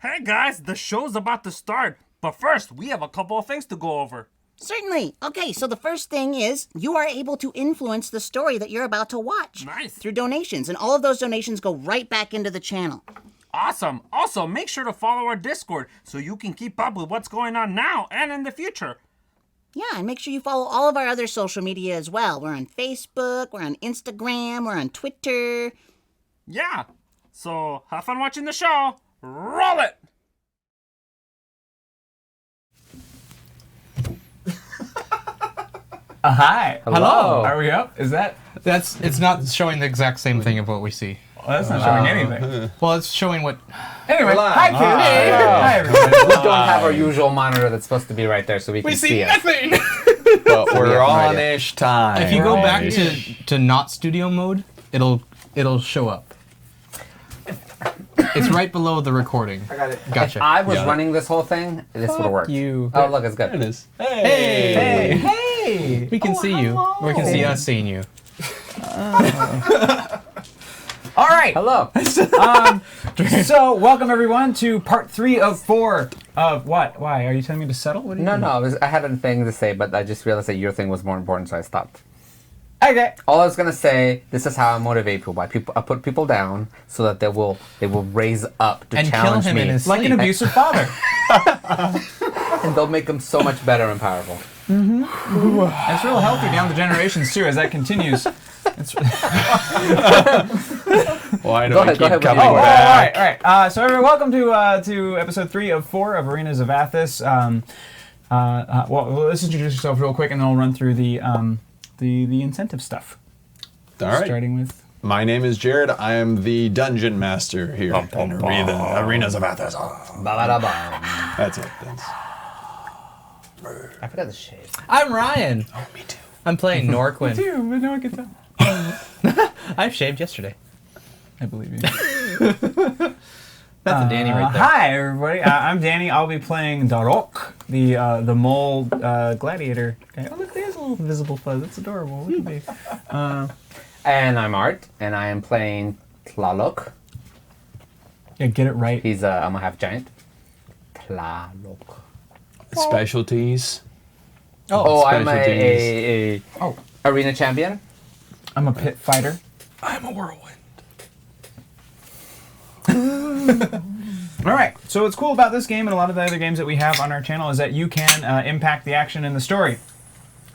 Hey guys, the show's about to start, but first we have a couple of things to go over. Certainly. Okay, so the first thing is you are able to influence the story that you're about to watch. Nice. Through donations, and all of those donations go right back into the channel. Awesome. Also, make sure to follow our Discord so you can keep up with what's going on now and in the future. Yeah, and make sure you follow all of our other social media as well. We're on Facebook, we're on Instagram, we're on Twitter. Yeah. So, have fun watching the show. Roll it! Hi. Hello. Are we up? Is that? It's not showing the exact same thing of what we see. Well, that's not showing anything. Well, it's showing what... Anyway, Hello. hi kids. Hello. Hi everybody. We don't have our usual monitor that's supposed to be right there so we can see it. nothing! But We're have no on idea. ish time. If you go back to not studio mode, it'll show up. It's right below the recording. I got it. Gotcha. If I was Yeah. running this whole thing, this would have worked. you. Oh, look, it's good. There it is. Hey! Hey. We can see you. Or we can see us seeing you. All right. Hello. So, welcome everyone to part 3 of 4 of what? Why? Are you telling me to settle? What do you No, mean? no, I had a thing to say, but I just realized that your thing was more important, so I stopped. Okay. All I was gonna say, this is how I motivate people. I put people down so that they will raise up to And kill challenge him me, in his Like an sleep. abusive father. and they'll make them so much better and powerful. That's real healthy down the generations too as that continues. Why do Go we ahead, keep with coming you. All back? right. So everyone, welcome to episode 3 of 4 of Arenas of Athas. Well, let's introduce yourself real quick, and then we'll run through the incentive stuff. All right. Starting with. My name is Jared. I am the dungeon master here in Arenas of Athas. Ba-ba-da-ba. That's it. That's... I forgot the shade. I'm Ryan. Oh, me too. I'm playing Norquin. But no one can tell. I shaved yesterday. I believe you. That's a Danny right there. Hi everybody. I'm Danny. I'll be playing Darok, the mole gladiator guy. Oh look, there's a little invisible fuzz. That's adorable. Look at me. And I'm Art, and I am playing Tlaloc. Yeah, get it right. He's I'm a half giant. Tlaloc. Specialties. Oh, I'm specialties. Oh. arena champion. I'm a pit fighter. I'm a whirlwind. All right. So what's cool about this game and a lot of the other games that we have on our channel is that you can impact the action in the story.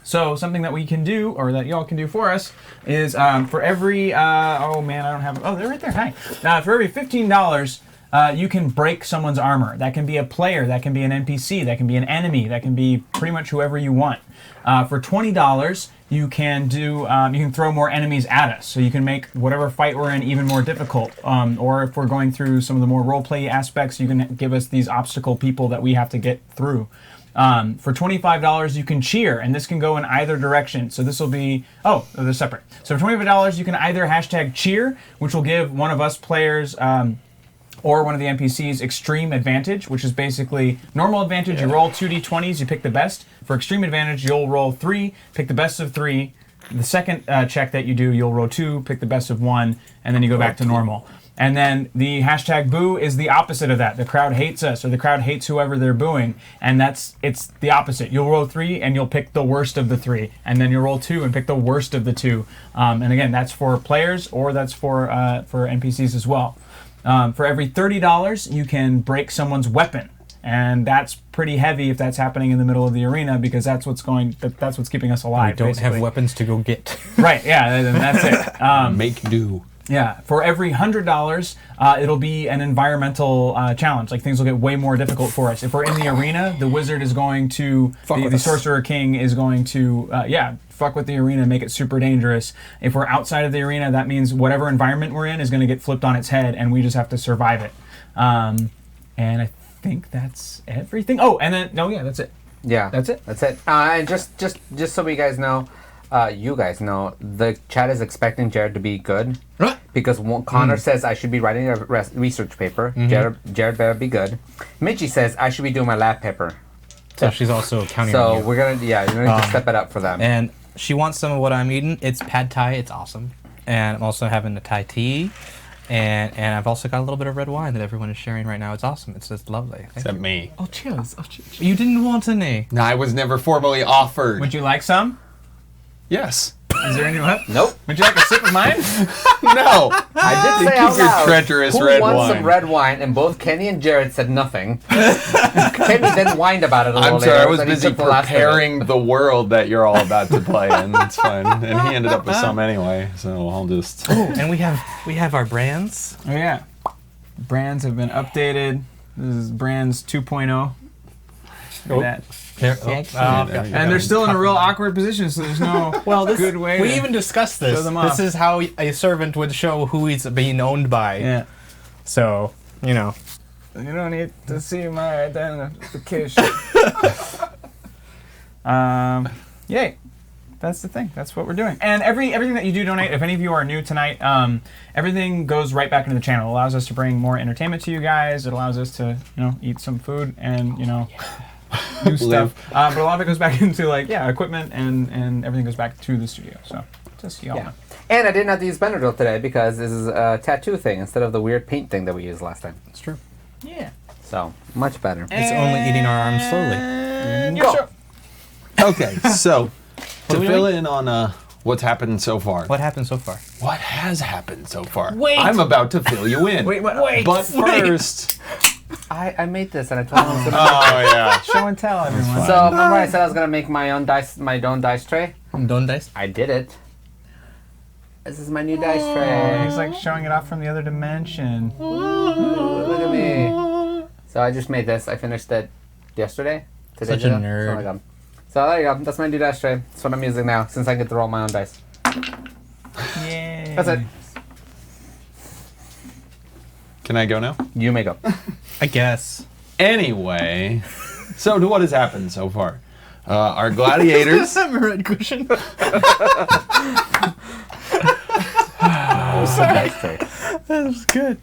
So something that we can do, or that y'all can do for us, is for every oh man, I don't have. Oh, they're right there. Hi. For every $15, you can break someone's armor. That can be a player. That can be an NPC. That can be an enemy. That can be pretty much whoever you want. For $20, you can do you can throw more enemies at us, so you can make whatever fight we're in even more difficult. Or if we're going through some of the more roleplay aspects, you can give us these obstacle people that we have to get through. For $25, you can cheer, and this can go in either direction. So this will be they're separate. So for $25, you can either hashtag cheer, which will give one of us players. Or one of the NPCs extreme advantage, which is basically normal advantage. You roll 2d20s, you pick the best. For extreme advantage, you'll roll 3, pick the best of 3. The second check that you do, you'll roll 2, pick the best of 1, and then you go back to normal. And then the hashtag boo is the opposite of that. The crowd hates us, or the crowd hates whoever they're booing, and it's the opposite. You'll roll 3 and you'll pick the worst of the 3, and then you'll roll 2 and pick the worst of the 2. And again, that's for players, or that's for NPCs as well. For every $30, you can break someone's weapon, and that's pretty heavy if that's happening in the middle of the arena, because that's what's keeping us alive. We don't basically. have weapons to go get. Right? Yeah, and that's it. Make do. Yeah, for every $100, it'll be an environmental challenge. Like, things will get way more difficult for us. If we're in the arena, the wizard is going to, the sorcerer king is going to, fuck with the arena, make it super dangerous. If we're outside of the arena, that means whatever environment we're in is going to get flipped on its head, and we just have to survive it. And I think that's everything. Oh, and then, that's it. Yeah, That's it? That's it. And just so you guys know, the chat is expecting Jared to be good. What? Because Connor says I should be writing a research paper. Jared better be good. Michi says I should be doing my lab paper. So she's also counting So on you. we're gonna, you're gonna step it up for them. And she wants some of what I'm eating. It's pad thai. It's awesome. And I'm also having a Thai tea. And I've also got a little bit of red wine that everyone is sharing right now. It's awesome. It's just lovely. Thank Except you. me. Oh, cheers. Oh, cheers. You didn't want any. No, I was never formally offered. Would you like some? Yes. Is there any left? Nope. Would you like a sip of mine? No. I did say Keep out your loud, treacherous who red wants wine. some red wine? And both Kenny and Jared said nothing. Kenny then whined about it a little I'm later. sorry, I was but he busy took the last of it. preparing the world that you're all about to play in. It's fine. And he ended up with some anyway, so I'll just... Oh, and we have our brands. Oh yeah. Brands have been updated. This is Brands 2.0. Look at that. There, there you And they're still in a real awkward position, so there's no good way we to even discussed this. show them off. This is how a servant would show who he's being owned by. Yeah. So, you know. You don't need to see my identification. Yay. That's the thing. That's what we're doing. And everything that you do donate, if any of you are new tonight, everything goes right back into the channel. It allows us to bring more entertainment to you guys. It allows us to, eat some food and, do stuff. But a lot of it goes back into equipment and everything goes back to the studio. So just y'all know. And I didn't have to use Benadryl today because this is a tattoo thing instead of the weird paint thing that we used last time. It's true. Yeah. So, much better. It's only eating our arms slowly. And Go. Okay, so to we fill in on what's happened so far. What happened so far? What has happened so far? Wait. I'm about to fill you in. Wait. But first... I made this and I told him to Oh, yeah. Show and tell, everyone. So, remember I said I was going to make my own dice tray? Don't dice? I did it. This is my new dice tray. He's like showing it off from the other dimension. Look at me. So I just made this. I finished it yesterday. Today, Such a nerd. So there you go. That's my new dice tray. That's what I'm using now, since I get to roll my own dice. Yay. That's it. Can I go now? You may go. I guess. Anyway, so to what has happened so far? Our gladiators... Red cushion. Dice tray. That was good.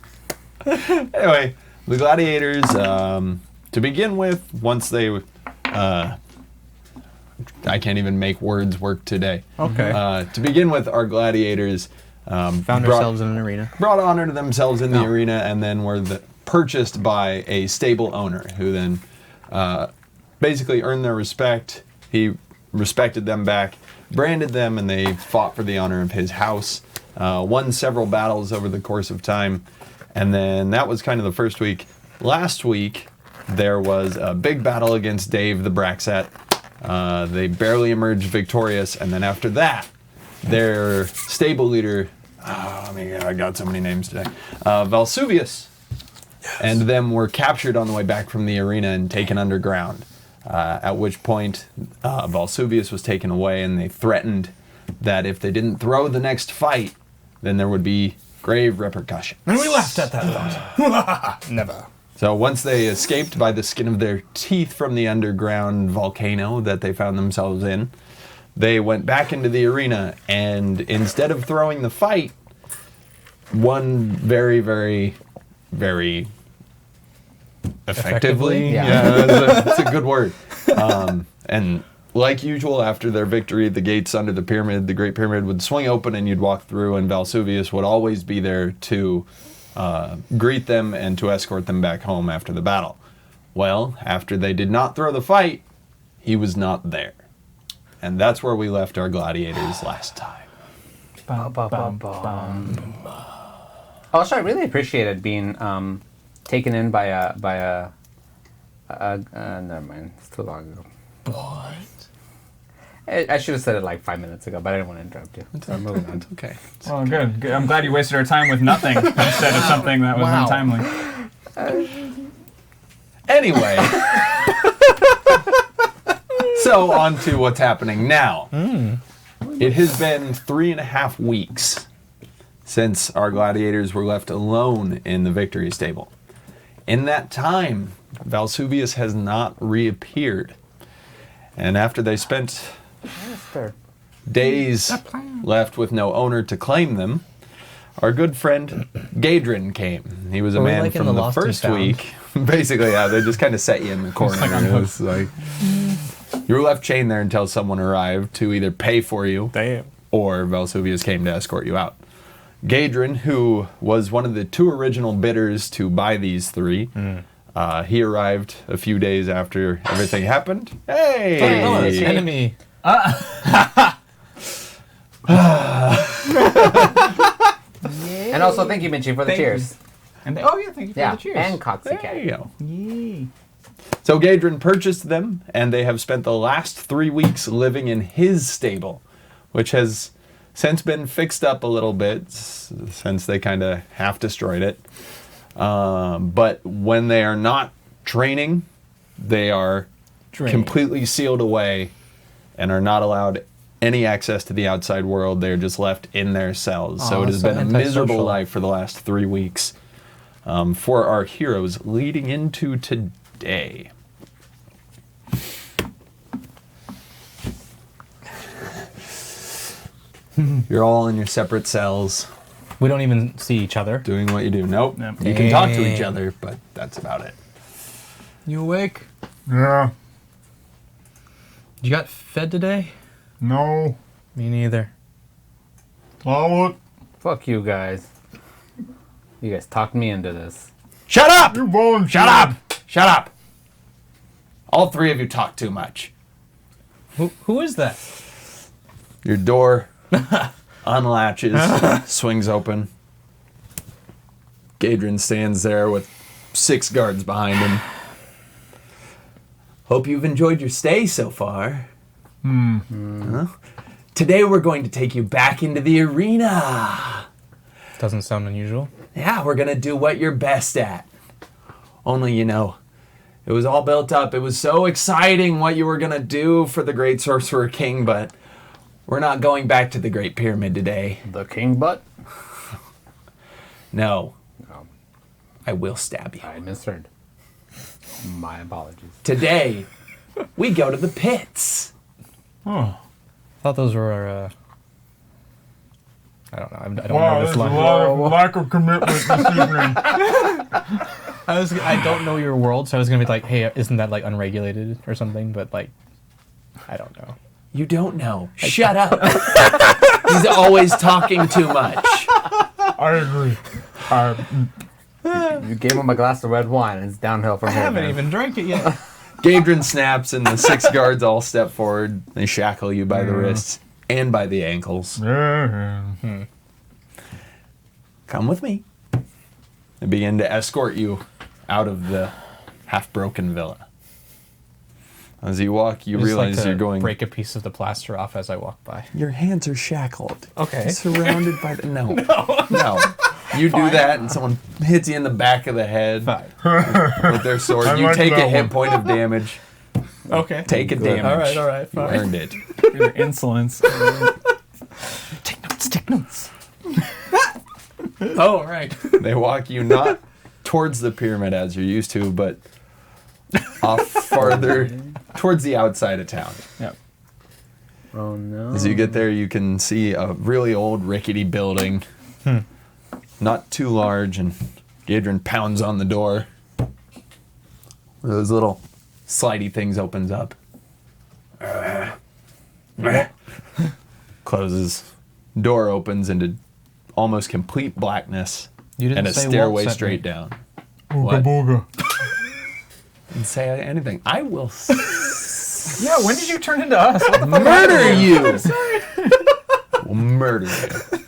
Anyway, the gladiators, to begin with, once they... I can't even make words work today. Okay. To begin with, our gladiators... Found ourselves in an arena. Brought honor to themselves in the arena and then were purchased by a stable owner who then basically earned their respect. He respected them back, branded them, and they fought for the honor of his house. Won several battles over the course of time. And then that was kind of the first week. Last week, there was a big battle against Dave the Braxat. They barely emerged victorious. And then after that, their stable leader... Oh, my God, I got so many names today. Valsuvius and them were captured on the way back from the arena and taken underground. At which point, Valsuvius was taken away, and they threatened that if they didn't throw the next fight, then there would be grave repercussions. And we laughed at that thought. Never. So once they escaped by the skin of their teeth from the underground volcano that they found themselves in, they went back into the arena, and instead of throwing the fight, won very, very, very effectively. Yeah. That's a good word. And like usual, after their victory, the gates under the pyramid, the Great Pyramid, would swing open and you'd walk through, and Valsuvius would always be there to greet them and to escort them back home after the battle. Well, after they did not throw the fight, he was not there. And that's where we left our gladiators last time. Also, I really appreciated being taken in by a never mind, it's too long ago. What? I should have said it like 5 minutes ago, but I didn't want to interrupt you. So I'm moving on. Okay. Well, good. I'm glad you wasted our time with nothing instead of something that was Wow. untimely. Anyway. So, on to what's happening now. It has been 3.5 weeks since our gladiators were left alone in the victory stable. In that time, Valsuvius has not reappeared. And after they spent days left with no owner to claim them, our good friend Gadrin came. He was a Were we man like in from the the Lost and first Found? week. Basically, yeah, they just kind of set you in the corner. It was like you were left chained there until someone arrived to either pay for you Damn. or Valsuvius came to escort you out. Gadrin, who was one of the 2 original bidders to buy these 3, he arrived a few days after everything happened. Hey! Oh, it's enemy. And also thank you, Minchie, for the Thank you. cheers. And thank you for Yeah, the cheers. and Coxie There Cat. you go. Yay. So Gadrin purchased them, and they have spent the last 3 weeks living in his stable, which has since been fixed up a little bit since they kind of half destroyed it. But when they are not training, they are completely sealed away and are not allowed any access to the outside world. They're just left in their cells. So it has so been a miserable antisocial. life for the last 3 weeks for our heroes leading into today. You're all in your separate cells We don't even see each other. doing what you do. Nope. Nope. You can talk to each Dang. other, but that's about it. You awake? Yeah. You got fed today? No. Me neither. Follow it. Fuck you guys. You guys talked me into this. Shut up! You volunteered. Shut up! Shut up! All 3 of you talk too much. Who is that? Your door unlatches, swings open. Gadrin stands there with 6 guards behind him. Hope you've enjoyed your stay so far. Huh? Today we're going to take you back into the arena. Doesn't sound unusual. Yeah, we're going to do what you're best at. Only, you know, it was all built up. It was so exciting what you were going to do for the Great Sorcerer King, but we're not going back to the Great Pyramid today. The king butt? No. No. I will stab you. I misheard. My apologies. Today, we go to the pits. Oh. I thought those were. I don't know. I don't Wow, know there's this a line. lot of lack of commitment this evening. I don't know your world, so I was gonna be like, hey, isn't that like unregulated or something? But like, I don't know. You don't know. Shut up. He's always talking too much. I agree. You gave him a glass of red wine, and it's downhill from I here. haven't man. even drank it yet. Gadrin snaps, and the 6 guards all step forward. They shackle you by the wrists and by the ankles. Yeah. Come with me. They begin to escort you out of the half-broken villa. As you walk, you I just realize like to you're going... break a piece of the plaster off as I walk by. Your hands are shackled. Okay. Surrounded by the... No. No. You do that, and someone hits you in the back of the head Fine. with their sword. I You like take a that hit one. point of damage. Okay. Take a damage. All right. You Fine. earned it. Your insolence. Take notes. Oh, right. They walk you not towards the pyramid as you're used to, but off farther towards the outside of town. Yep. Oh no. As you get there, you can see a really old, rickety building. Not too large, and Gadrin pounds on the door. One of those little slidey things opens up. Closes. Door opens into almost complete blackness You didn't and a say stairway Walt sent straight me. down. Ooga What? booga. Didn't say anything. I will Yeah, when did you turn into us? What the fuck murder you. We'll murder you.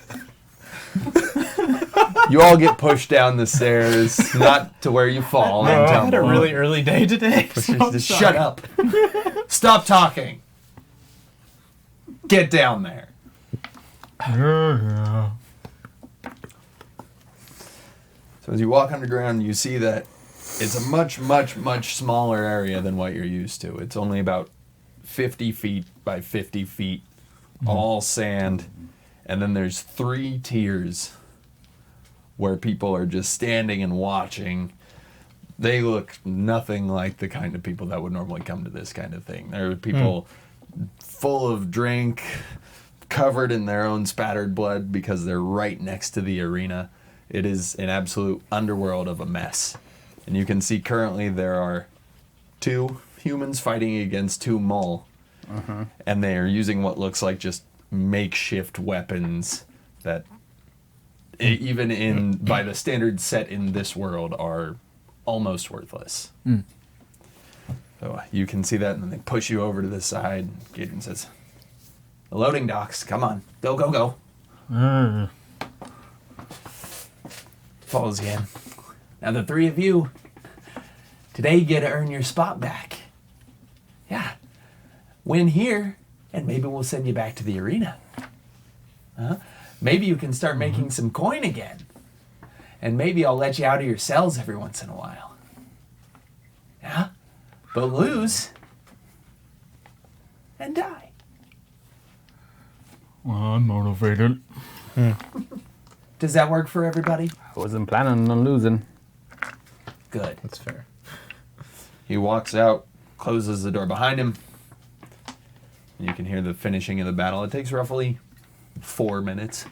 You all get pushed down the stairs, not to where you fall. No. and I had a tumble. really early day today. so I'm Just sorry. shut up. Stop talking. Get down there. Yeah. So as you walk underground, you see that it's a much, much, much smaller area than what you're used to. It's only about 50 feet by 50 feet, all sand. And then there's 3 tiers where people are just standing and watching. They look nothing like the kind of people that would normally come to this kind of thing. There are people full of drink, covered in their own spattered blood because they're right next to the arena. It is an absolute underworld of a mess. And you can see currently there are 2 humans fighting against 2 mole. And they are using what looks like just makeshift weapons that even in by the standards set in this world, are almost worthless. So you can see that, and then they push you over to the side. Gaten says, "The loading docks, come on, go, go, go." Follows you in. Now the three of you, today you get to earn your spot back. Yeah. Win here, and maybe we'll send you back to the arena. Maybe you can start making some coin again. And maybe I'll let you out of your cells every once in a while. Yeah? But lose and die. Well, I'm motivated. Does that work for everybody? I wasn't planning on losing. Good. That's fair. He walks out, closes the door behind him. You can hear the finishing of the battle. It takes roughly 4 minutes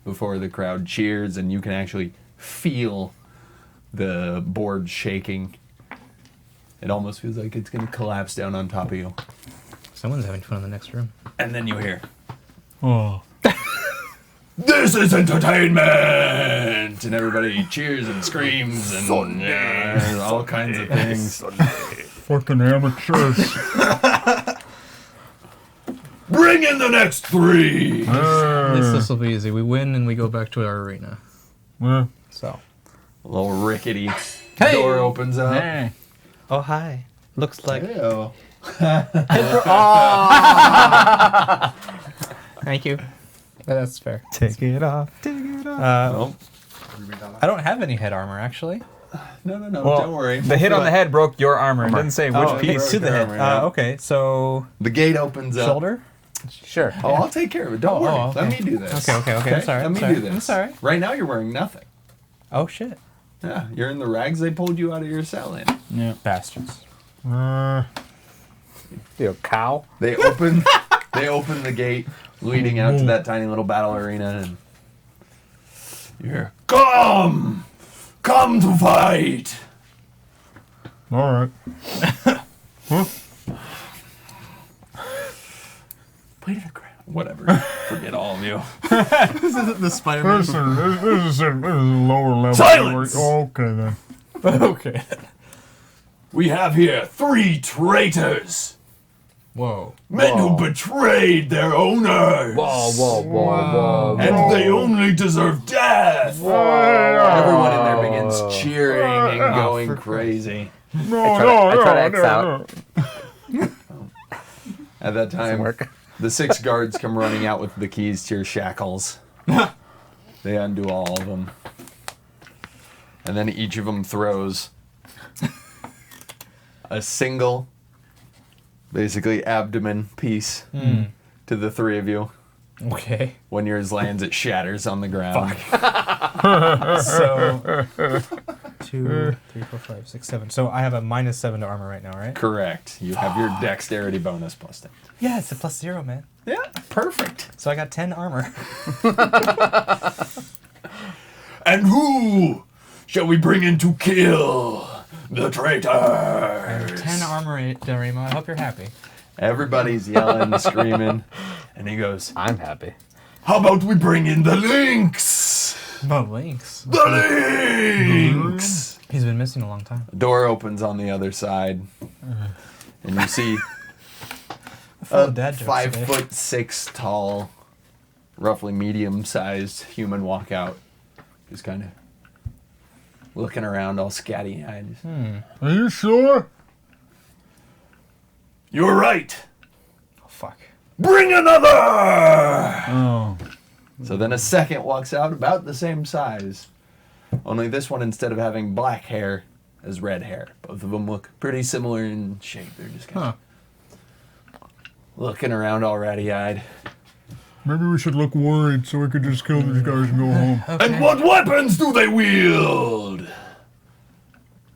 before the crowd cheers, and you can actually feel the board shaking. It almost feels like it's going to collapse down on top of you. Someone's having fun in the next room. And then you hear, Oh. "This is entertainment!" And everybody cheers and screams and all kinds of things. Fucking amateurs. Bring in the next 3! This will be easy. We win and we go back to our arena. Well, So. A little rickety Hey! door opens up. hey. Oh, hi. Looks like. Ew. Thank you. That's fair. Take it off. Take it off. Well, I don't have any head armor, actually. no, Well, don't worry. The hit on the head broke your armor. It didn't say which Oh, piece. to the head. armor, yeah. Okay, so The gate opens up. shoulder. Sure. Oh, I'll take care of it. Don't worry. okay. Let me do this. Okay. I'm sorry. Let I'm me sorry. do this. I'm sorry. Right now, you're wearing nothing. Oh shit! Yeah, you're in the rags they pulled you out of your cell in. Yeah. Bastards. You a cow? They open. They open the gate leading out to that tiny little battle arena, and you're come to fight. All right. Play to the crowd. Whatever. Forget all of you. The Spider-Man. Listen, this is a lower level. Silence! Okay, then. Okay. We have here 3 traitors. Whoa. Men who betrayed their owners. Whoa. And they only deserve death. Everyone in there begins cheering and going crazy. No, I try to X out. At that time, Work. the 6 guards come running out with the keys to your shackles. They undo all of them. And then each of them throws a single, basically abdomen piece to the 3 of you. Okay. When yours lands, it shatters on the ground. So 2, 3, 4, 5, 6, 7. So I have a -7 to armor right now, right? Correct. You have your dexterity bonus plus 10. Yeah, it's a +0, man. Yeah, perfect. So I got 10 armor. And who shall we bring in to kill the traitors? 10 armor, Darima. I hope you're happy. Everybody's yelling, screaming, and he goes, I'm happy. "How about we bring in the lynx? The Lynx. The lynx!" He's been missing a long time. The door opens on the other side, and you see Full a of dad jokes 5'6" tall, roughly medium-sized human walk out, just kind of looking around, all scatty-eyed. Are you sure? You're right. Oh, fuck. Bring another. Oh. So then a second walks out, about the same size. Only this one, instead of having black hair, has red hair. Both of them look pretty similar in shape. They're just kind of looking around all ratty-eyed. Maybe we should look worried so we could just kill these guys and go home. And what weapons do they wield?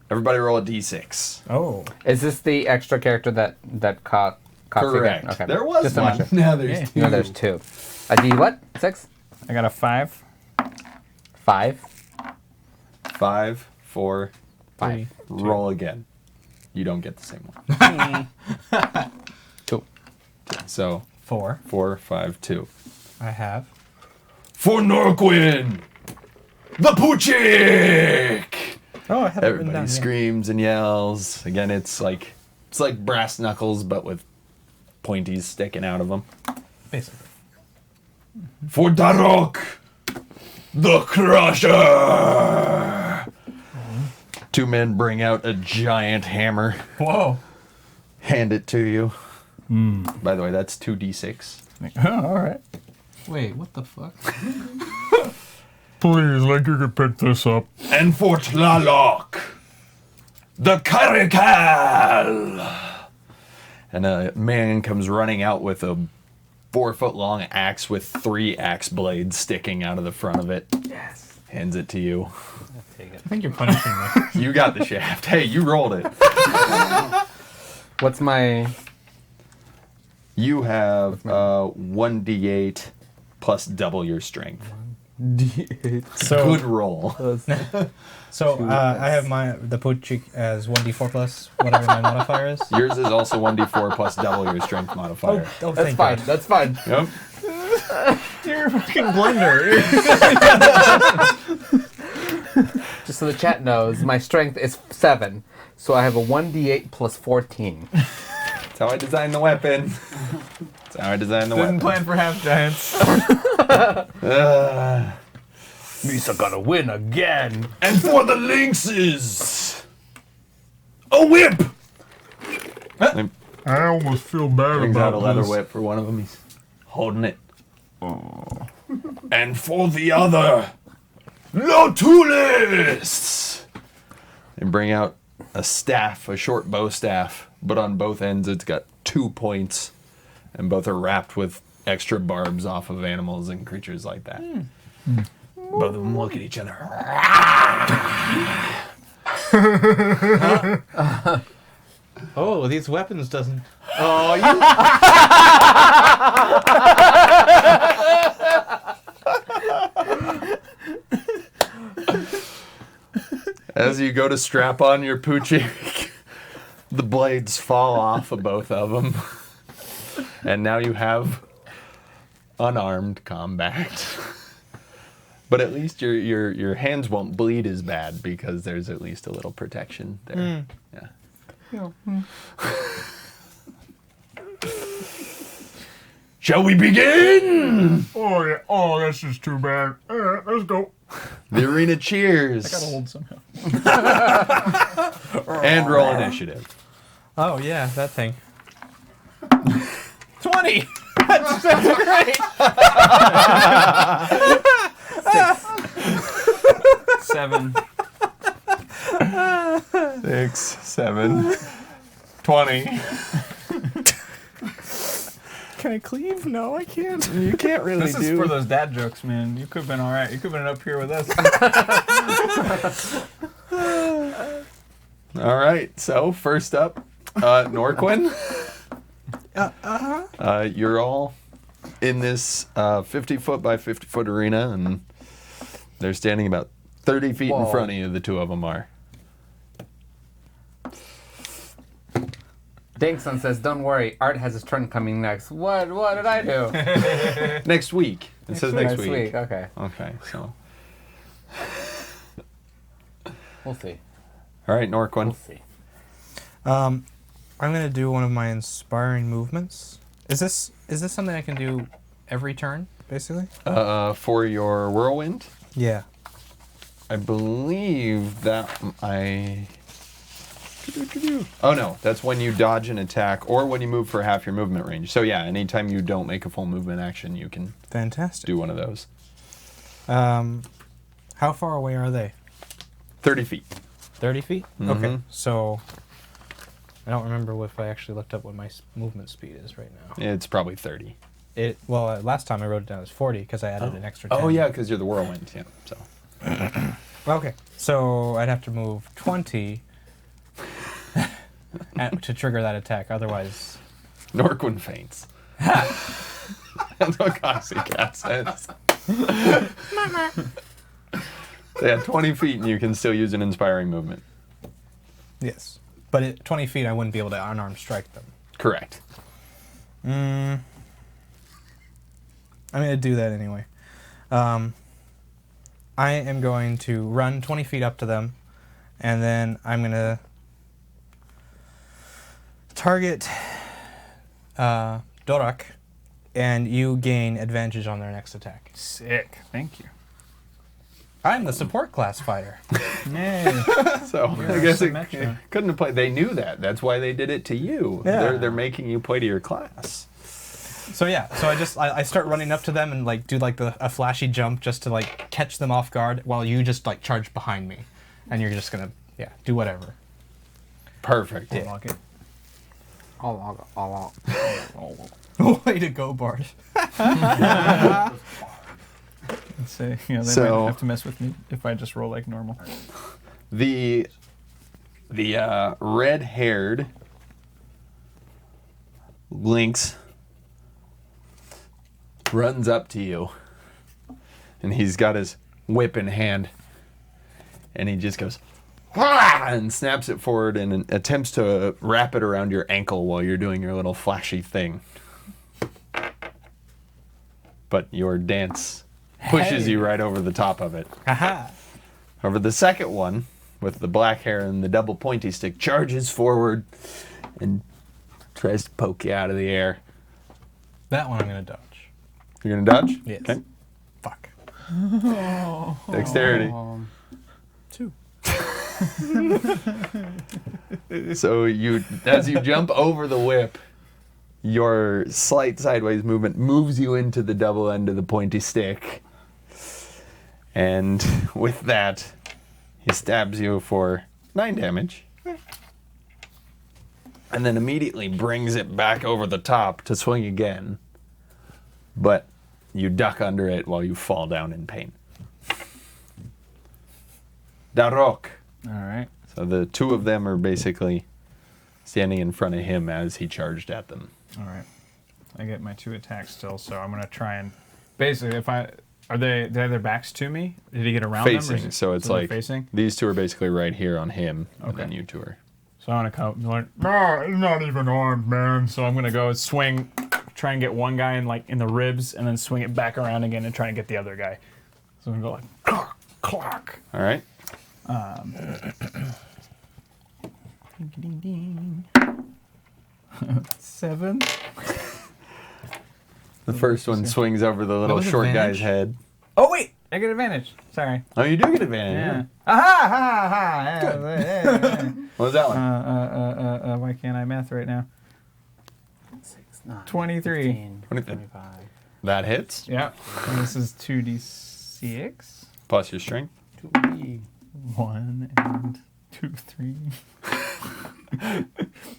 Everybody roll a d6. Oh. Is this the extra character that caught Correct. you? Okay. There was Just to one. mention. Now there's 2. No, there's 2. A D what? 6? I got a 5. 5? 5, 4. 5. Roll again. You don't get the same one. 2. So 4. 4, 5, 2. I have. For Norquin! The Poochik! Oh, I have it written Everybody down. Yeah. screams and yells. Again, it's like brass knuckles, but with pointies sticking out of them. Basically. For Darok, the Crusher! Two men bring out a giant hammer, Whoa. hand it to you. By the way, that's 2d6. All right. Wait, what the fuck? Please, like you could pick this up. And for Tlaloc, the Caracal! And a man comes running out with a 4-foot-long axe with 3 axe blades sticking out of the front of it. Yes. Hands it to you. Take it. I think you're punishing me. You got the shaft. Hey, you rolled it. What's my... You have 1d8 plus double your strength. So, Good roll. I have the Poochik as 1d4 plus whatever my modifier is. Yours is also 1d4 plus double your strength modifier. Oh, That's thank fine. God. That's fine. Yep. You're a fucking blender. Just so the chat knows, my strength is 7. So I have a 1d8 plus 14. That's how I designed the weapon. That's how I designed the Didn't weapon. plan for half giants. Misa gotta win again. And for the lynxes, a whip! He I almost feel bad brings out about a leather this. whip for one of them. He's holding it. And for the other, Lotulis! They bring out a staff, a short bow staff, but on both ends it's got 2 points, and both are wrapped with extra barbs off of animals and creatures like that. Both of them look at each other. Oh, these weapons doesn't. As you go to strap on your Poochik, the blades fall off of both of them. And now you have unarmed combat. But at least your hands won't bleed as bad because there's at least a little protection there. Yeah. Shall we begin? Oh, yeah. Oh, this is too bad. All right, let's go. The arena cheers. I gotta hold somehow. And roll initiative. Oh yeah, that thing. 20! 7. 6, 7, 20. Can I cleave? No, I can't. You can't really This is for those dad jokes, man. You could have been alright. You could have been up here with us. All right. So first up, Norquin. You're all in this 50-foot by 50-foot arena, and they're standing about 30 feet in Whoa. front of you. The two of them are. Dankson says, "Don't worry, Art has his turn coming next." What did I do? Next week. It says next week. Okay, Okay. So. we'll see. All right, Norquin. We'll see. I'm gonna do one of my inspiring movements. Is this something I can do every turn, basically? For your whirlwind, Yeah. I believe that Oh no, that's when you dodge an attack or when you move for half your movement range. So yeah, anytime you don't make a full movement action, you can Fantastic. do one of those. How far away are they? 30 feet. 30 feet? Mhm. Okay. So I don't remember if I actually looked up what my movement speed is right now. It's probably 30. Last time I wrote it down as 40 because I added an extra 10. Oh yeah, because you're the whirlwind. Yeah. So Okay. So I'd have to move 20 to trigger that attack. Otherwise, Norquin faints. That's what Coxie Cat says. So yeah, 20 feet and you can still use an inspiring movement. yes. But at 20 feet, I wouldn't be able to unarmed strike them. Correct. I'm going to do that anyway. I am going to run 20 feet up to them, and then I'm going to target Dorak, and you gain advantage on their next attack. Sick. Thank you. I'm the support class fighter. Yay. So You're I guess a it Symmetra. couldn't have played. They knew that. That's why they did it to you. Yeah. They're making you play to your class. So yeah, so I start running up to them and like do like a flashy jump just to like catch them off guard while you just like charge behind me, and you're just gonna do whatever. Perfect. I'll lock it. I'll Way to go, Bart. Let's say, they So- might have to mess with me if I just roll like normal. The red-haired lynx runs up to you, and he's got his whip in hand, and he just goes, "Wah!" and snaps it forward and attempts to wrap it around your ankle while you're doing your little flashy thing. But your dance pushes you right over the top of it. Haha. However, the second one, with the black hair and the double pointy stick, charges forward and tries to poke you out of the air. That one I'm gonna dodge. You're gonna dodge? Yes. Okay. Fuck. Dexterity. 2. So as you jump over the whip, your slight sideways movement moves you into the double end of the pointy stick. And with that, he stabs you for 9 damage. And then immediately brings it back over the top to swing again. But you duck under it while you fall down in pain. Darok. All right. So the two of them are basically standing in front of him as he charged at them. All right. I get my 2 attacks still, so I'm gonna try and basically, if I are they have their backs to me? Did he get around them? Or is Facing. it- So it's they're like facing. these two are basically right here on him, and Okay. then you two are. So I want to come. Like, no, he's not even armed, man. So I'm gonna go swing, try and get one guy in the ribs, and then swing it back around again and try and get the other guy. So I'm gonna go like clock, clock. All right. Ding, ding, ding. 7. The first one swings over the little was short advantage? guy's head. Oh wait, I get advantage. Sorry. Oh, you do get advantage. Yeah. Yeah. Aha! Ha! Ha! Yeah. What was that one? Why can't I math right now? 6, 9, 23. 15, 23. 25. That hits. Yeah. And this is 2d6. Plus your strength. 2, 1 and 2, 3.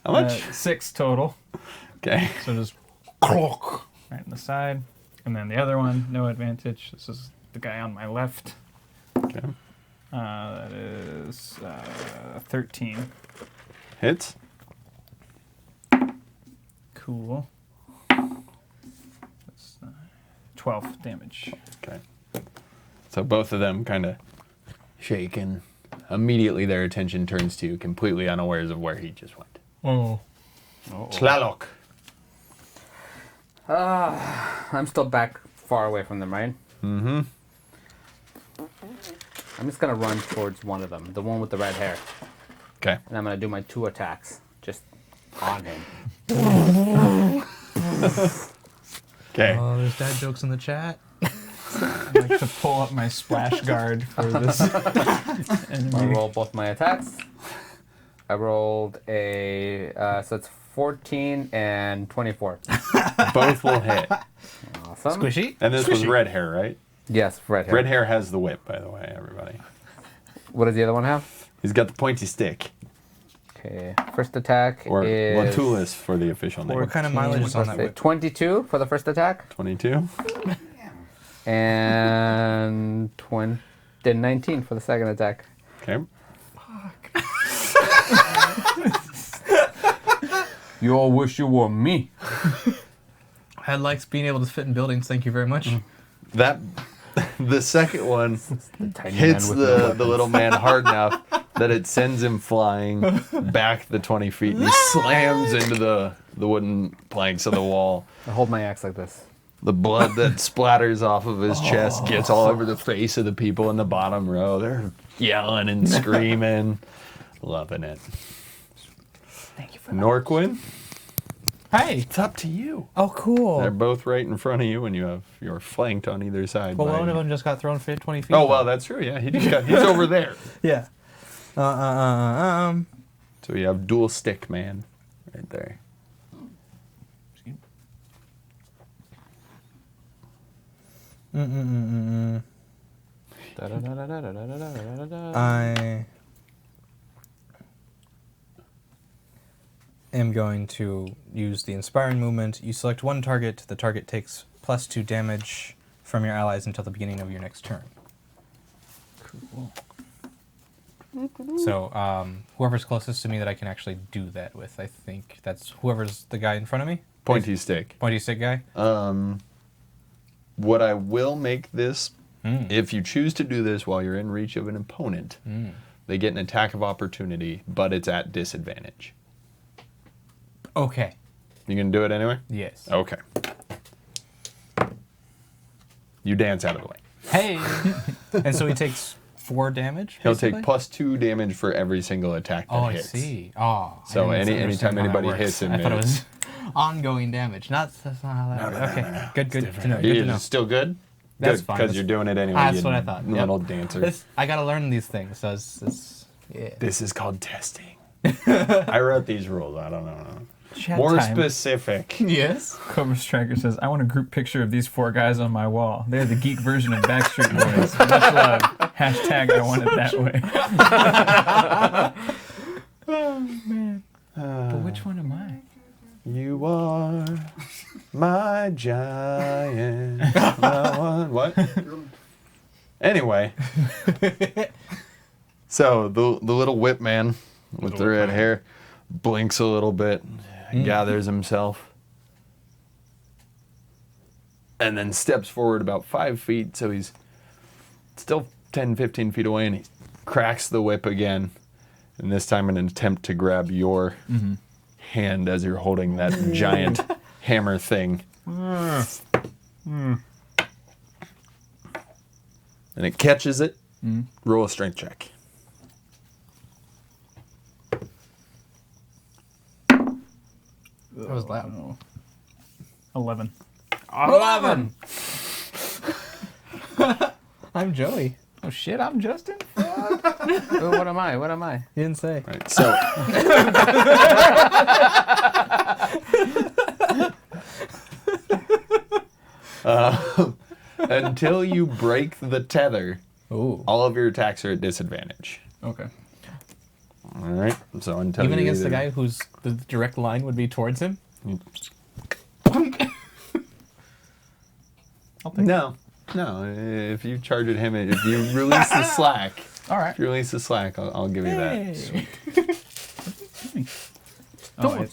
How much? 6 total. Okay. So just clock right in the side. And then the other one, no advantage. This is the guy on my left. Okay. That is 13. Hits. Cool. That's 12 damage. Okay. So both of them kind of shaken. Immediately their attention turns to you, completely unawares of where he just went. Oh. Tlaloc. I'm still back far away from them, right? Mm-hmm. I'm just gonna run towards one of them, the one with the red hair, Okay. and I'm gonna do my 2 attacks just on him. Okay. Oh, there's dad jokes in the chat. I'd like to pull up my splash guard for this I enemy. roll both my attacks. I rolled a so it's 14 and 24. Both will hit. Awesome. Squishy. And this was red hair, right? Yes, red hair. Red hair has the whip, by the way, everybody. What does the other one have? He's got the pointy stick. Okay. First attack Or is Latulis for the official name. What kind of mileage is on that let's say whip? 22 for the first attack, 22. and 19 for the second attack. Okay. You all wish you were me. I likes being able to fit in buildings. Thank you very much. That the second one Tiny hits man with no the weapons. little man hard enough that it sends him flying back the 20 feet and he slams into the wooden planks of the wall. I hold my axe like this. The blood that splatters off of his chest gets all over the face of the people in the bottom row. They're yelling and screaming. Loving it. Thank you for Norquin, Hey. it's up to you. Oh, cool. They're both right in front of you, and you're flanked on either side. Well, by- one of them just got thrown 20 feet. Oh, well, that's true. Yeah, he's over there. Yeah. So you have dual stick man right there. I am going to use the inspiring movement. You select one target. The target takes +2 damage from your allies until the beginning of your next turn. Cool. So whoever's closest to me that I can actually do that with, I think that's whoever's the guy in front of me. Pointy stick. Pointy stick guy. What I will make this, if you choose to do this while you're in reach of an opponent, they get an attack of opportunity, but it's at disadvantage. Okay. You gonna do it anyway? Yes. Okay. You dance out of the way. Hey. And so he takes 4 damage. He'll basically? take +2 damage for every single attack that Oh, I hits. see. Oh. So I didn't anytime understand how that anybody works. hits him, I thought it it's- was ongoing damage. That's not how that works. Okay. Good to know. Good to Is know. it still good? That's Good, fine. because you're doing it anyway. That's you what I thought. Yep. Little dancer. I gotta learn these things. So it's yeah. This is called testing. I wrote these rules. I don't know. More time. specific. Yes. Cobra Striker says, I want a group picture of these 4 guys on my wall. They're the geek version of Backstreet Boys. Much love. Hashtag I want it that way. Oh, man. But which one am I? You are my giant. No one- What? Anyway. So the little whip man with the red hair blinks a little bit, gathers himself, and then steps forward about 5 feet, so he's still 10, 15 feet away, and he cracks the whip again, and this time in an attempt to grab your hand as you're holding that giant hammer thing. And it catches it. Roll a strength check. That was loud. 11. 11. I'm Joey. Oh shit, I'm Justin? What am I? What am I? You didn't say. Right, so until you break the tether, Ooh. all of your attacks are at disadvantage. Okay. All right. So until Even you against the either- guy whose the direct line would be towards him. No. If you charge at him, if you release the slack, Alright. if you release the slack, I'll give you that. Oh,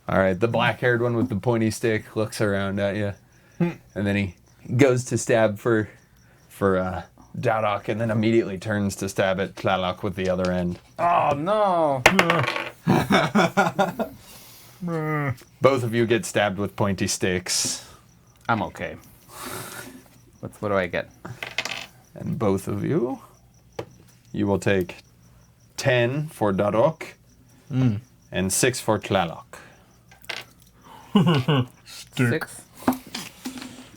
All right. The black-haired one with the pointy stick looks around at you, and then he goes to stab for Dadok, and then immediately turns to stab at Tlaloc with the other end. Oh no! Both of you get stabbed with pointy sticks, I'm okay. What do I get? and both of you will take 10 for Dadok and 6 for Tlaloc. 6.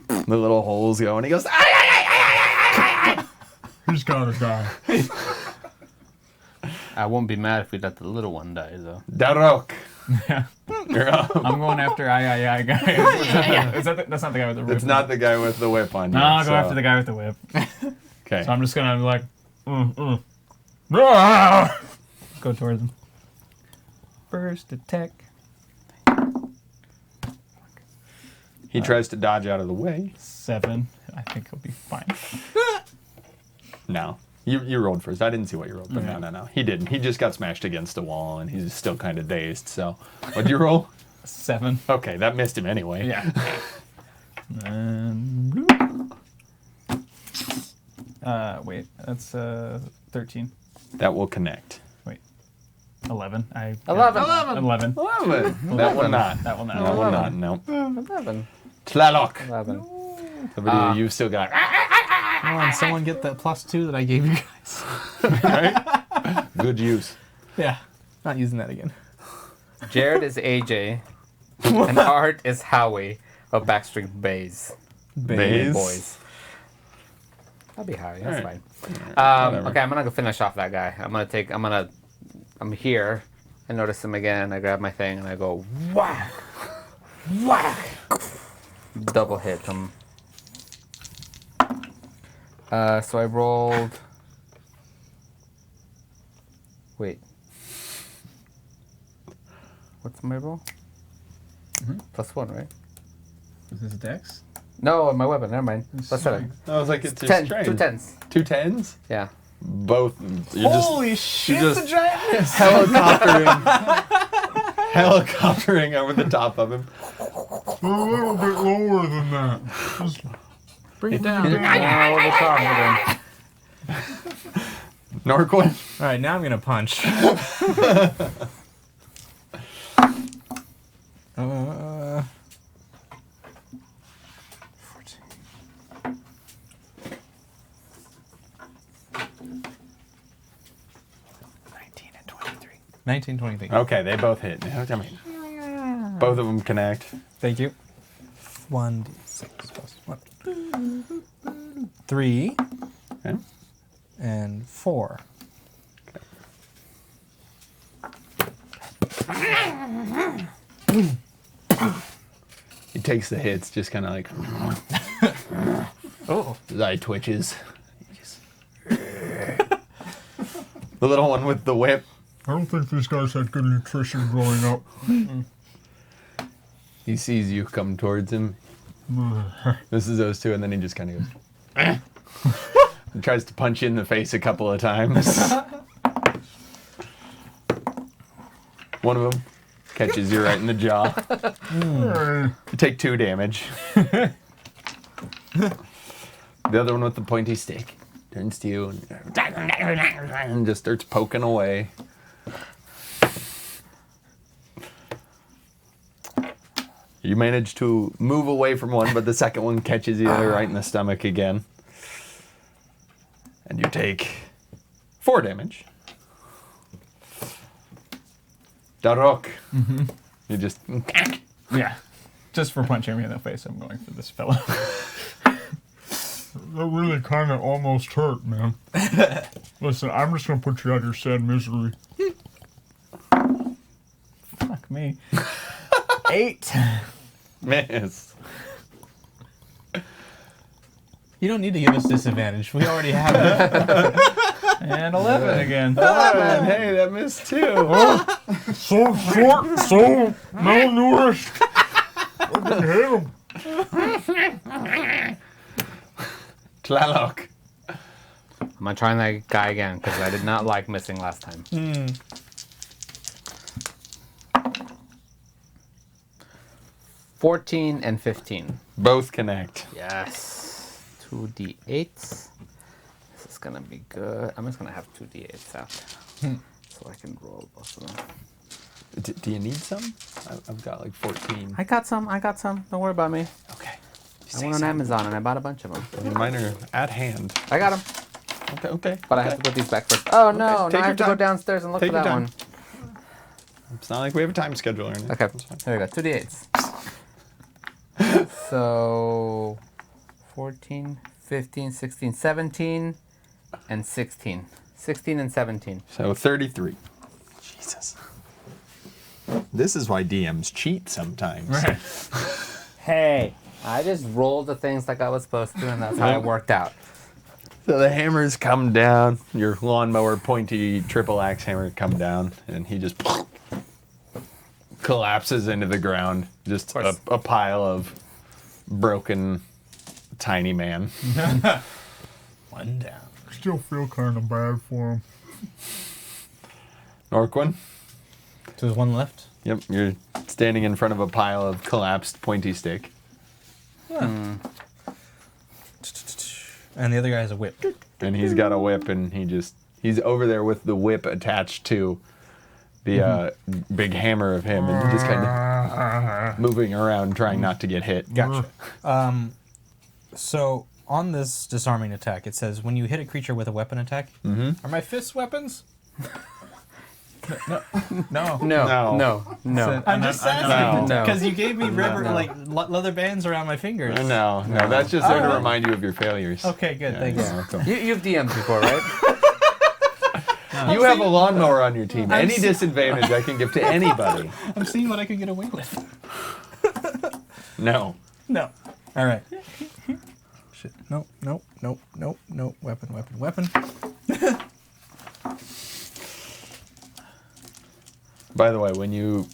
The little holes go, and he goes, "Ah!" He's gotta die. I won't be mad if we let the little one die, though. Dadok. Yeah. You're up. I'm going after I guy. Is that that's not the guy with the whip. It's not the guy with the whip on you. No, I'll go so- after the guy with the whip. Okay. So I'm just gonna be like, Ah! Go towards him. First attack. He tries to dodge out of the way. 7. I think he'll be fine. No. You rolled first. I didn't see what you rolled, but no. He didn't. He just got smashed against a wall, and he's still kind of dazed. So, what'd you roll? 7. Okay, that missed him anyway. Yeah. And bloop. Wait, that's 13. That will connect. Wait. 11. 11. 11. 11. That one not. That will not. That one not. No. 11. Tlaloc. 11. Somebody, you've still got. Come on, someone get that +2 that I gave you guys. Right? Good use. Yeah, not using that again. Jared is AJ, and Art is Howie of Backstreet Bays. Bays. Boys. I'll be Howie. That's Alright. fine. Whatever. Okay, I'm gonna go finish off that guy. I'm here. I notice him again. I grab my thing and I go whack, whack. Double hit him. So I rolled. Wait. What's my roll? +1, right? Is this Dex? No, my weapon. Never mind. +7. I was like, it's your 10. strength. 2 10s. 2 10s? Yeah. Both. You're Holy shit, just- the giant miss. helicoptering over the top of him. A little bit lower than that. Just Bring it down. No problem. Norquin. All right, now I'm gonna punch. uh, 14. 19 and 23. 19, 23. Okay, they both hit. I mean, both of them connect. Thank you. 1d6 plus 1. 3 Okay. and 4. He takes the hits, just kind of like. Oh. His eye twitches. The little one with the whip. I don't think these guys had good nutrition growing up. He sees you come towards him. This is those two, and then he just kind of goes. He tries to punch you in the face a couple of times. One of them catches you right in the jaw. You take 2 damage. The other one with the pointy stick turns to you and just starts poking away. You manage to move away from one, but the second one catches you right in the stomach again. And you take 4 damage. Darok. You just. Yeah. Just for punching me in the face, I'm going for this fellow. That really kind of almost hurt, man. Listen, I'm just going to put you out of your sad misery. Fuck me. 8. Miss. You don't need to give us disadvantage. We already have it. And 11 again. Hey, that missed too. So short, so malnourished. I can hit him. Tlaloc. I'm gonna try that guy again because I did not like missing last time. 14 and 15. Both connect. Yes. 2d8s. This is gonna be good. I'm just gonna have 2d8s out, so I can roll both of them. Do you need some? I've got like 14. I got some. Don't worry about me. Okay. I went on Amazon and I bought a bunch of them. Mine are at hand. I got them, Okay. but I have to put these back first. Oh no! Take Now I your have to go time. downstairs and look Take for your that time. one. It's not like we have a time schedule or anything. Okay, It's fine. there we go. 2d8s. So 14, 15, 16, 17, and 16. 16 and 17. So 33. Jesus. This is why DMs cheat sometimes. Right. Hey, I just rolled the things like I was supposed to, and that's how it worked out. So the hammers come down. Your lawnmower pointy triple axe hammer come down, and he just collapses into the ground. Just a pile of broken, tiny man. One down. I still feel kind of bad for him. Norquin. So there's one left. Yep, you're standing in front of a pile of collapsed pointy stick. And the other guy has a whip. And he's got a whip, and he's over there with the whip attached to the big hammer of him and just kind of moving around, trying not to get hit. Gotcha. So on this disarming attack, it says when you hit a creature with a weapon attack, are my fists weapons? No. No. I'm just No. asking No. because you gave me rubber no. like leather bands around my fingers. No, that's just there to remind you of your failures. Okay, good. Thanks. You're welcome. You've DM'd before, right? You have a lawnmower on your team. Any disadvantage I can give to anybody. I'm seeing what I can get away with. No. No. All right. Shit. Nope. Weapon. By the way, when you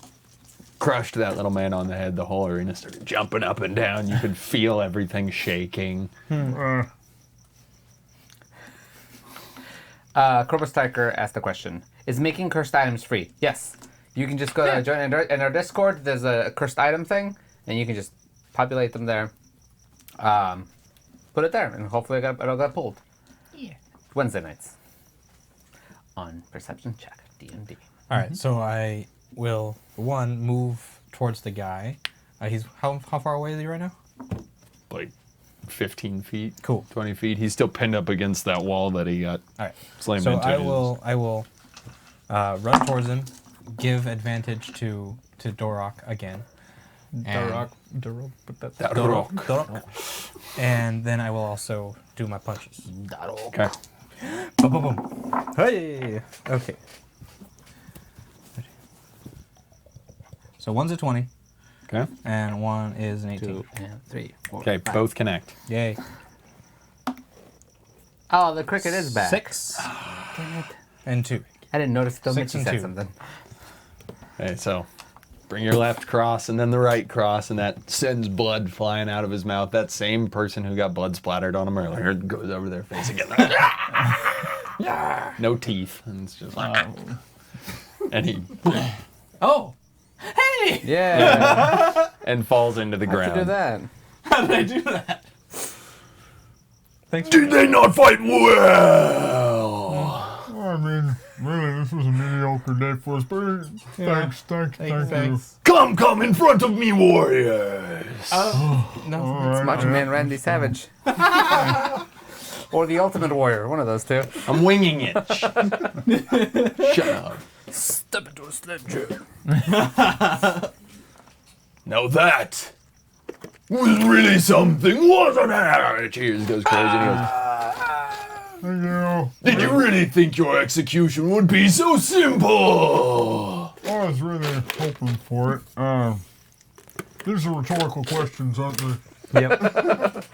crushed that little man on the head, the whole arena started jumping up and down. You could feel everything shaking. Corvus Tiger asked a question. Is making cursed items free? Yes. You can just go join in our Discord. There's a cursed item thing, and you can just populate them there. Put it there, and hopefully it'll get pulled. Yeah. Wednesday nights. On Perception Check, D&D. All right. So I will move towards the guy. He's how far away is he right now? Like 15 feet, Cool. 20 feet. He's still pinned up against that wall that he got All right. slammed So into. I will run towards him, give advantage to Dorok again. Darok. Dorok. And then I will also do my punches. Okay. Boom, boom, boom. Hey. Okay. So one's a 20, Okay. and one is an 18. 2 and 3, 4. Okay. 5. Both connect. Yay. Oh, the cricket is back. 6 and 2. I didn't notice until 6 Mitzi and said 2. something. Okay, so bring your left cross and then the right cross, and that sends blood flying out of his mouth. That same person who got blood splattered on him earlier goes over their face again. No teeth. And it's just like... And he... Oh! Hey! Yeah. and falls into the How'd ground. you do that? How did I do that? Thanks. Did they not fight well? I mean, really, this was a mediocre day for us, but thanks, thank you. Come in front of me, warriors. No. It's Macho Man Randy Savage. Or the Ultimate Warrior, one of those two. I'm winging it. Shut up. Step into a Slim Jim. Now that was really something, wasn't it? Cheers goes crazy and he goes, You know, did you really think your execution would be so simple? I was really hoping for it. These are rhetorical questions, aren't they? Yep.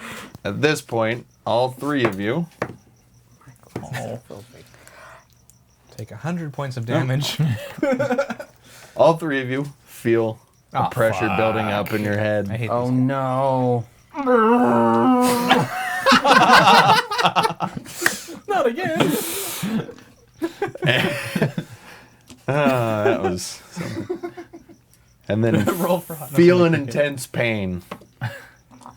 At this point, all three of you Take 100 points of damage. feel the Oh, pressure fuck. building up in your I head. hate Oh this. no. Not again. That was something. And then Roll for hot. feel an intense pain.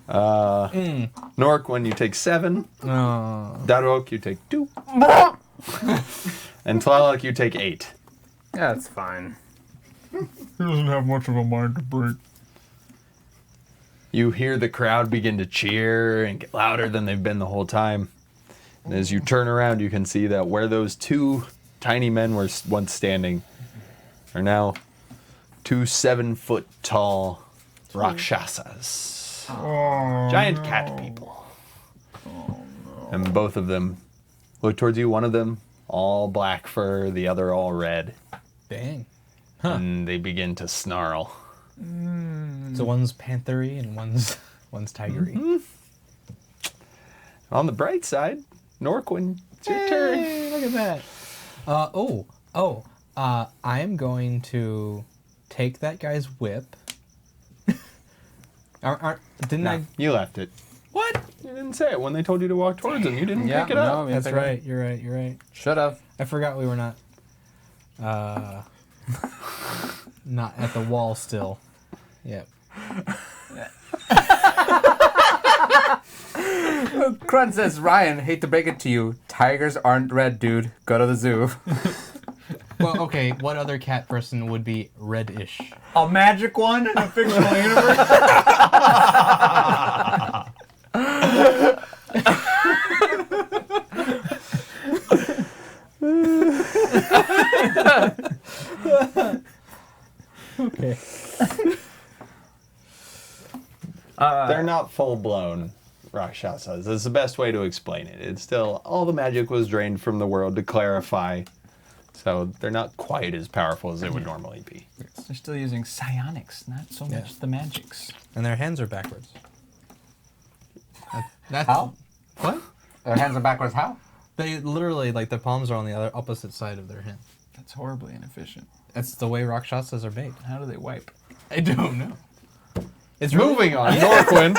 Norquin, you take 7. Oh. Darok, you take 2. And Tlaloc, you take 8. Yeah, that's fine. He doesn't have much of a mind to break. You hear the crowd begin to cheer and get louder than they've been the whole time. And as you turn around, you can see that where those 2 tiny men were once standing are now 2 7-foot-tall Rakshasas. Oh, Giant cat people. And both of them look towards you. One of them all black fur, the other all red. Dang. And they begin to snarl. So one's panthery and one's tigery. On the bright side, Norquin, it's your turn. Hey, look at that. I am going to take that guy's whip. Didn't I? You left it. What? You didn't say it when they told you to walk towards them. You didn't Yeah, pick it up. no, That's right. You're right. Should have. I forgot we were not not at the wall still. Yep. Crun says, Ryan, hate to break it to you. Tigers aren't red, dude. Go to the zoo. Well, okay, what other cat person would be reddish? A magic one in a fictional universe? Okay. They're not full blown Rakshasas. That's the best way to explain it. It's still all the magic was drained from the world to clarify. So they're not quite as powerful as they would normally be. They're still using psionics, not so much Yeah. the magics. And their hands are backwards. That's, How? What? Their hands are backwards. How? They literally, like, the palms are on the other opposite side of their hand. That's horribly inefficient. That's the way Rakshasas are made. How do they wipe? I don't know. It's Moving on, Norquin.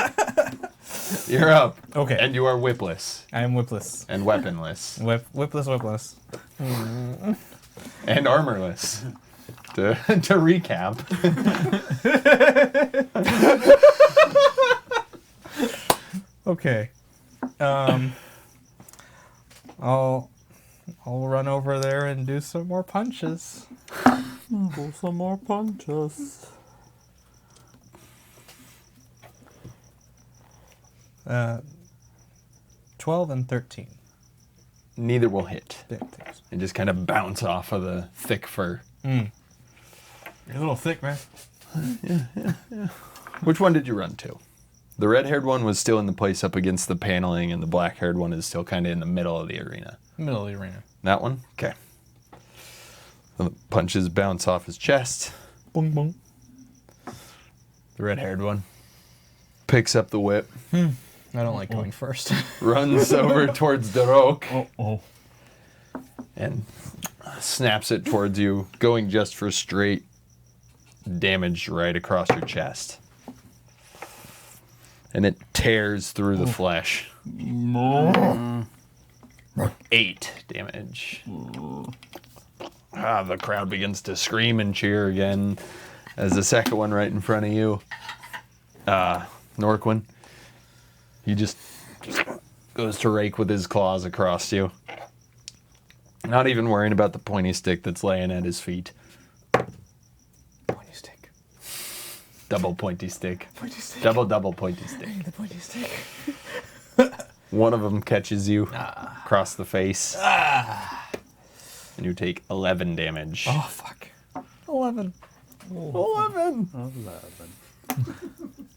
You're up. Okay. And you are whipless I am whipless. and weaponless Whipless. and armorless. To recap, Okay. I'll run over there and do some more punches. Do some more punches. 12 and 13. neither will hit. Big things. And just kind of bounce off of the thick fur. You're a little thick, man. Which one did you run to? The red-haired one was still in the place up against the paneling, and the black-haired one is still kind of in the middle of the arena. Middle of the arena. That one? Okay. The punches bounce off his chest. Boom, boom. The red-haired one picks up the whip, I don't like going first. runs over towards Darok, Oh. and snaps it towards you, going just for straight damage right across your chest. And it tears through the flesh. 8 damage. The crowd begins to scream and cheer again as the second one right in front of you. Norquin, he just goes to rake with his claws across you. Not even worrying about the pointy stick that's laying at his feet. Pointy stick. Double pointy stick. Pointy stick. Double pointy stick. The pointy stick. One of them catches you across the face. And you take 11 damage. Oh, fuck. 11. 11.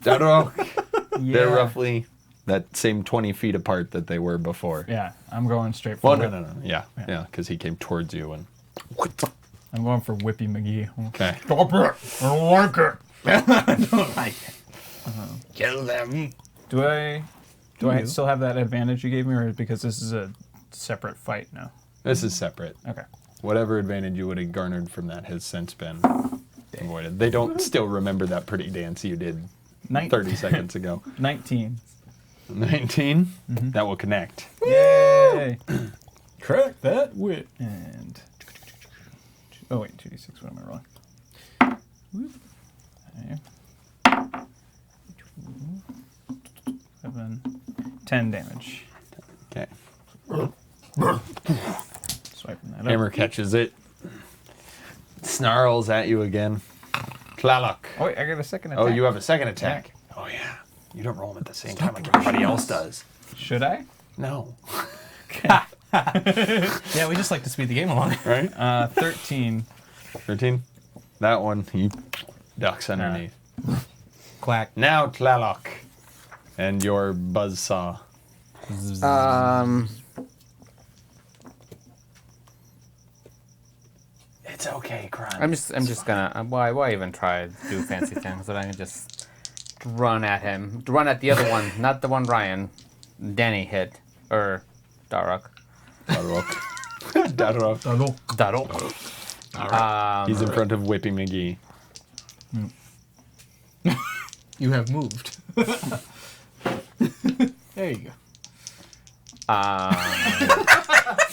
Darok. They're roughly that same 20 feet apart that they were before. Yeah, I'm going straight for Well, Whip. no. Yeah, because he came towards you and. I'm going for Whippy McGee. Okay. Stop it! I don't like it. Kill them. Do I still have that advantage you gave me, or because this is a separate fight now? This is separate. Okay. Whatever advantage you would have garnered from that has since been avoided. They don't still remember that pretty dance you did 30 seconds ago. 19. 19? That will connect. Yay! Crack that whip. And oh wait, 2d6. What am I rolling? Whoop. Okay. 7, 10 damage. Okay. Swiping that Hammer up. catches it. Snarls at you again. Tlaloc. Oh wait, I got a second attack. Oh, you have a second attack. Oh, yeah. You don't roll them at the same time like everybody else does. Should I? No. Yeah, we just like to speed the game along. Right? 13. 13? That one, he ducks underneath. Quack. Now, Tlaloc. And your buzzsaw. It's okay, Kron. I'm just gonna. Why even try to do fancy things? But I can just run at him. Run at the other one, not the one Ryan. Danny hit or Darok. Darok. Darok. Darok. He's in front of Whippy McGee. You have moved. There you go.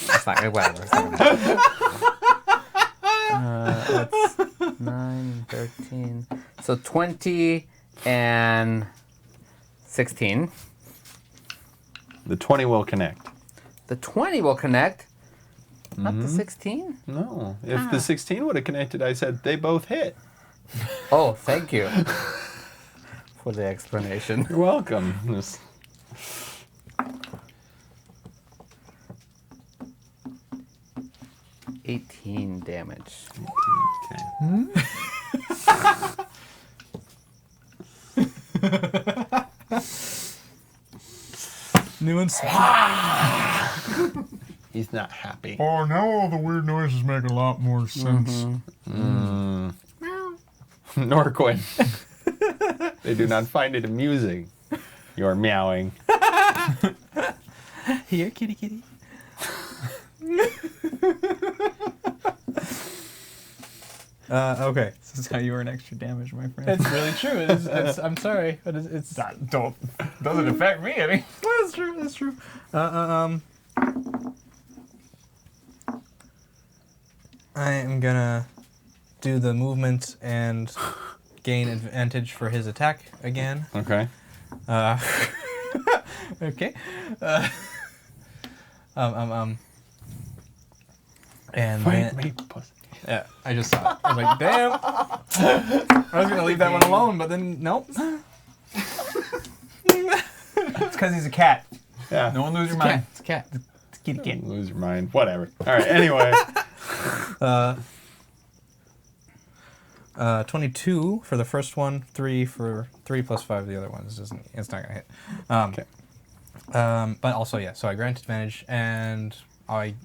It's not gonna. Whatever. It's not gonna happen. That's 9, 13. So 20 and 16. The 20 will connect. The 20 will connect. Not the 16? No. If the 16 would have connected, I said they both hit. Oh, thank you for the explanation. You're welcome. 18 damage. Okay. New and He's not happy. Oh, now all the weird noises make a lot more sense. Norquin. They do not find it amusing. Your meowing. Here, kitty, kitty. Okay. This is how you earn extra damage, my friend. It's really true. I'm sorry, but it's That doesn't affect me any. That's true. That's true. I am gonna do the movement and gain advantage for his attack again. Okay. Okay. And Fight then, me, pussy. yeah, I just saw it. I was like, damn. I was gonna leave that one alone, but then nope. It's because he's a cat. Yeah. No one lose your mind. It's a cat. It's a kitty cat. Lose your mind. Whatever. All right. Anyway. 22 for the first one, 3 for 3 plus 5 the other ones. It's not gonna hit. Okay. But also yeah. So I grant advantage, and I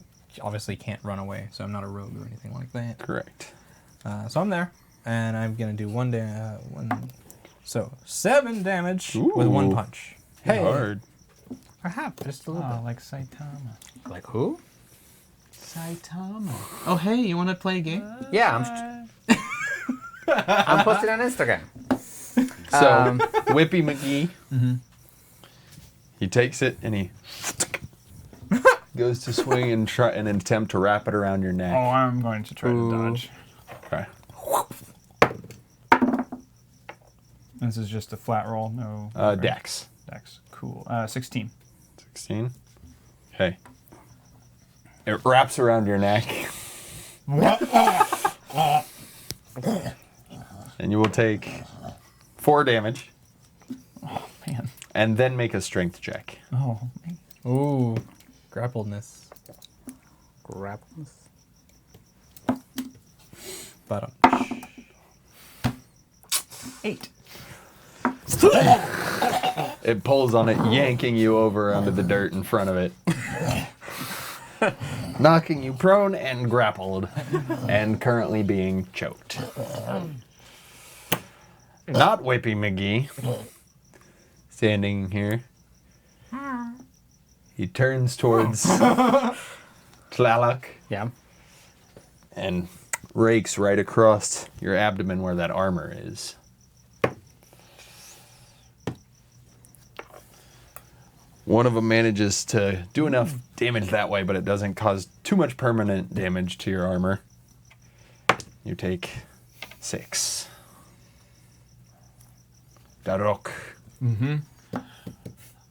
obviously can't run away, so I'm not a rogue or anything like that. Correct. So I'm there, and I'm gonna do so 7 damage with 1 Ooh. punch. Hey, Hard. I have just a little Oh, like Saitama. Like who? Saitama. Oh hey, you want to play a game? Yeah, I'm posting on Instagram. So, Whippy McGee, he takes it and he goes to swing and try and attempt to wrap it around your neck. Oh, I'm going to try to dodge. Okay. This is just a flat roll, no. Dex. Dex. Cool. 16. 16. Okay. It wraps around your neck. And you will take 4 damage Man. and then make a strength check. Oh, man. Ooh, grappledness. Grapples. But 8. It pulls on it, yanking you over onto the dirt in front of it. Knocking you prone and grappled, and currently being choked. Not Whippy McGee. Standing here. He turns towards Tlaloc Yeah. and rakes right across your abdomen where that armor is. One of them manages to do enough damage that way, but it doesn't cause too much permanent damage to your armor. You take 6. Darok.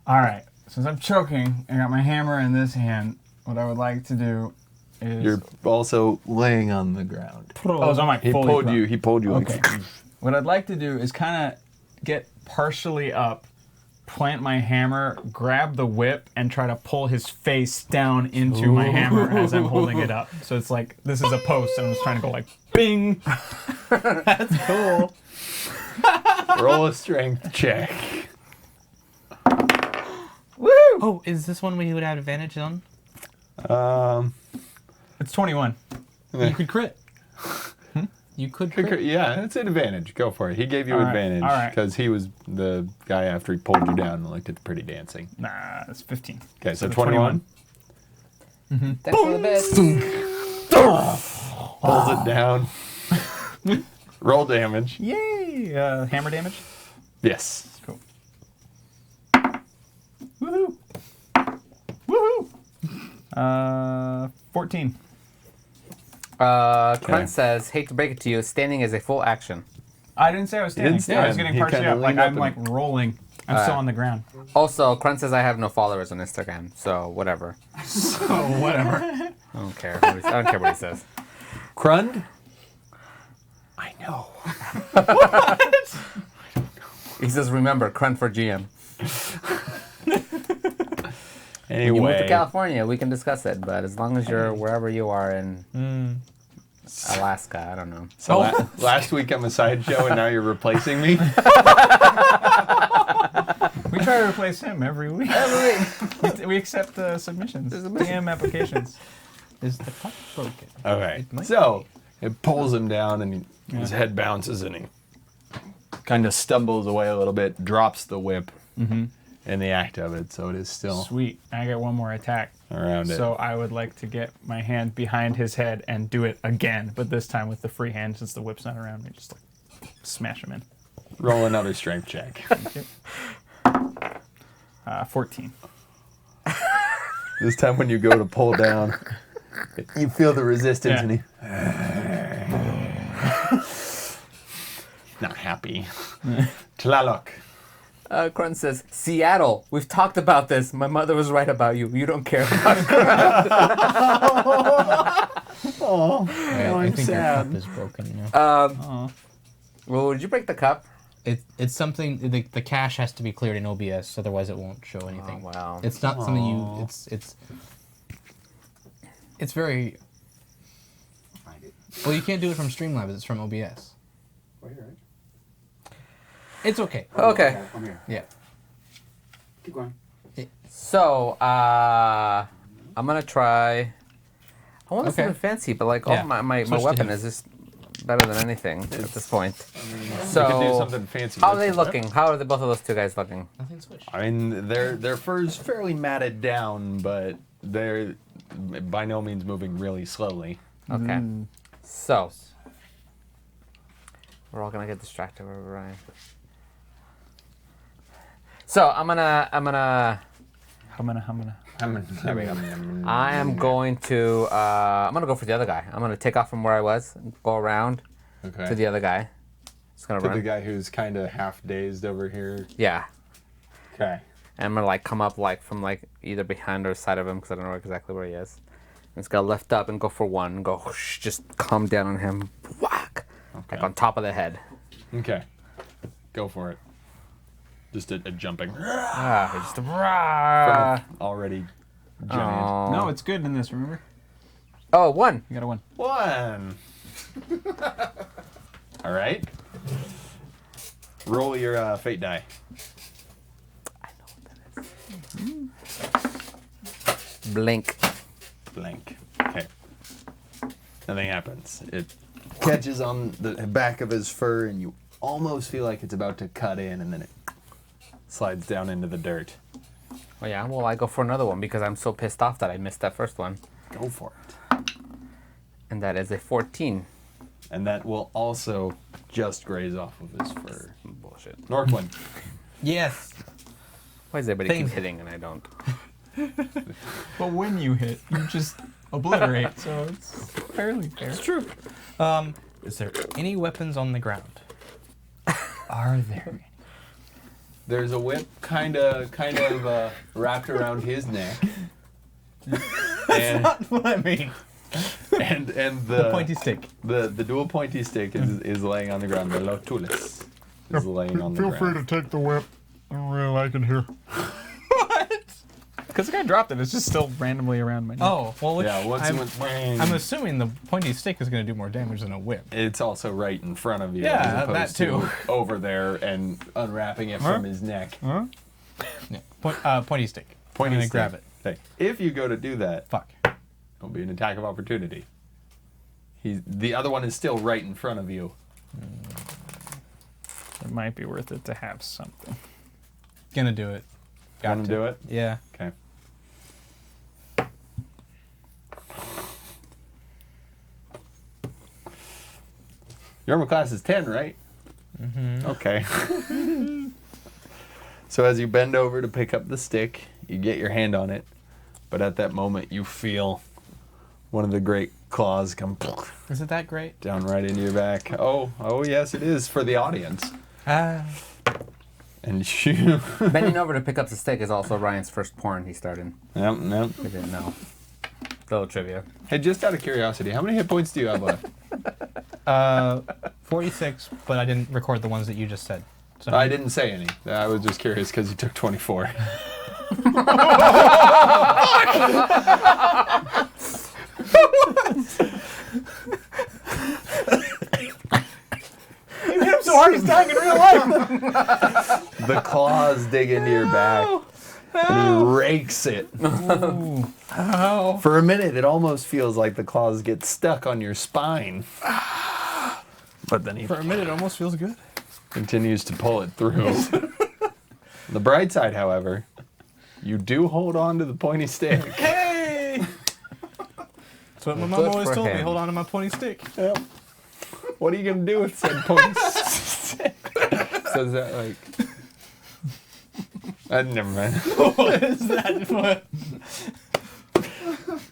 All right. Since I'm choking, I got my hammer in this hand. What I would like to do is. You're also laying on the ground. Oh, so I'm like He fully pulled prone. you. He pulled you. Okay. What I'd like to do is kind of get partially up, plant my hammer, grab the whip, and try to pull his face down into my hammer as I'm holding it up. So it's like this is a post, and I'm just trying to go like bing. that's cool. Roll a strength check. Woo! Oh, is this one we would have advantage on? It's 21. You could crit. You could crit. Yeah, it's an advantage. Go for it. He gave you All right, advantage all right. because he was the guy after he pulled you down and looked at the pretty dancing. Nah, it's 15. Okay, so the 21. Thanks for the bit. Pulls it down. Roll damage. Yay! Hammer damage. Yes. Cool. Woohoo! Woohoo! 14. Clint says, hate to break it to you, standing is a full action. I didn't say I was standing. didn't I was stand. getting He partially kinda up. Like leaned up I'm like rolling. I'm still on the ground. Also, Clint says I have no followers on Instagram, so whatever. Oh, whatever. I don't care. I don't care what he says. Crund? I know. He says, remember, Crun for GM. Anyway. When you move to California, we can discuss it, but as long as you're wherever you are in Alaska, I don't know. So last week I'm a sideshow and now you're replacing me? We try to replace him every week. We accept submissions, DM applications. Is the cup broken? Okay. might So it pulls him down and his head bounces and he kind of stumbles away a little bit, drops the whip in the act of it. So it is still Sweet. I get one more attack. around it. So I would like to get my hand behind his head and do it again, but this time with the free hand since the whip's not around me. Just like smash him in. Roll another strength check. 14. This time when you go to pull down, you feel the resistance Yeah. and he... Not happy. Tlaloc. Crun says, Seattle, we've talked about this. My mother was right about you. You don't care about I think your cup is broken. Yeah. Well, would you break the cup? It's something. The cache has to be cleared in OBS, otherwise it won't show anything. Oh, wow. It's not something you. It's very. Well, you can't do it from Streamlabs. It's from OBS. It's okay. Okay. Yeah. Keep going. So, I'm going to try... I want Okay. something fancy, but like, Yeah. my Switch to weapon him. is just better than anything at this point. So, You can do something fancy. how are with they it. looking? How are both of those two guys looking? Nothing switched. I mean, their fur's fairly matted down, but they're by no means moving really slowly. Okay. So, we're all going to get distracted over Ryan. So, I'm gonna There we go. I am going to I'm gonna go for the other guy. I'm gonna take off from where I was and go around Okay. to the other guy. Just gonna To run. the guy who's kind of half dazed over here. Yeah. Okay. And I'm gonna like come up like from like either behind or side of him because I don't know exactly where he is. I'm just gonna lift up and go for one and go whoosh, just come down on him. Whack. Like Okay. on top of the head. Okay. Go for it. Just a jumping. Just Already giant. oh. No, it's good in this, remember? Oh, one. You got a 1. One. All right. Roll your fate die. I know what that is. Blink. Blank. Okay. Nothing happens. It catches on the back of his fur, and you almost feel like it's about to cut in, and then it slides down into the dirt. Oh yeah. Well, I go for another one because I'm so pissed off that I missed that first one, Go for it. and that is a 14. And that will also just graze off of his fur. Bullshit. Northwind. Yes. Why does everybody keep Thank- hitting and I don't? But when you hit, you just obliterate, so it's fairly fair. It's true. Is there any weapons on the ground? Are there? There's a whip kind of wrapped around his neck. And What I mean. and the Pointy stick. the dual pointy stick is laying on the ground. The lotulis is laying on the Feel free ground. to take the whip. I don't really like it here. Because the guy dropped it, it's just still randomly around my neck. Oh, well, which Yeah, once it went, I'm assuming the pointy stick is going to do more damage than a whip. it's also right in front of you. Yeah, as opposed that too. to over there and unwrapping it from his neck. Huh? Yeah. Pointy stick. Pointy I'm gonna stick. grab it. Hey, if you go to do that, Fuck. it'll be an attack of opportunity. The other one is still right in front of you. It might be worth it to have something. Gonna do it. Want to do it? Yeah. Okay. Your armor class is 10, right? Mm-hmm. Okay. So as you bend over to pick up the stick, you get your hand on it, but at that moment you feel one of the great claws come Is it that great? down right into your back. Oh yes, it is for the audience. Ah. And you. Bending over to pick up the stick is also Ryan's first porn he started. Yep. I didn't know. Little trivia. Hey, just out of curiosity, how many hit points do you have left? 46, but I didn't record the ones that you just said. So I didn't say any. I was just curious because you took 24. You hit him so hard he's dying in real life. The claws dig into your back, and he rakes it. For a minute, it almost feels like the claws get stuck on your spine. But then he for a minute, it almost feels good. continues to pull it through. The bright side, however, you do hold on to the pointy stick. Hey! That's what my mom Good always for told me. him. Hold on to my pointy stick. Yep. What are you gonna do with said pointy stick? Says that like. Never mind. What is that? What?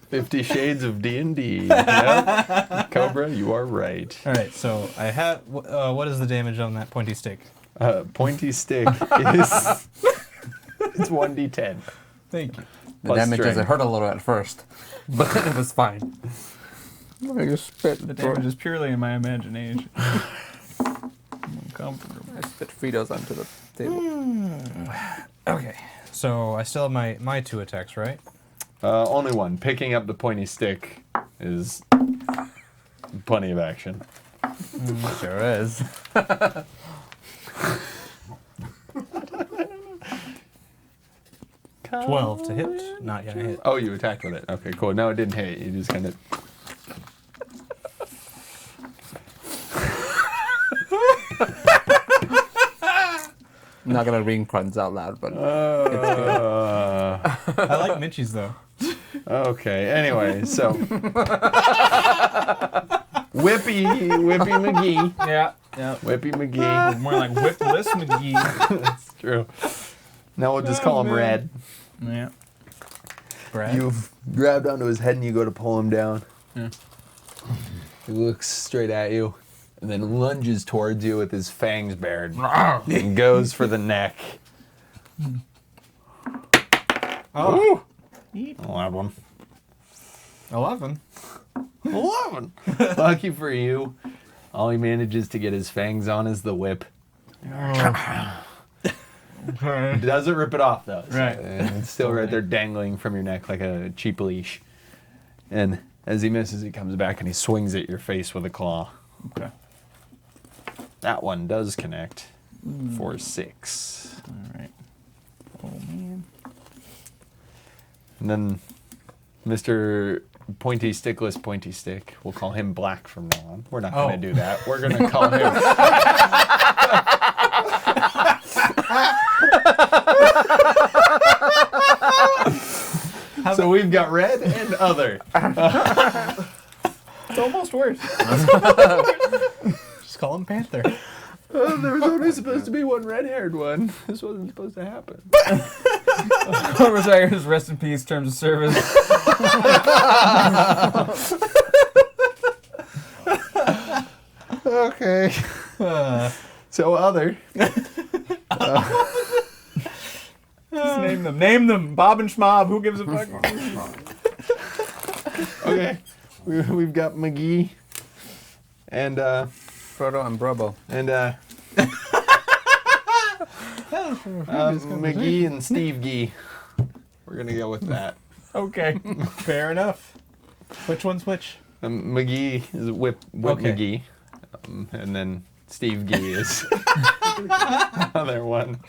50 Shades of D&D. Yep. Cobra, you are right. All right, so I have. What is the damage on that pointy stick? Pointy stick is. It's 1d10. Thank you. The Plus damage doesn't strength. hurt a little at first, but then it was fine. I just spit. The damage is purely in my imagination. I'm uncomfortable. I spit Fritos onto the table. Okay, so I still have my 2 attacks, right? Only one. Picking up the pointy stick is plenty of action. Sure is. 12 to hit. Not gonna hit. Oh, you attacked with it. Okay, cool. No, it didn't hit. You just kind of. I'm not gonna ring puns out loud, but I like Mitchie's though. Okay. Anyway, so Whippy McGee. Yeah. Whippy McGee. More like Whipless McGee. That's true. Now we'll just call him Red. Yeah. Brad. You've grabbed onto his head and you go to pull him down. Yeah. He looks straight at you and then lunges towards you with his fangs bared and goes for the neck. Oh. 11. 11. 11. Lucky for you, all he manages to get his fangs on is the whip. Okay. He doesn't rip it off though. Right. And it's still right there dangling from your neck like a cheap leash. And as he misses, he comes back and he swings at your face with a claw. Okay. That one does connect for 6. All right. Oh man. And then Mr. Pointy Stickless Pointy Stick, we'll call him Black from now on. We're not going to do that. We're going to call him... So we've got Red and Other. It's almost worse. Just call him Panther. There was only supposed to be one red-haired one. This wasn't supposed to happen. Osiris, rest in peace, terms of service. Okay. So Other. Just name them. Name them. Bob and Schmob. Who gives a fuck? Okay. We've got McGee and Frodo and Brobo. McGee and Steve Gee. We're gonna go with that. Okay. Fair enough. Which one's which? McGee is Whip Okay. McGee, and then Steve Gee is the other one.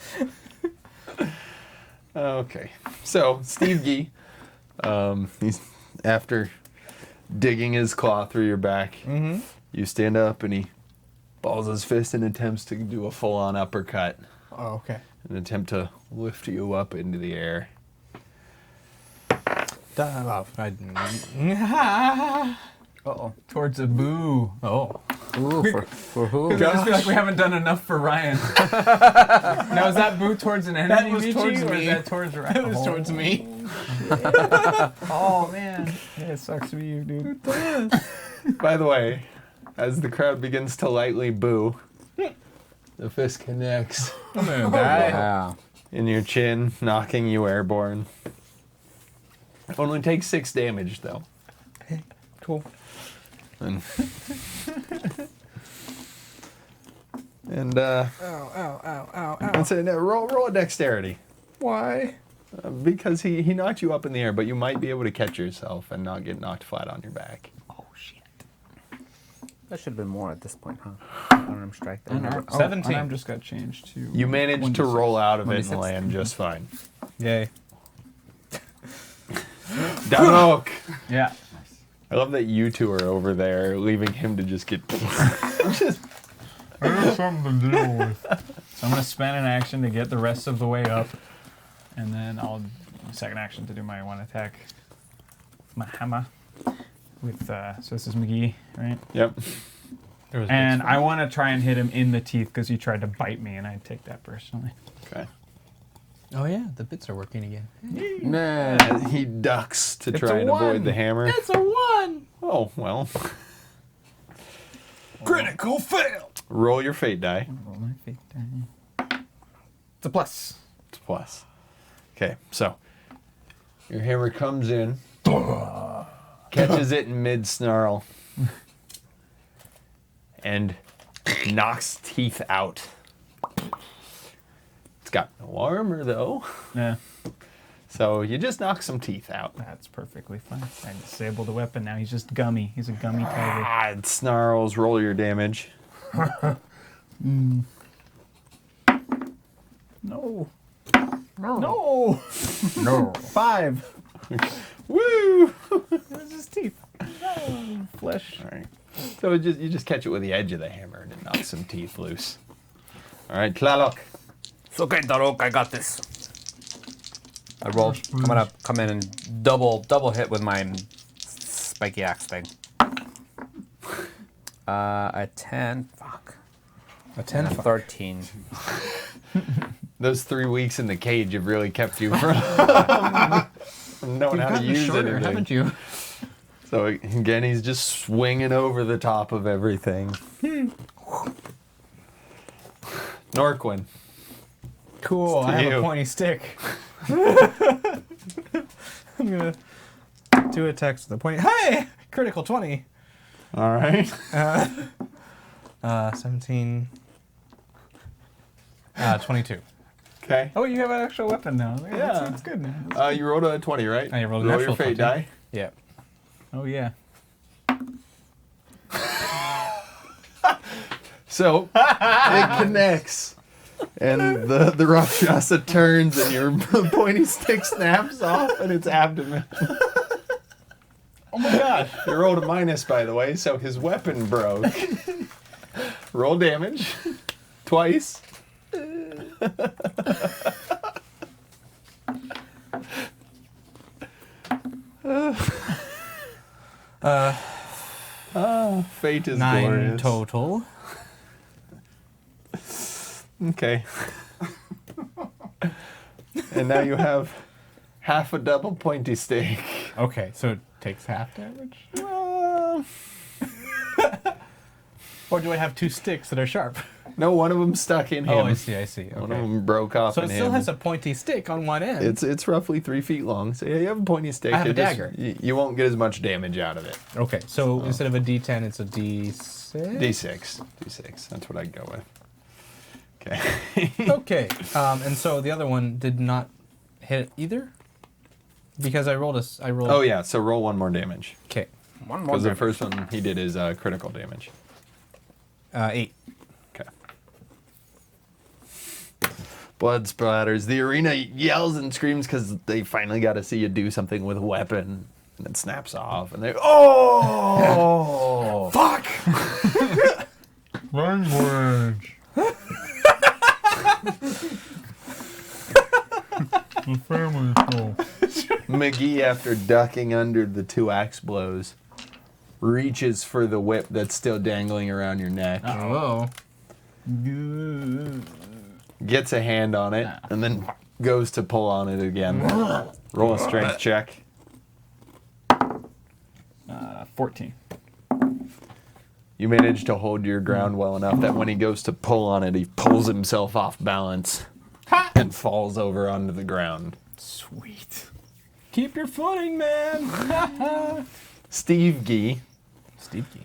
Okay, so Steve Gee, he's after digging his claw through your back. Mm-hmm. You stand up and he balls his fist and attempts to do a full-on uppercut, Oh, okay. an attempt to lift you up into the air. Uh-oh. Towards a boo. Oh. Ooh, for who? I just feel like we haven't done enough for Ryan. Now, is that boo towards an enemy, That was Michi, towards or me. is that towards Ryan? It was towards me. Oh, man. Yeah, it sucks to be you, dude. By the way, as the crowd begins to lightly boo, the fist connects I'm gonna die. Yeah. in your chin, knocking you airborne. Only takes 6 damage, though. Cool. And Ow. that's it. Roll a dexterity. Why? Because he knocked you up in the air, but you might be able to catch yourself and not get knocked flat on your back. Oh shit. That should have been more at this point, huh? Unarmed strike. There. Unarmed, 17. Unarmed just got changed to. You managed to 1d6. roll out of it and 1d6. land just fine. Yay. Danok! Yeah. I love that you two are over there, leaving him to just get. just I have something to deal with. So I'm gonna spend an action to get the rest of the way up, and then I'll second action to do my one attack, my hammer, with so this is McGee, right? Yep. There was And I want to try and hit him in the teeth because he tried to bite me, and I take that personally. Okay. Oh yeah, the bits are working again. Nah, he ducks to try and avoid the hammer. It's a 1. Oh, well. Critical fail. Roll your fate die. Roll my fate die. It's a plus. It's a plus. Okay, so your hammer comes in, catches it in mid snarl, and knocks teeth out. It's got no armor though, Yeah, so you just knock some teeth out. that's perfectly fine. I disabled the weapon now. He's just gummy. He's a gummy tiger. Ah, it snarls. Roll your damage. No. No. No. 5. Woo! It's his teeth. No. Flesh. All right. So you just catch it with the edge of the hammer and it knocks some teeth loose. All right, Tlaloc. It's okay, Darok. I got this. I roll. I'm gonna come in and double hit with my spiky axe thing. A 10. Fuck. A 10. And a 13. Those 3 weeks in the cage have really kept you from knowing how to use shorter, anything. haven't you? So again, he's just swinging over the top of everything. Norquin. Cool. I have you. a pointy stick. I'm gonna do attacks with a pointy. Hey! Critical 20. All right. 17. 22. Okay. Oh, you have an actual weapon now. Yeah. That's good now. You rolled a 20, right? I rolled a Roll natural your fate 20. die. Yeah. Oh, yeah. So it connects. And the Rakshasa turns and your pointy stick snaps off in its abdomen. Oh, my God. You rolled a minus, by the way, so his weapon broke. Roll damage. Twice. Fate is 9 glorious. total. Okay. And now you have half a double pointy stick. Okay, so it takes half damage? Or do I have 2 sticks that are sharp? No, one of them stuck in him. Oh, I see. Okay. One of them broke off So in it still him. has a pointy stick on one end. It's roughly 3 feet long. So yeah, you have a pointy stick. I have a It just- dagger. You won't get as much damage out of it. Okay, so instead of a D10, it's a D6? D6. D6. That's what I'd go with. Okay. Okay, and so the other one did not hit either? Because I rolled Oh yeah, so roll one more damage. Okay, One more. Because the damage. first one he did is critical damage. 8. Okay. Blood splatters. The arena yells and screams because they finally got to see you do something with a weapon. And it snaps off. And they, oh! Fuck! Language. The family show. McGee, after ducking under the 2 axe blows, reaches for the whip that's still dangling around your neck. Hello. Gets a hand on it, and then goes to pull on it again. Roll a strength check. 14. You manage to hold your ground well enough that when he goes to pull on it, he pulls himself off balance and falls over onto the ground. Sweet. Keep your footing, man. Steve Gee Steve Key.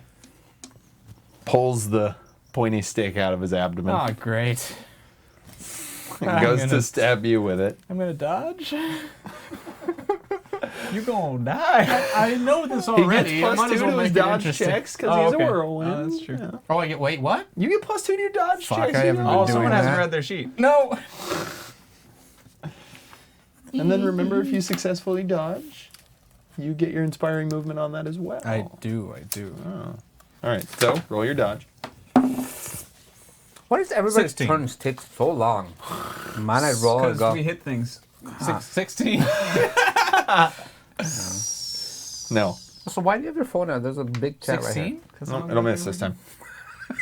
pulls the pointy stick out of his abdomen Oh, great. and goes I'm to gonna- stab you with it. I'm gonna dodge. You gonna die. I know this He already. gets I might plus as 2 well to his make it dodge interesting. checks because Oh, he's okay. a whirlwind. Oh, that's true. Yeah. Oh, I get. Wait, what? You get plus 2 to your dodge Fuck, checks. I you haven't know. been Oh, doing someone hasn't that. read their sheet. No. And then remember, if you successfully dodge, you get your inspiring movement on that as well. I do. All right, so roll your dodge. Why does everybody's 16. turns take so long? Mine, I roll and Because go. we hit things. 16. No, So why do you have your phone out? There's a big chat right 16? here. no, it'll miss this time.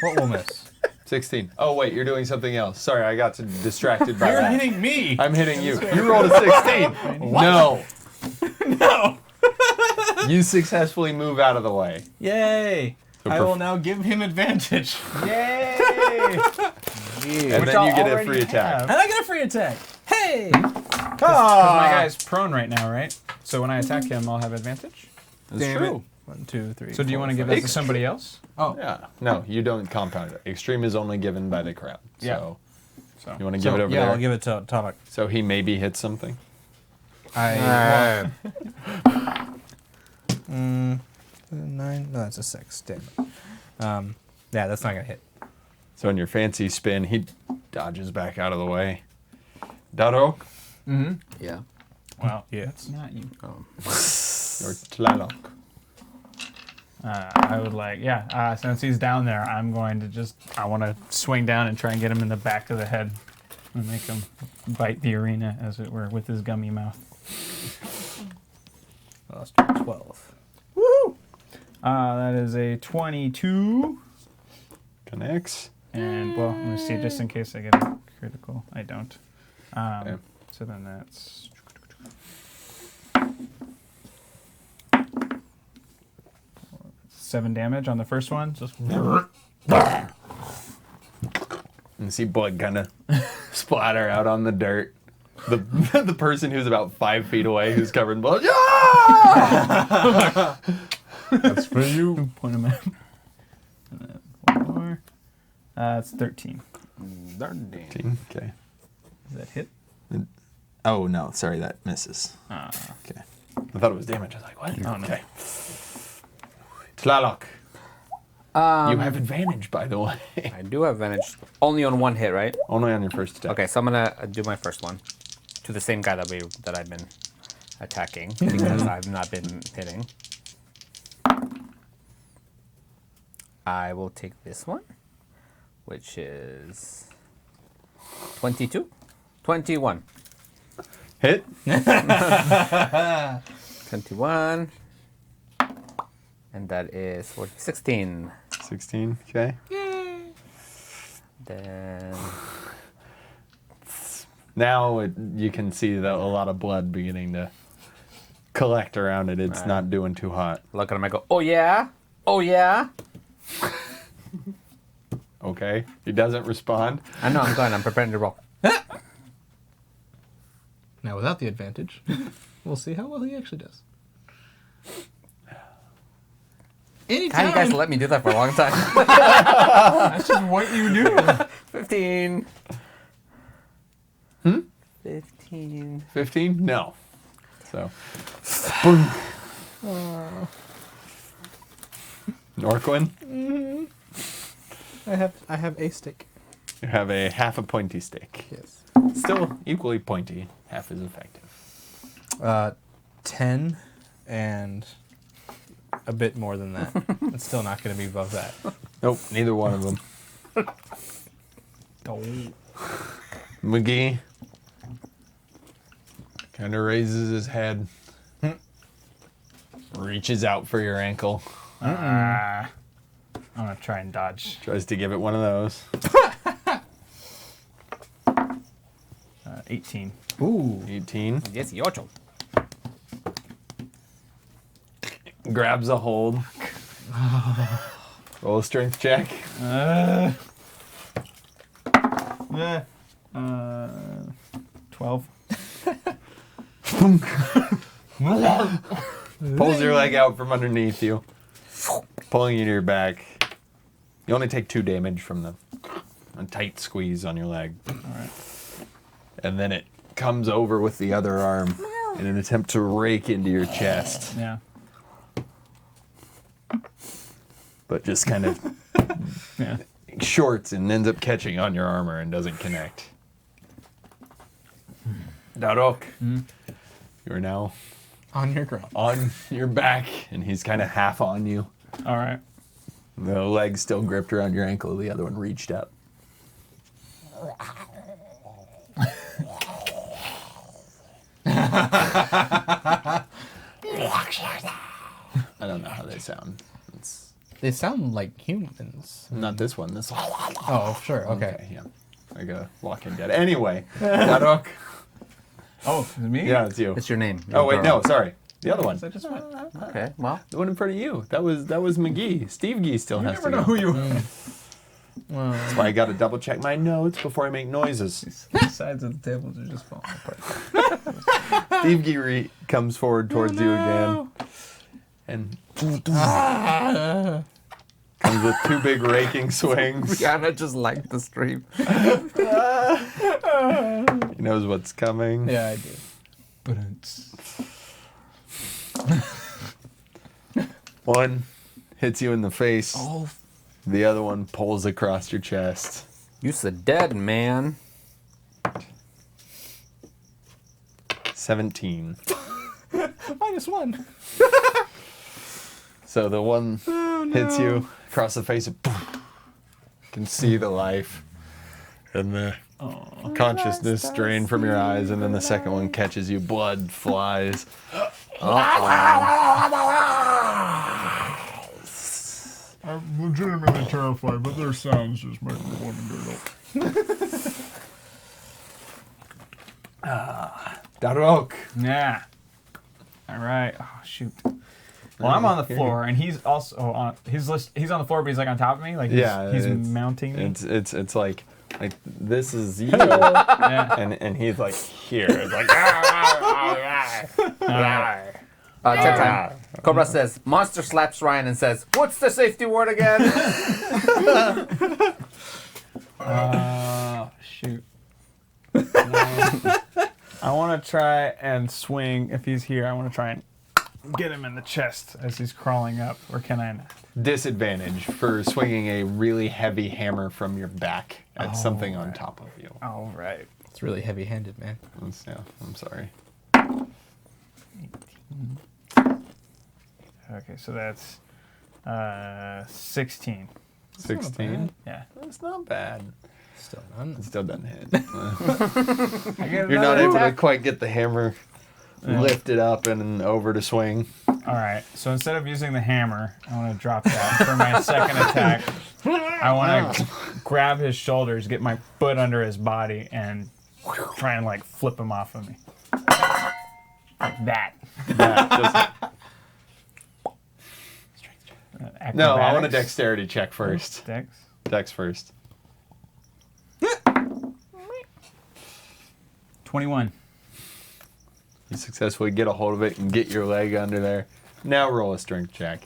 What will miss? 16. Oh wait, you're doing something else. Sorry, I got distracted by You're that. hitting me. I'm hitting you. You rolled a 16. No. No. You successfully move out of the way. Yay. So I will now give him advantage. Yay! And Which then I'll you get a already free attack. have. And I get a free attack. Hey. Because my guy's prone right now, right? So when I attack him, I'll have advantage. That's true. 1, 2, 3. So do you want to give that to somebody else? Yeah. No, you don't compound it. Extreme is only given by the crowd. So So you want to give it over yeah, there? I'll give it to Tomek. So he maybe hits something. I 9. No, that's a 6. Damn it. Yeah, that's not gonna hit. So in your fancy spin, he dodges back out of the way. Dado, Yeah. Well, Yeah. it's not you. or Tlaloc. I would like, since he's down there, I'm going to I want to swing down and try and get him in the back of the head and make him bite the arena, as it were, with his gummy mouth. Lost 12. That is a 22. Connects. And, well, let me see, just in case I get a critical. I don't. Okay. So then that's... Seven damage on the first one. Just And see blood kind of splatter out on the dirt. The the person who's about 5 feet away, who's covered in blood. Yeah! That's for you. point him out. And then one more. It's 13. Okay. Does that hit? Oh no, sorry, that misses. Okay. I thought it was damage. I was like, what? Oh, no. Okay. Tlaloc. You have advantage, by the way. I do have advantage. Only on one hit, right? Only on your first attack. Okay, so I'm gonna do my first one to the same guy that I've been attacking because I've not been hitting. I will take this one, which is 22, 21, Hit. 21, and that is 16. 16. Okay. Then Now you can see a lot of blood beginning to collect around it. It's not doing too hot. look at him. I go, oh yeah, oh yeah. Okay. He doesn't respond. I know. I'm going. I'm preparing to roll. Now, without the advantage, we'll see how well he actually does. How you guys let me do that for a long time? That's just what you do. 15. 15. 15? No. So. Boom. Norquin, I have a stick. you have a half a pointy stick. Yes. Still equally pointy. Half as effective. 10 and a bit more than that. It's still not going to be above that. Nope, neither one of them. McGee kind of raises his head, reaches out for your ankle, I'm going to try and dodge. tries to give it one of those. 18. Ooh. 18. 18. Grabs a hold. Roll a strength check. 12. pulls your leg out from underneath you, pulling you to your back. You only take 2 damage from a tight squeeze on your leg. All right. And then it comes over with the other arm in an attempt to rake into your chest. Yeah. But just kind of Yeah. shorts and ends up catching on your armor and doesn't connect. Darok, you are now On your ground. on your back, and he's kind of half on you. All right. The leg still gripped around your ankle. The other one reached up. I don't know how they sound. It's They sound like humans. not this one. This one. Oh, sure. Okay. Yeah. Like a Walking Dead. Anyway, Darok. Oh, is it me? Yeah, it's you. It's your name. Oh wait, no, Darok. sorry. The other one. I just went. Okay, well. The one in front of you. That was McGee. Steve Gee still has to I never go. know who you are. That's why I got to double check my notes before I make noises. The sides of the tables are just falling apart. Steve Gee comes forward towards you again, and comes with 2 big raking swings. Rihanna just liked the stream. He knows what's coming. Yeah, I do. But it's... One hits you in the face. Oh, The other one pulls across your chest. you's a dead man. 17. -1. So the one hits you across the face. And poof, you can see the life and the consciousness drain from your eyes. And then the second one catches you. Blood flies. I'm legitimately terrified, but their sounds just make me want to get up. Darok. Yeah. All right. Oh shoot. Well, I'm on the floor, and he's also on. He's on the floor, but he's like on top of me. Like he's mounting me. It's like this is you, Yeah. and he's like here. It's like Check time. Cobra says, Monster slaps Ryan and says, what's the safety word again? Shoot. I want to try and swing. If he's here, I want to try and get him in the chest as he's crawling up. Or can I not? disadvantage for swinging a really heavy hammer from your back at something on top of you. All right. It's really heavy-handed, man. Yeah, I'm sorry. Okay, so that's 16. 16. Yeah. That's not bad. Still none. It still doesn't hit. I get You're not another able to attack. quite get the hammer lifted up and over to swing. All right. So instead of using the hammer, I want to drop that for my second attack. I want to grab his shoulders, get my foot under his body, and try and like flip him off of me. Like that. No, I want a Acrobatics? dexterity check first. Dex. Dex first. 21. You successfully get a hold of it and get your leg under there. Now roll a strength check.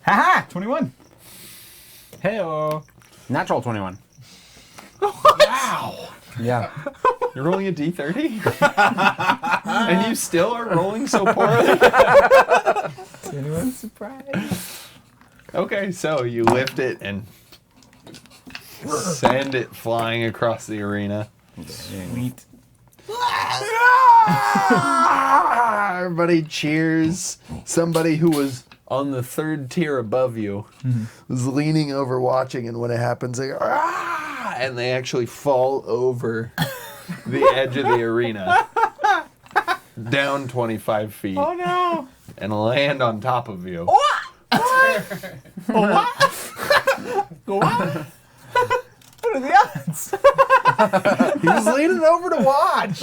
Haha! 21. Hey-oh. Natural 21. Wow! Yeah. You're rolling a d30? And you still are rolling so poorly? Anyone surprised? Okay, so you lift it and send it flying across the arena. Sweet. Everybody cheers. Somebody who was on the third tier above you was leaning over watching, and when it happens, they go, "Ah!" and they actually fall over the edge of the arena, down 25 feet, no! and land on top of you. What are the odds? He was leaning over to watch.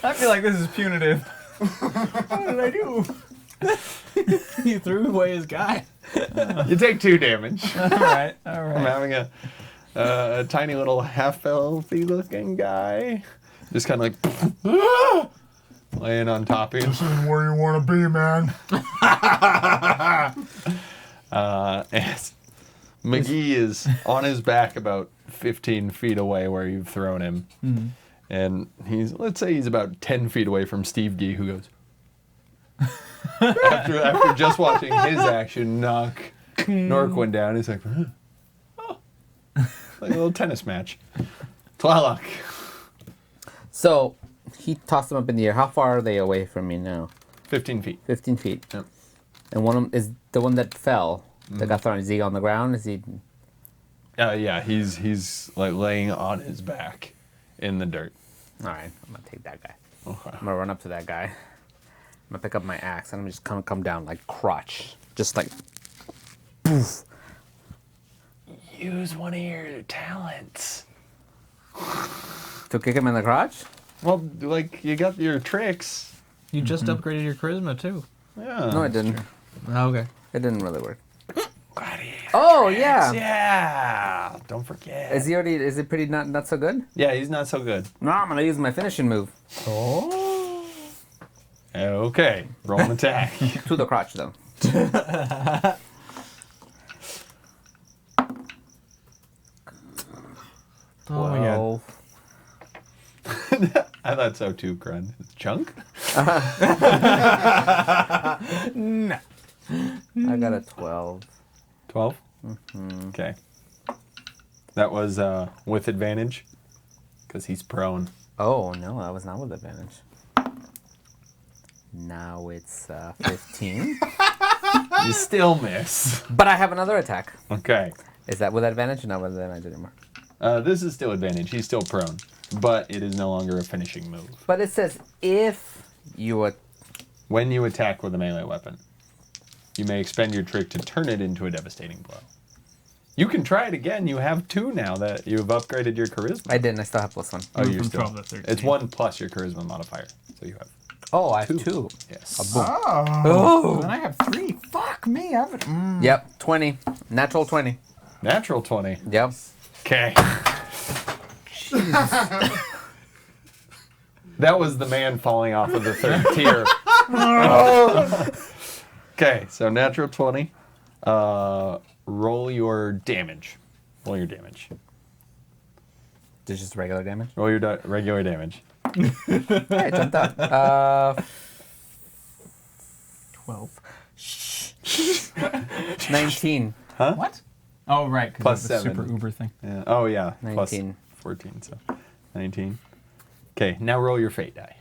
I feel like this is punitive. What did I do? He threw away his guy. You take 2 damage. All right. I'm having a a tiny little half-elfy looking guy, just kind of like laying on top of you. This is where you want to be, man. And McGee is on his back about 15 feet away where you've thrown him. Mm-hmm. And let's say he's about 10 feet away from Steve Gee, who goes, after just watching his action knock Norquin down, he's like, oh. Like a little tennis match. Tlaloc. So he tossed them up in the air. How far are they away from me now? 15 feet. 15 feet. Yep. And one of them is the one that fell. That got thrown. Is he on the ground? Is he? Yeah, he's like laying on his back in the dirt. All right, I'm gonna take that guy. Okay. I'm gonna run up to that guy. I'm gonna pick up my axe and I'm just gonna come down like crotch, just like. Poof. Use one of your talents. To kick him in the crotch? Well, like, you got your tricks. You just upgraded your charisma too. Yeah. No, it didn't. Oh, okay. It didn't really work. Gladiator Oh tricks, yeah. Yeah. Don't forget. Is he already? Is it pretty not so good? Yeah, he's not so good. No, I'm gonna use my finishing move Oh. Okay. Roll an attack. to the crotch though. Oh my god. 12. I thought so too, Crud. Chunk? No. I got a 12. 12? Okay. That was with advantage, because he's prone. Oh no, that was not with advantage. Now it's 15. You still miss. But I have another attack. Okay. Is that with advantage or not with advantage anymore? This is still advantage. He's still prone, but it is no longer a finishing move. But it says if you When you attack with a melee weapon, you may expend your trick to turn it into a devastating blow. You can try it again. You have 2 now that you've upgraded your charisma. I didn't. I still have +1. Oh, you're From still. 12 to 13. It's 1 plus your charisma modifier, so you have Oh, I have 2. yes. Oh. Then I have 3. Fuck me. I haven't. Yep, 20. Natural 20. Natural 20. Yep. Okay. That was the man falling off of the 3rd tier. Okay, so natural 20. Roll your damage. Roll your damage. This is just regular damage. Roll your regular damage. I jumped out. 12. 19. What? Oh, right. Plus Plus the 7. super Uber thing. Yeah. Oh, yeah. 19. Plus 14, so 19. Okay, now roll your fate die.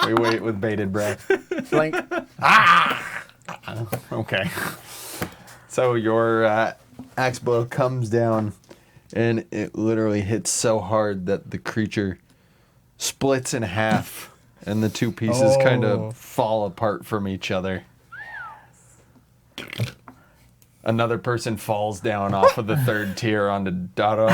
We wait with bated breath. Blank. Okay. So your axe blow comes down, and it literally hits so hard that the creature splits in half, and the 2 pieces kind of fall apart from each other. Another person falls down off of the 3rd tier onto Dado.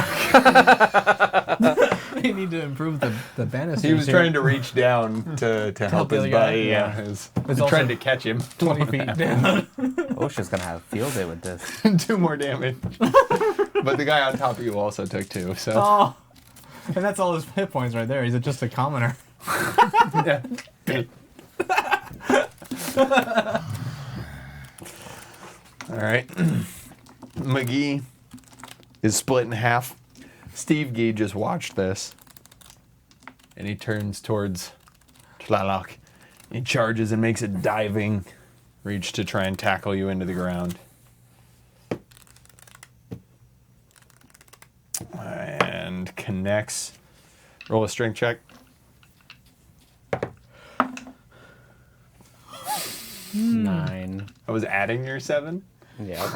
You need to improve the banisters. He was here. trying to reach down to help the his other guy, buddy. yeah. He was also trying to catch him. 20 feet down. Osha's gonna have a field day with this. 2 more damage. But the guy on top of you also took 2, so. Oh. And that's all his hit points right there. He's just a commoner. Yeah. All right. McGee is split in half. Steve Gee just watched this. And he turns towards Tlaloc. He charges and makes a diving reach to try and tackle you into the ground. And connects. Roll a strength check. 9. I was adding your 7. Yep.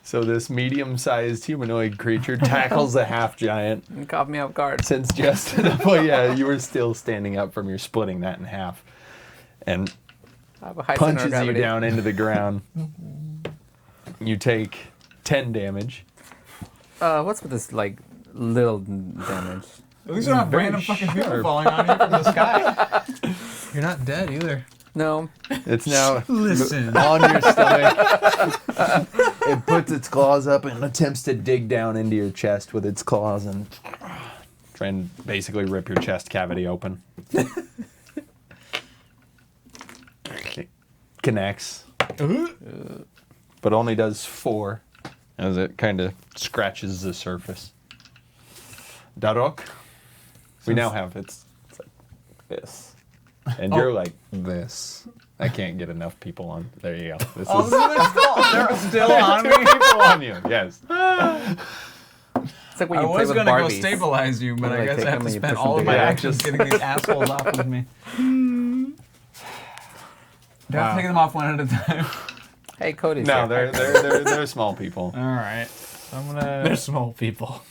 So this medium-sized humanoid creature tackles the half-giant. You caught me off guard. Since just, well, yeah, you were still standing up from your splitting that in half. And I have a high center of punches you gravity. down into the ground. You take 10 damage. What's with this like little damage? At least we're not Very random fucking people sharp. falling on you from the sky. You're not dead either. No. It's now Listen. on your stomach. It puts its claws up and attempts to dig down into your chest with its claws and try and basically rip your chest cavity open. It connects, but only does 4 as it kind of scratches the surface. Darok, we now have it's like this, and you're like this. I can't get enough people on. There you go. This is They're still on me. people on you. Yes. like when I you play was with gonna go Barbies. stabilize you, but You, I like, guess take I have them to and you spend push them all of my together. actions getting these assholes off of me. Do I have to take them off one at a time? Hey, Cody's No, here. they're small people. All right. So I'm gonna They're small people.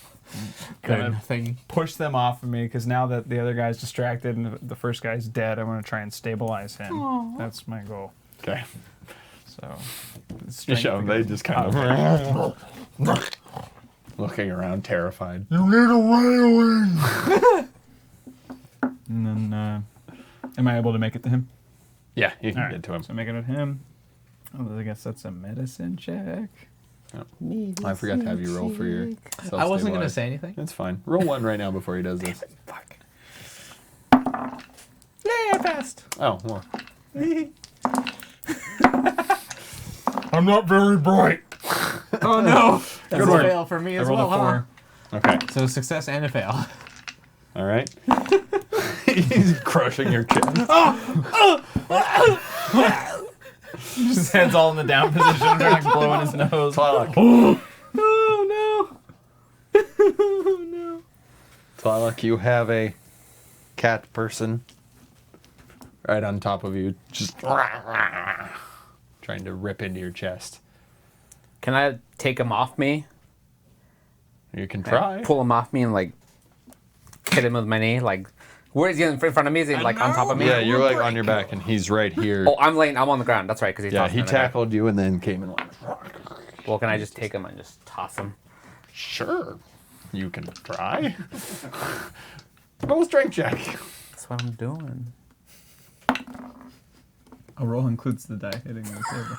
kind of Thing. push them off of me because now that the other guy's distracted and the first guy's dead, I want to try and stabilize him. That's my goal. Okay. So, You show them. They just kind of looking around, terrified. You need a railing. And then, am I able to make it to him? Yeah, you can All right. get to him. So make it to him. Oh, I guess that's a medicine check. I forgot to have you roll for your. I wasn't gonna self-stabilize. say anything. It's fine. Roll 1 right now before he does this. Fuck. Yay, I passed. Oh, well. I'm not very bright. Oh no. That's a work. fail for me I as rolled well, a 4. Okay. So success and a fail. All right. He's crushing your chest. His head's all in the down position, trying to blow in his nose. Twi'lek. Oh no! Oh no! Twi'lek, you have a cat person right on top of you, just trying to rip into your chest. Can I take him off me? You can Can I try. pull him off me and like hit him with my knee? Like, where is he in front of me? Is he like on top of me? Yeah, you're like on your back, and he's right here. Oh, I'm on the ground. That's right, because he Yeah, tossed he me in the ground. tackled you and then came and like. Well, can I just take him and just toss him? Sure, you can try. Roll a strength check. That's what I'm doing. A roll includes the die hitting the table.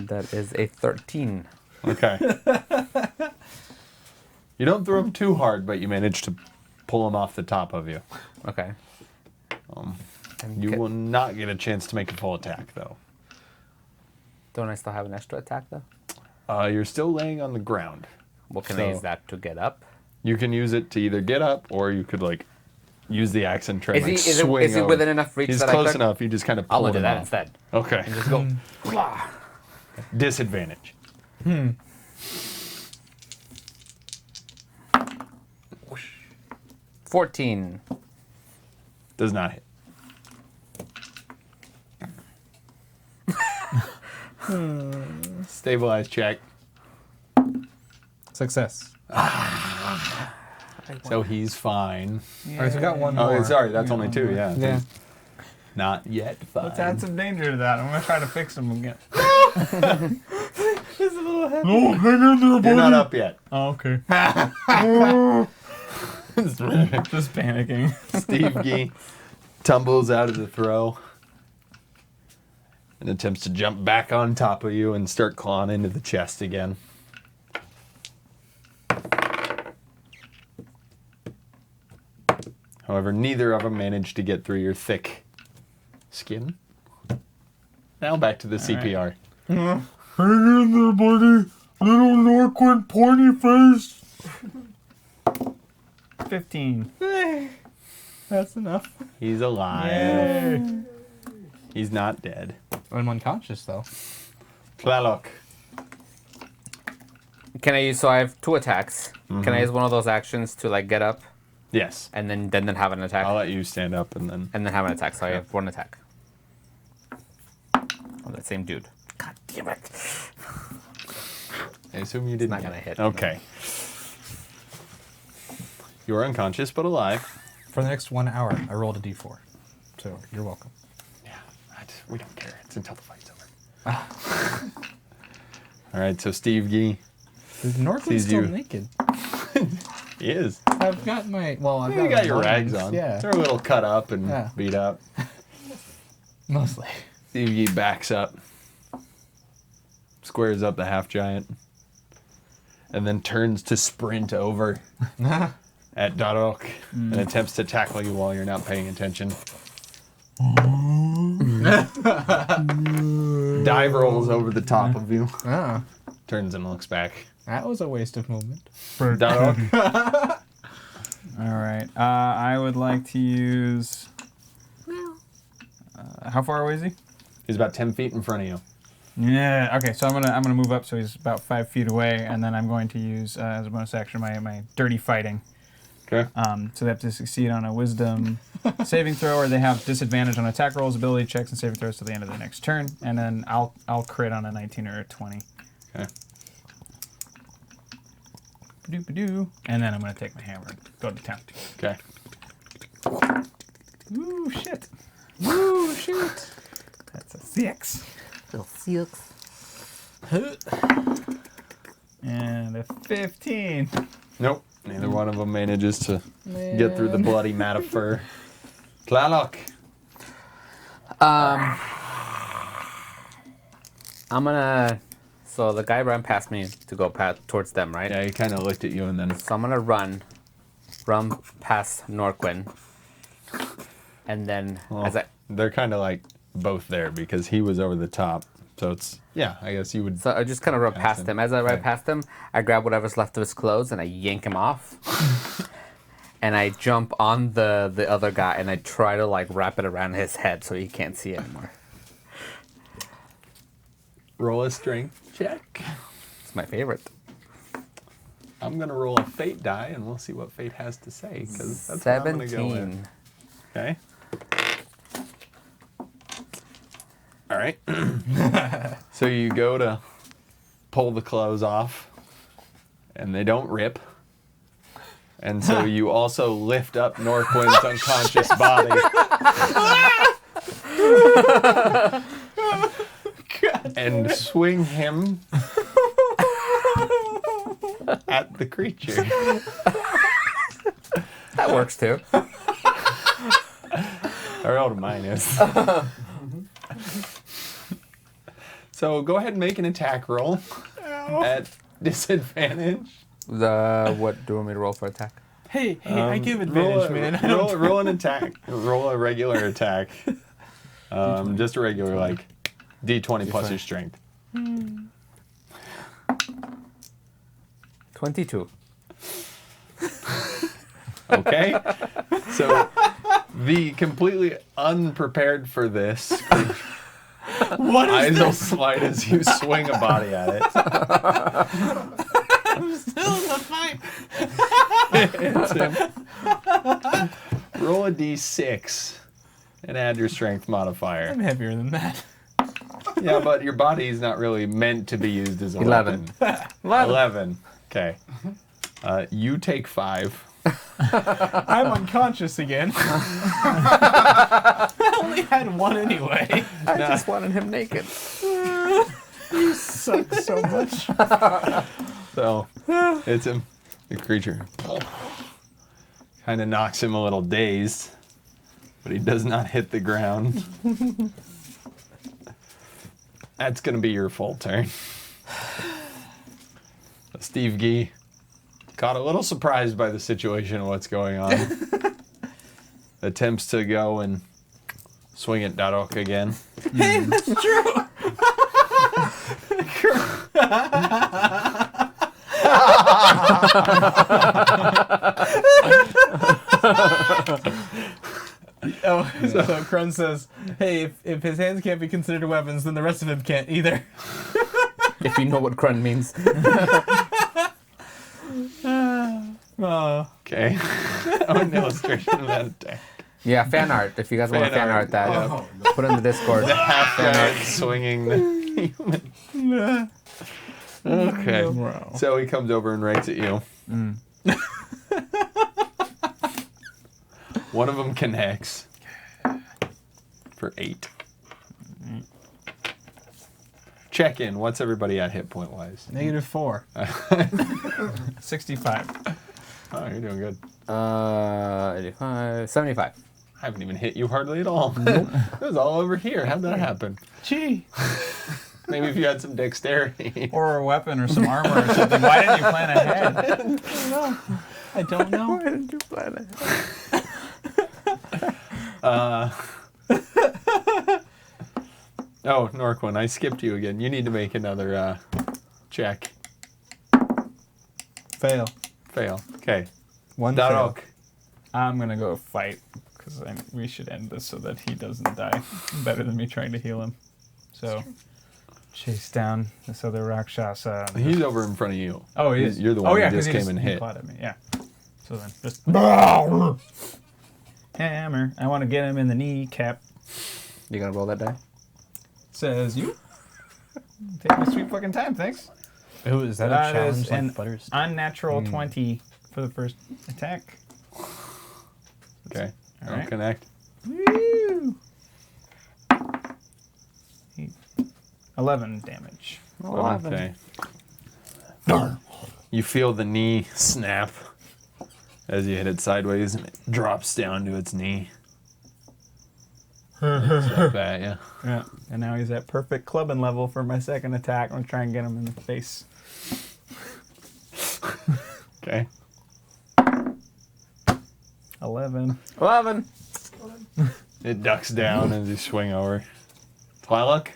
That is a 13. Okay. You don't throw him too hard, but you manage to pull him off the top of you. Okay. And You will not get a chance to make a full attack, though. Don't I still have an extra attack though? You're still laying on the ground. Well, can I So- use that to get up? You can use it to either get up, or you could like use the axe and try and like, Is he swing over. within enough reach He's that close I could? enough. You just kind of I'll pull do him that off. instead. Okay. And just go. Blah. Disadvantage. 14. Does not hit. Stabilize check. Success. So he's fine. Alright, so we got one Oh, more. sorry. That's only 2. Yeah. Yeah. Not yet fine. Let's add some danger to that. I'm gonna try to fix him again. No, hang in there, You're buddy. not up yet. Oh, okay. Just panicking. Steve Gee tumbles out of the throw and attempts to jump back on top of you and start clawing into the chest again. However, neither of them managed to get through your thick skin. Now back to the CPR. Hang in there, buddy. Little Norquin pointy face. 15. That's enough. He's alive. He's not dead. I'm unconscious though. Tlaloc. Can I use? So I have 2 attacks. Can I use one of those actions to like get up Yes. and then have an attack I'll let you stand up and then. and then have an attack? So I have 1 attack. Oh, that same dude. God damn it! I assume you didn't. not gonna hit. Okay. You're unconscious but alive. For the next 1 hour, I rolled a d4. So you're welcome. Yeah, we don't care. It's until the fight's over. All right, so Steve Gee, Norquin's Sees still you. naked. he is. I've got my I've You got your rags linings, on. Yeah. They're a little cut up and Yeah. beat up. Mostly. Steve backs up, squares up the half giant, and then turns to sprint over at Darok and attempts to tackle you while you're not paying attention. Dive rolls over the top of you. Ah, Turns and looks back. that was a waste of movement. Darok. All right. I would like to use. How far away is he? He's about 10 feet in front of you. Yeah. Okay. So I'm gonna move up so he's about 5 feet away, and then I'm going to use as a bonus action my dirty fighting. Okay. So they have to succeed on a Wisdom saving throw, or they have disadvantage on attack rolls, ability checks, and saving throws to the end of their next turn, and then I'll crit on a 19 or a 20. Okay. Ba-doo-ba-doo. And then I'm gonna take my hammer and go to town. Okay. Ooh shit. Ooh shoot. That's a 6. And a 15. Nope. Neither one of them manages to get through the bloody mat of fur. Tlaloc. I'm gonna. So the guy ran past me to go towards them, right? Yeah, he kind of looked at you and then... So I'm gonna run past Norquin, and then Well, as I they're kind of like both there because he was over the top. So it's... Yeah, I guess you would... so I just kind of run past him. him. As I run Okay. past him, I grab whatever's left of his clothes and I yank him off, and I jump on the other guy and I try to like wrap it around his head so he can't see anymore. Roll a strength check. It's my favorite. I'm going to roll a fate die and we'll see what fate has to say because that's what I'm going to go with. 17. Okay. All right. So you go to pull the clothes off, and they don't rip. And so you also lift up Norquin's unconscious body. And swing him at the creature. That works too. I rolled a minus. So go ahead and make an attack roll at disadvantage. What do you want me to roll for attack? Hey, I give advantage, man. I don't Roll an attack. Roll a regular attack. Just a regular, like, D20 plus your strength. 22. Okay? So, the completely unprepared for this, What is eyes will this? slide as you swing a body at it. I'm still in the fight. Hits him. Roll a D6 and add your strength modifier. I'm heavier than that. Yeah, but your body is not really meant to be used as a 11. weapon. 11. Okay. You take 5. I'm unconscious again. I only had one anyway. I just wanted him naked. You suck so much. So, it's him. The creature kind of knocks him a little dazed, but he does not hit the ground. That's going to be your full turn. Steve Gee caught a little surprised by the situation and what's going on. Attempts to go and swing at Darok again. Hey, that's true. Oh, so Krun says, hey, if his hands can't be considered weapons, then the rest of him can't either. If you know what Krun means. Okay. An illustration of that attack. Yeah, fan art. If you guys want to fan art that, put it in the Discord. Half giant swinging the human. Okay. Wow. So he comes over and writes at you. One of them connects for 8. Check in. What's everybody at hit point wise? -4. 65. Oh, you're doing good. 85, 75. I haven't even hit you hardly at all. It was all over here. How'd that happen? Gee. Maybe if you had some dexterity. Or a weapon or some armor or something. Why didn't you plan ahead? I don't know. Why didn't you plan it? Oh, Norquin, I skipped you again. You need to make another check. Fail. Fail. Okay. One Darok. fail. I'm gonna go fight because we should end this so that he doesn't die. Better than me trying to heal him. So, chase down this other Rakshasa. He's over in front of you. Oh, he is. You're the one yeah, who 'cause just he came and he hit. clawed at me. Yeah. So then, just hammer. I want to get him in the kneecap. You gonna roll that die? Says you. Take my sweet fucking time, thanks. Ooh, is that That a is challenge like an Butters? unnatural 20 for the first attack. Okay. All I'll right. connect. Woo! 11 damage. Okay. You feel the knee snap as you hit it sideways, and it drops down to its knee. Looks like that, yeah. Yeah. And now he's at perfect clubbing level for my second attack. I'm gonna try and get him in the face. Okay. 11. 11. It ducks down as you swing over. Twylock?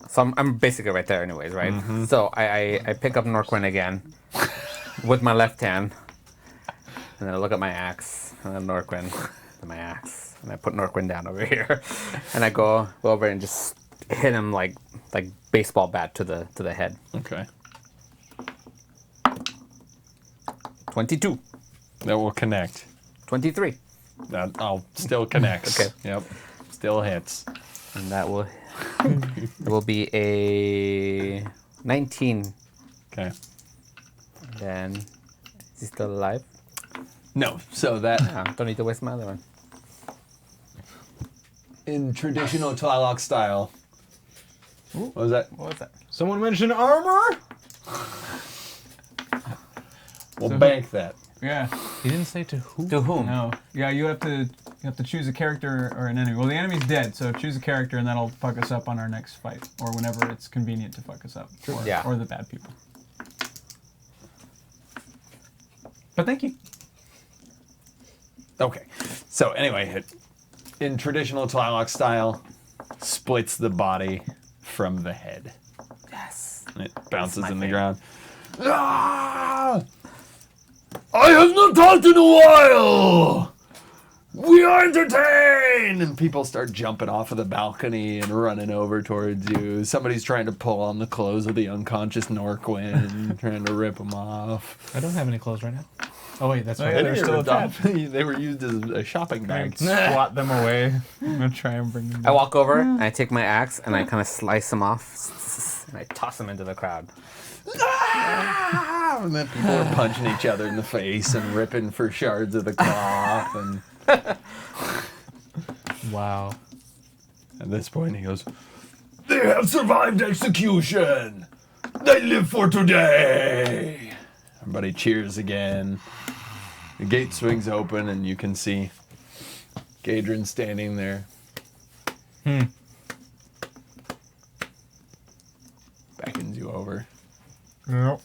So I'm basically right there anyways, right? So I pick up Norquin again with my left hand. And then I look at my axe. And then Norquin and my axe. And I put Norquin down over here. And I go over and just hit him like baseball bat to the head. Okay. 22. That will connect. 23. That I'll still connects. Okay. Yep. Still hits. And that will it will be a 19. Okay. Then is he still alive? No. So that Don't need to waste my other one. in traditional Twylock style. What was that? What was that? Someone mentioned armor? We'll bank that. Yeah. He didn't say to who. To whom? No. Yeah, you have to choose a character or an enemy. Well, the enemy's dead, so choose a character and that'll fuck us up on our next fight. Or whenever it's convenient to fuck us up. Or, Yeah. or the bad people. But thank you. Okay. So anyway, in traditional Twylock style, splits the body from the head. Yes. And it bounces my in the favorite. ground. Ah! I have not talked in a while! We are entertained! And people start jumping off of the balcony and running over towards you. Somebody's trying to pull on the clothes of the unconscious Norquin, trying to rip them off. I don't have any clothes right now. Oh wait, that's Oh, right. yeah, they're still attached. They were used as a shopping bag. Swat them away. I'm gonna try and bring them I back. walk over and I take my axe and I kind of slice him off and I toss him into the crowd. Ah! And then people are punching each other in the face and ripping for shards of the cloth. And Wow. at this point, he goes, "They have survived execution! They live for today!" Everybody cheers again. The gate swings open, and you can see Gadrin standing there. Beckons you over. Yep.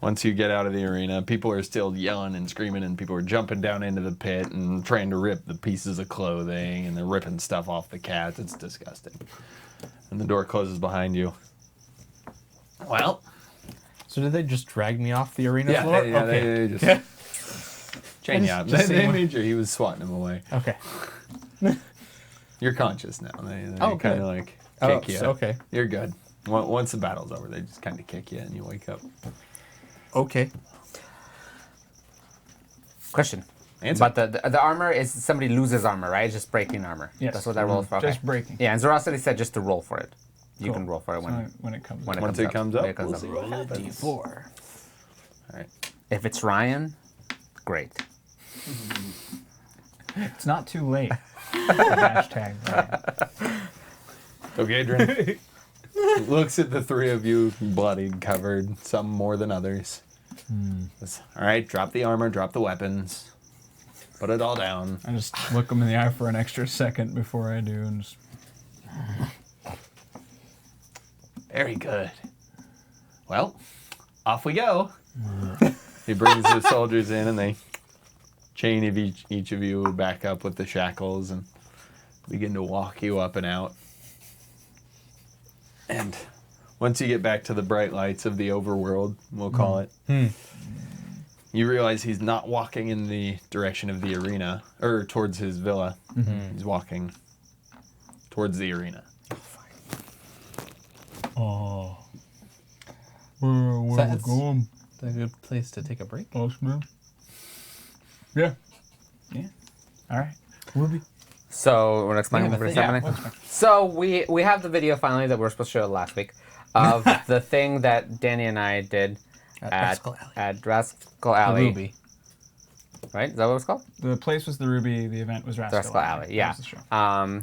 Once you get out of the arena, people are still yelling and screaming, and people are jumping down into the pit and trying to rip the pieces of clothing, and they're ripping stuff off the cats. It's disgusting. And the door closes behind you. Well, So did they just drag me off the arena floor? yeah, Okay. they just chain you I out. just They seen made sure he was swatting him away. Okay. You're conscious now. They Oh, kind good. of like Oh, kick you. so- okay. You're good. Once the battle's over, they just kind of kick you and you wake up. Okay. Question. Answer. But the armor is somebody loses armor, right? It's just breaking armor. Yes. That's what that rolls for. Okay. Just breaking. Yeah, and Zerosity said just to roll for it. You Cool. can roll for it when When it comes when up. Once it comes up, When it comes we'll up. see what happens. D4. All right. If it's Ryan, great. It's not too late. Hashtag. Right. So Gadrin looks at the three of you, bloodied, covered, some more than others. Says, all right, drop the armor, drop the weapons. Put it all down. I just look him in the eye for an extra second before I do, and just... Very good. Well, off we go. He brings the soldiers in, and they chain of each of you back up with the shackles and begin to walk you up and out. And once you get back to the bright lights of the overworld, we'll call it, you realize he's not walking in the direction of the arena, or towards his villa. He's walking towards the arena. Oh. Where we That's- going? A good place to take a break. Us, man? Yeah. All right. Ruby. So we're explaining We have a what's thing. happening. So we have the video finally that we were supposed to show last week of the thing that Danny and I did At at Rascal Alley. Rascal The Alley. Ruby. Right? Is that what it's called? The place was the Ruby. The event was Rascal, Rascal Alley. That Yeah. was the show.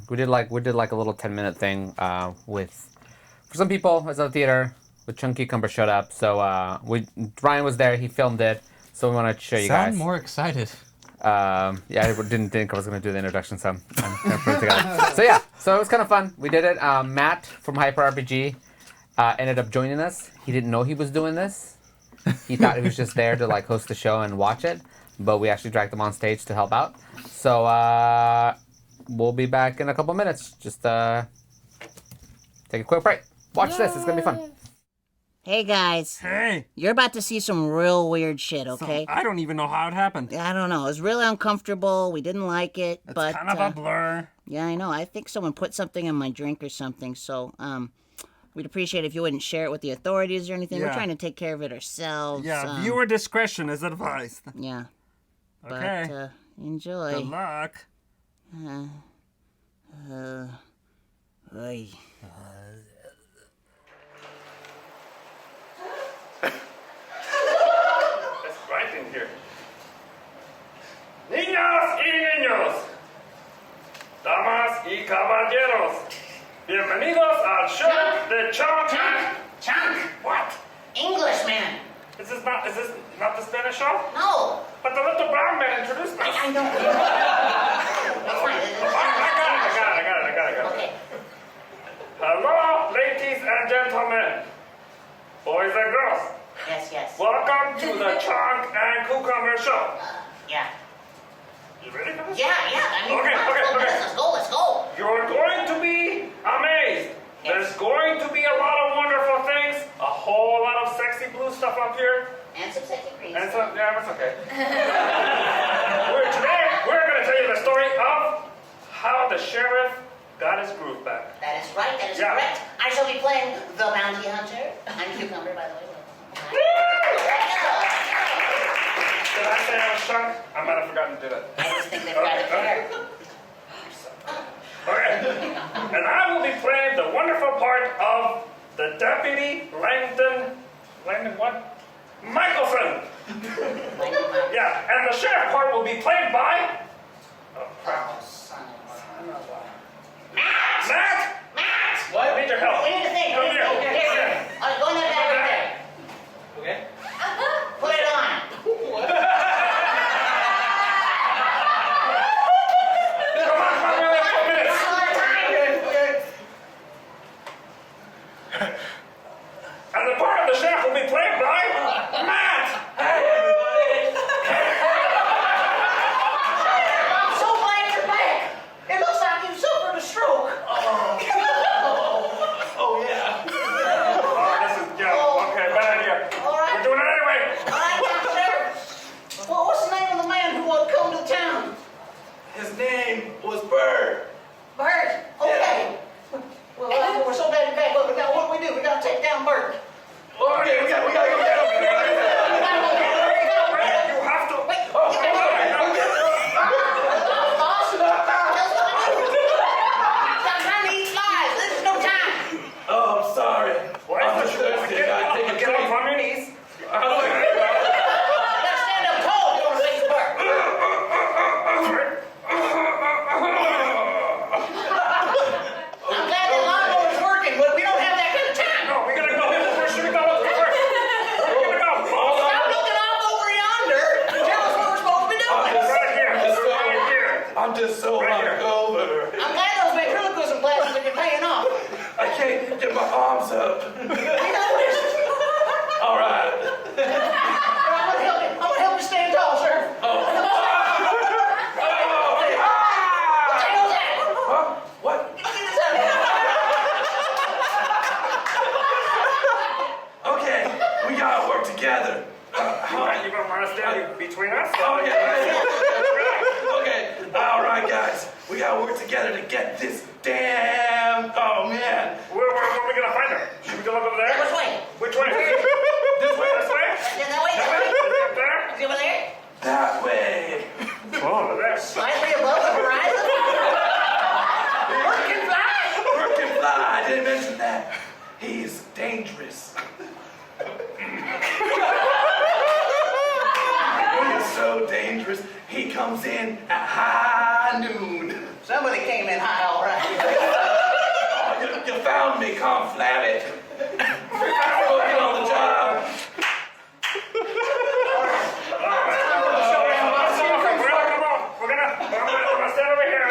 We did like a little 10-minute thing with for some people. It was at the theater. With Chunky Cucumber showed up. So Ryan was there. He filmed it. So we wanted to show you guys. Sound more excited. Yeah, I didn't think I was going to do the introduction, so I'm kind of putting it together. So yeah, so it was kind of fun. We did it. Matt from Hyper RPG ended up joining us. He didn't know he was doing this. He thought he was just there to like host the show and watch it, but we actually dragged him on stage to help out. So we'll be back in a couple minutes. Just take a quick break. Watch this. It's going to be fun. Hey guys, Hey, you're about to see some real weird shit, okay? I don't even know how it happened. I don't know. It was really uncomfortable. We didn't like it, It's but kind of a blur. yeah, I know. I think someone put something in my drink or something. So, we'd appreciate if you wouldn't share it with the authorities or anything. We're Yeah. trying to take care of it ourselves. Yeah, viewer discretion is advised. Yeah. Okay. But enjoy. Good luck. Oy. It's bright in here. Niñas y niños, damas y caballeros, bienvenidos al show de Chunk. Chunk! What? Englishman! Is this not the Spanish show? No! But the little brown man introduced us. I know. That's fine. I got it. Okay. Hello, ladies and gentlemen, boys and girls. Yes. Welcome to the Chunk and Cucumber Show. Yeah. You ready for this? Yeah. I mean, Okay, come on, okay. Let's go. You're going to be amazed. There's going to be a lot of wonderful things, a whole lot of sexy blue stuff up here. And some sexy greens. And so, yeah, that's okay. Today, we're going to tell you the story of how the sheriff got his groove back. That is right. That is Yeah. correct. I shall be playing the bounty hunter. I'm Cucumber, by the way. Did I say I was Chunk? I might have forgotten to do that. I just think they've got it there. Okay. And I will be playing the wonderful part of the Deputy Langdon what? Michelson. Yeah, and the sheriff part will be played by... Oh, crap. Matt! What? I need your help. We need to think. Come here. Here. All right, go in that bag right there. Okay. Put it on. Come on, we only have 4 minutes. A lot of time. And the part of the sheriff will be played by Matt! I'm just so hungover. I'm glad those ventriloquism classes have been paying off. I can't get my arms up. All right. I'm gonna help you stand tall, sir. What? Okay, we gotta work together. You don't want to stand between us? Okay. All right, guys. We gotta work together to get this damn. Oh man. Where are we gonna find her? Should we go look over there? Which way? Which way? This way. This way? Yeah, that way, That way? Is it up there? Is he over there? That way. Over there. Slightly above the horizon? Bird can fly! Bird can fly. I didn't mention that. He's dangerous. He is so dangerous. He comes in at high noon. Somebody came in high, all right. Oh, you found me, conflabbit. Working on the job. We're gonna stand over here.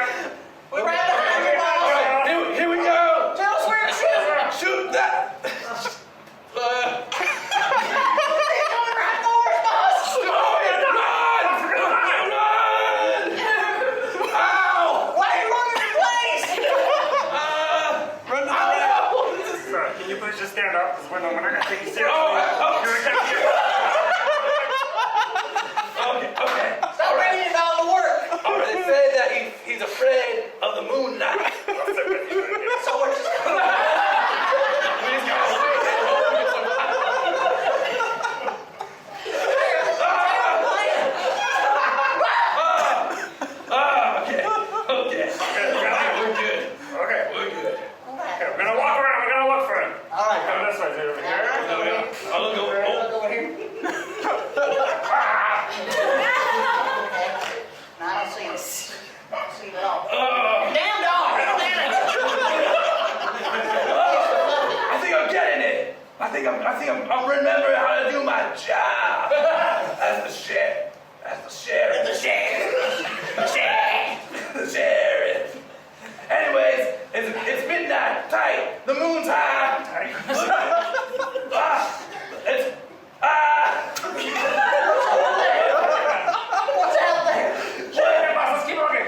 We're right behind you, boss. All right, here we go. Tell us where to shoot. Shoot that. He's coming right for us, boss. Run! Ow! Why are you running in place? Run! Sir, can you please just stand up? Because we're not gonna take you seriously. Okay. Stop bringing it all to work. All right, they say that he's afraid of the moonlight. So we're just gonna... Okay. We're good. Okay. We're good. Okay, we're gonna walk around. We're gonna look for him. All right. Come this way, over here. I'll look over. Look over here. Okay. No, I don't see him. I don't see him at all. Damn dog! I think I'm getting it. I think I'm remembering how to do my job. As the sheriff. The sheriff. Anyways, it's midnight. Tight. The moon's high. What's out there? Let's keep looking.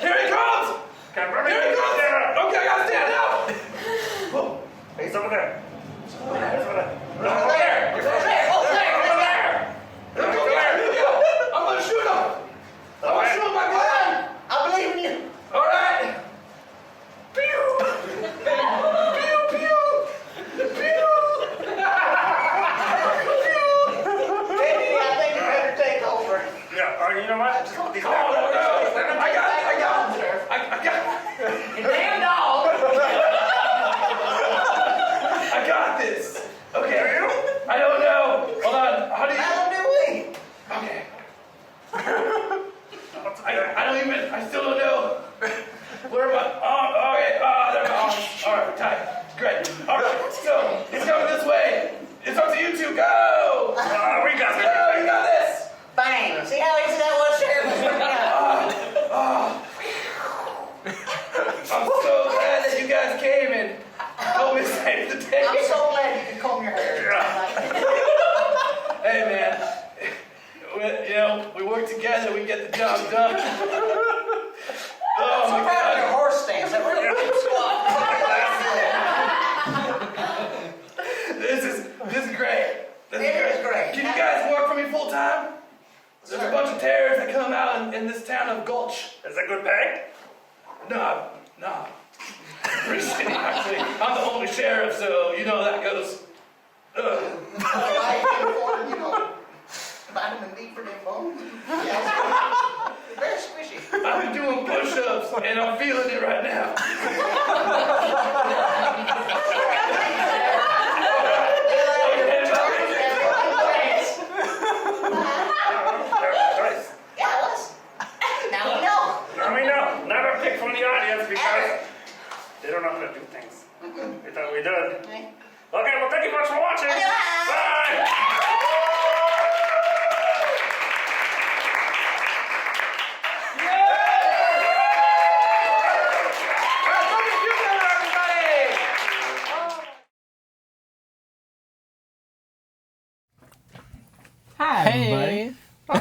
Here he comes. Okay, Here he comes. Okay, I gotta stand up. He's over there. Over there. Over there. Over there. I'm gonna shoot him. I'm gonna shoot my gun. I believe in you. All right. Pew. Pew pew. Pew. Maybe I think you better take over. Yeah, you know what? Just put these Oh back. no. I got You damn dog. I got this. Okay. I don't know. Hold on. How do you? How do we? Okay. I don't even. I still don't know. Where am I? Oh, okay. There we go. All right, tight. Great. All right. So it's coming this way. It's up to you two. Go. We got Go. it. You got this. Bang. See how easy that was, Sheriff? I'm so glad that you guys came and helped me save the day. I'm so glad you can comb your hair. Hey man, we work together. We get the job done. Oh I'm my proud of your God. horse stance. That really good squat. This is great. It is great. Can you guys work for me full time? There's a bunch of terrorists that come out in this town of Gulch. Is that good pay? No. Pretty shitty, actually. I'm the only sheriff, so you know that goes. Vitamin D for them bones. Yeah. Very squishy. I've been doing push-ups, and I'm feeling it right now. Now we know. Now we know. Never pick from the audience because they don't know how to do things. We thought we did. Okay, well, thank you much for watching. Okay, bye. Bye.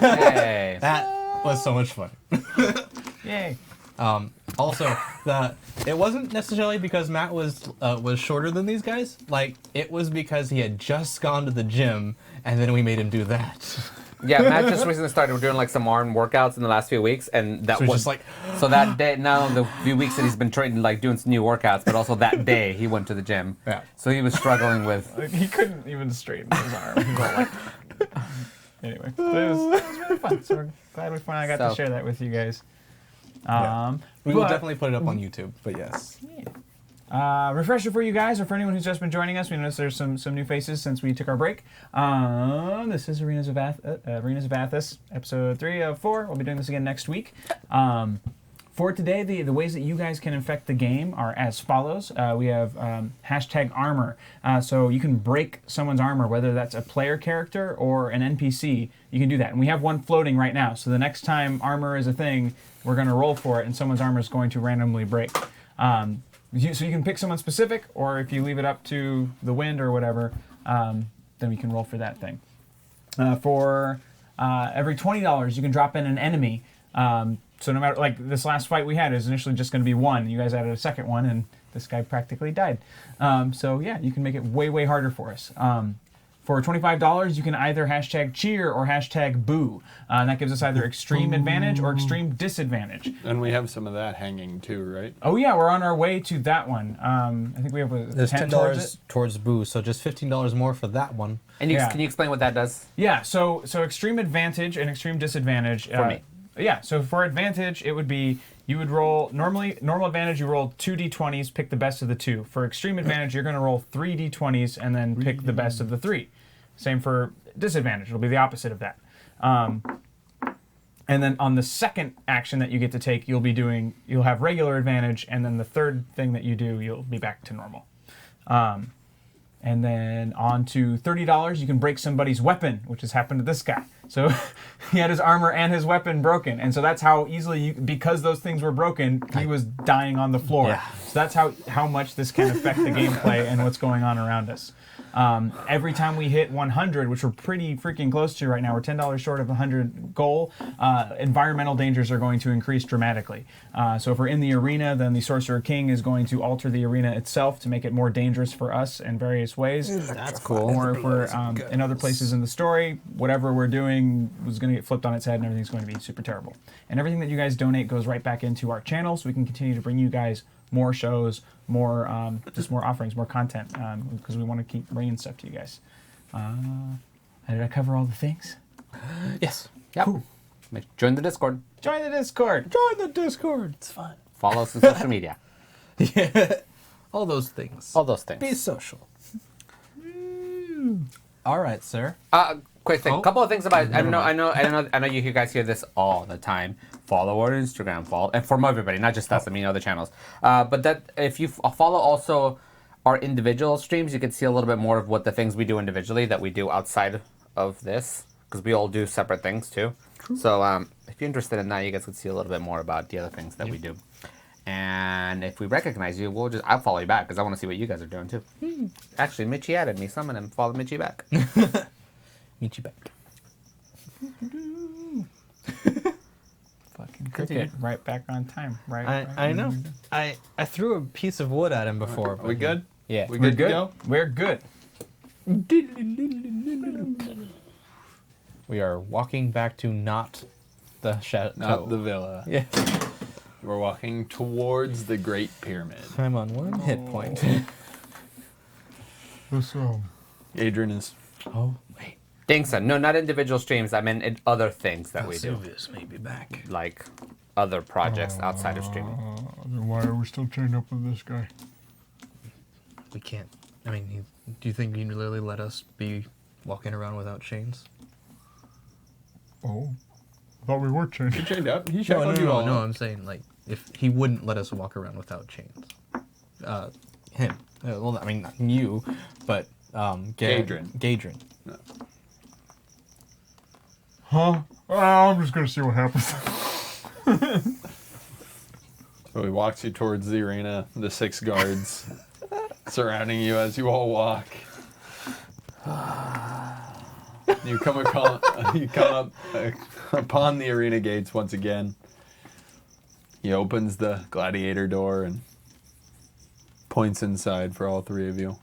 Hey. That was so much fun. Yay. Also, it wasn't necessarily because Matt was shorter than these guys. Like, it was because he had just gone to the gym, and then we made him do that. Yeah, Matt just recently started doing like some arm workouts in the last few weeks, and that So he's was just like, so that day. Now the few weeks that he's been training, like doing some new workouts, but also that day he went to the gym. Yeah. So he was struggling with. Like, he couldn't even straighten his arm. He was all like... Anyway, but it was really fun. So we're glad we finally got to share that with you guys. we will definitely put it up on YouTube, but yes. Refresher for you guys, or for anyone who's just been joining us, we noticed there's some new faces since we took our break. This is Arenas of Athas, episode 3 of 4. We'll be doing this again next week. For today, the ways that you guys can infect the game are as follows. We have hashtag armor. So you can break someone's armor, whether that's a player character or an NPC. You can do that. And we have one floating right now. So the next time armor is a thing, we're going to roll for it, and someone's armor is going to randomly break. So you can pick someone specific, or if you leave it up to the wind or whatever, then we can roll for that thing. For every $20, you can drop in an enemy. So no matter, like this last fight we had is initially just going to be one. You guys added a second one, and this guy practically died. So yeah, you can make it way, way harder for us. For $25, you can either hashtag cheer or hashtag boo. And that gives us either extreme advantage or extreme disadvantage. And we have some of that hanging too, right? Oh yeah, we're on our way to that one. I think we have There's $10 $10 towards boo, so just $15 more for that one. And can you explain what that does? Yeah, so extreme advantage and extreme disadvantage. For me. Yeah, so for advantage, it would be, you would roll, normal advantage, you roll 2 d20s, pick the best of the 2. For extreme advantage, you're going to roll 3 d20s and then pick the best of the 3. Same for disadvantage, it'll be the opposite of that. And then on the second action that you get to take, you'll have regular advantage, and then the third thing that you do, you'll be back to normal. And then on to $30, you can break somebody's weapon, which has happened to this guy. So he had his armor and his weapon broken. And so that's how easily, because those things were broken, he was dying on the floor. Yeah. So that's how much this can affect the gameplay and what's going on around us. Every time we hit 100, which we're pretty freaking close to right now, we're $10 short of the 100 goal, environmental dangers are going to increase dramatically. So if we're in the arena, then the Sorcerer King is going to alter the arena itself to make it more dangerous for us in various ways. That's cool. Or if we're in other places in the story, whatever we're doing was going to get flipped on its head and everything's going to be super terrible. And everything that you guys donate goes right back into our channel, so we can continue to bring you guys more shows, more offerings, more content, because we want to keep bringing stuff to you guys. Did I cover all the things? Yes. Yep. Cool. Join the Discord. Join the Discord. Join the Discord. It's fun. Follow us on social media. Yeah. All those things. All those things. Be social. All right, sir. Quick thing. Couple of things about. I know you guys hear this all the time. Follow our Instagram, and from everybody, not just us. I mean, other channels. But that if you follow also our individual streams, you can see a little bit more of what the things we do individually that we do outside of this, because we all do separate things too. True. So if you're interested in that, you guys can see a little bit more about the other things that we do. And if we recognize you, I'll follow you back because I want to see what you guys are doing too. Actually, Mitchie added me. Summon him. Follow Mitchie back. Meet you back. Fucking cricket. Right back on time. Right. I know. I threw a piece of wood at him before. Are we good? Yeah. We good to go? We're good. We are walking back to not the chateau. Not the villa. Yeah. We're walking towards the Great Pyramid. I'm on 1 hit point. Adrian is... Oh, wait. Dingson. No, not individual streams. I meant in other things that we do. Vesuvius may be back. Like other projects outside of streaming. Then why are we still chained up with this guy? We can't. I mean, do you think he'd really let us be walking around without chains? Oh. I thought we were chained. He chained up. He No, shackled you all. no, I'm saying, like, if he wouldn't let us walk around without chains. Him. Well, I mean, not you, but Gadrin. Gadrin. No. Huh? Well, I'm just gonna see what happens. So he walks you towards the arena, the 6 guards surrounding you as you all walk. You come up upon the arena gates once again. He opens the gladiator door and points inside for all three of you.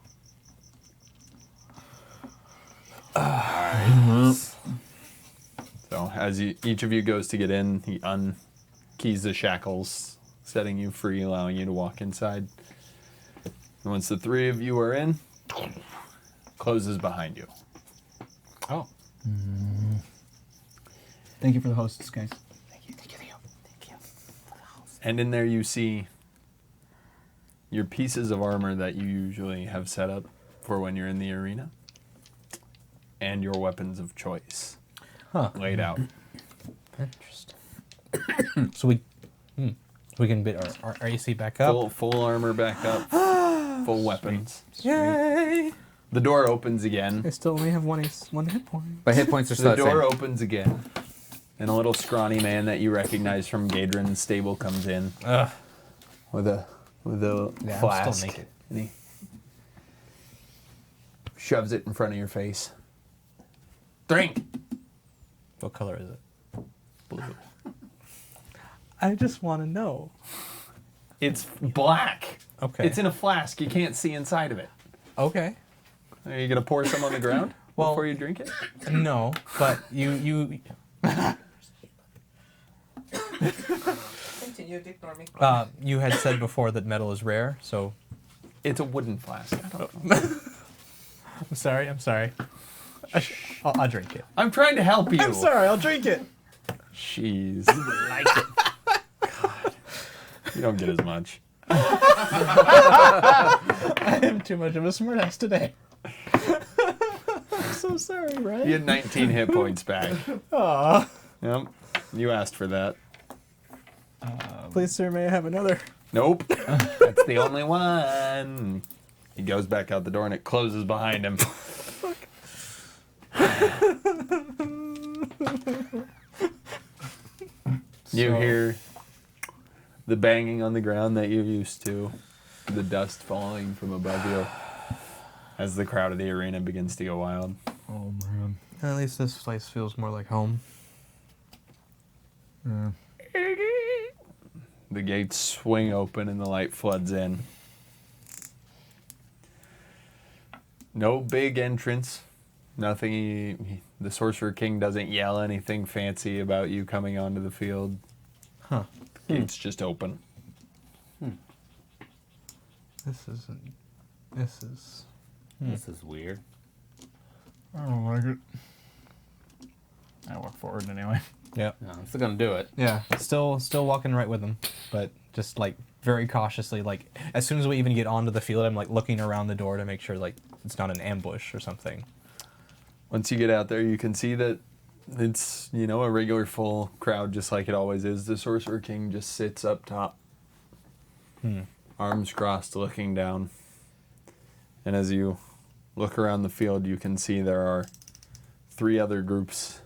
So as each of you goes to get in, he unkeys the shackles, setting you free, allowing you to walk inside. And once the three of you are in, closes behind you. Oh. Thank you for the hosts, guys. And in there you see your pieces of armor that you usually have set up for when you're in the arena. And your weapons of choice laid out. Interesting. So we can get our AC back up. Full armor back up. Full weapons. Yay! The door opens again. I still only have one hit point. My hit points are still The the same. door opens again. And a little scrawny man that you recognize from Gadrin's stable comes in with a flask. I'm still naked. And he shoves it in front of your face. Drink. What color is it? Blue. I just want to know. It's black. Okay. It's in a flask. You can't see inside of it. Okay. Are you gonna pour some on the ground before you drink it? No, but you. Continue to ignore me. You had said before that metal is rare, so. It's a wooden flask. I don't know. I'm sorry. I'll drink it. I'm trying to help you. I'm sorry, I'll drink it. Jeez. Like it. You don't get as much. I am too much of a smartass today. I'm so sorry, Brian. You had 19 hit points back. Aw. Yep. You asked for that. Please, sir, may I have another? Nope. That's the only one. He goes back out the door and it closes behind him. You hear the banging on the ground that you're used to, the dust falling from above you as the crowd of the arena begins to go wild. Oh, man. At least this place feels more like home. Yeah. The gates swing open and the light floods in. No big entrance. Nothing. The Sorcerer King doesn't yell anything fancy about you coming onto the field. Huh. The gates just open. This is. This is weird. I don't like it. I walk forward anyway. Yeah. No, I'm still gonna do it. Yeah. Still walking right with them, but just like very cautiously. Like as soon as we even get onto the field, I'm like looking around the door to make sure like it's not an ambush or something. Once you get out there, you can see that it's, a regular full crowd just like it always is. The Sorcerer King just sits up top. Arms crossed, looking down. And as you look around the field, you can see there are 3 other groups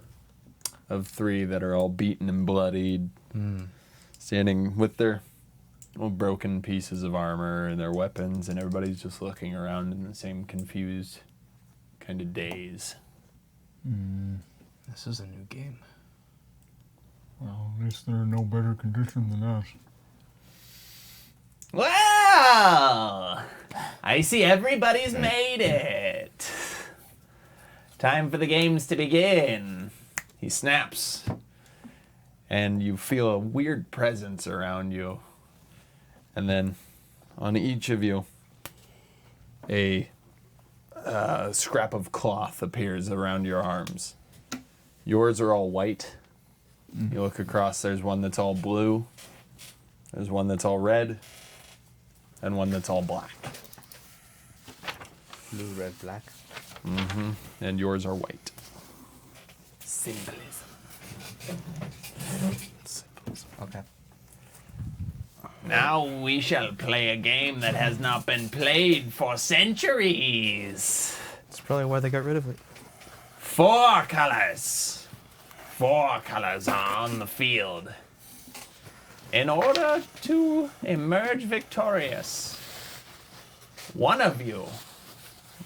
of 3 that are all beaten and bloodied, standing with their little broken pieces of armor and their weapons, and everybody's just looking around in the same confused kind of daze. This is a new game. Well, at least they're in no better condition than us. Well, I see everybody's made it. Time for the games to begin. He snaps, and you feel a weird presence around you. And then on each of you, a scrap of cloth appears around your arms. Yours are all white. You look across, there's one that's all blue. There's one that's all red. And one that's all black. Blue, red, black. And yours are white. Symbolism. Okay. Now we shall play a game that has not been played for centuries. That's probably why they got rid of it. 4 colors. 4 colors are on the field. In order to emerge victorious, one of you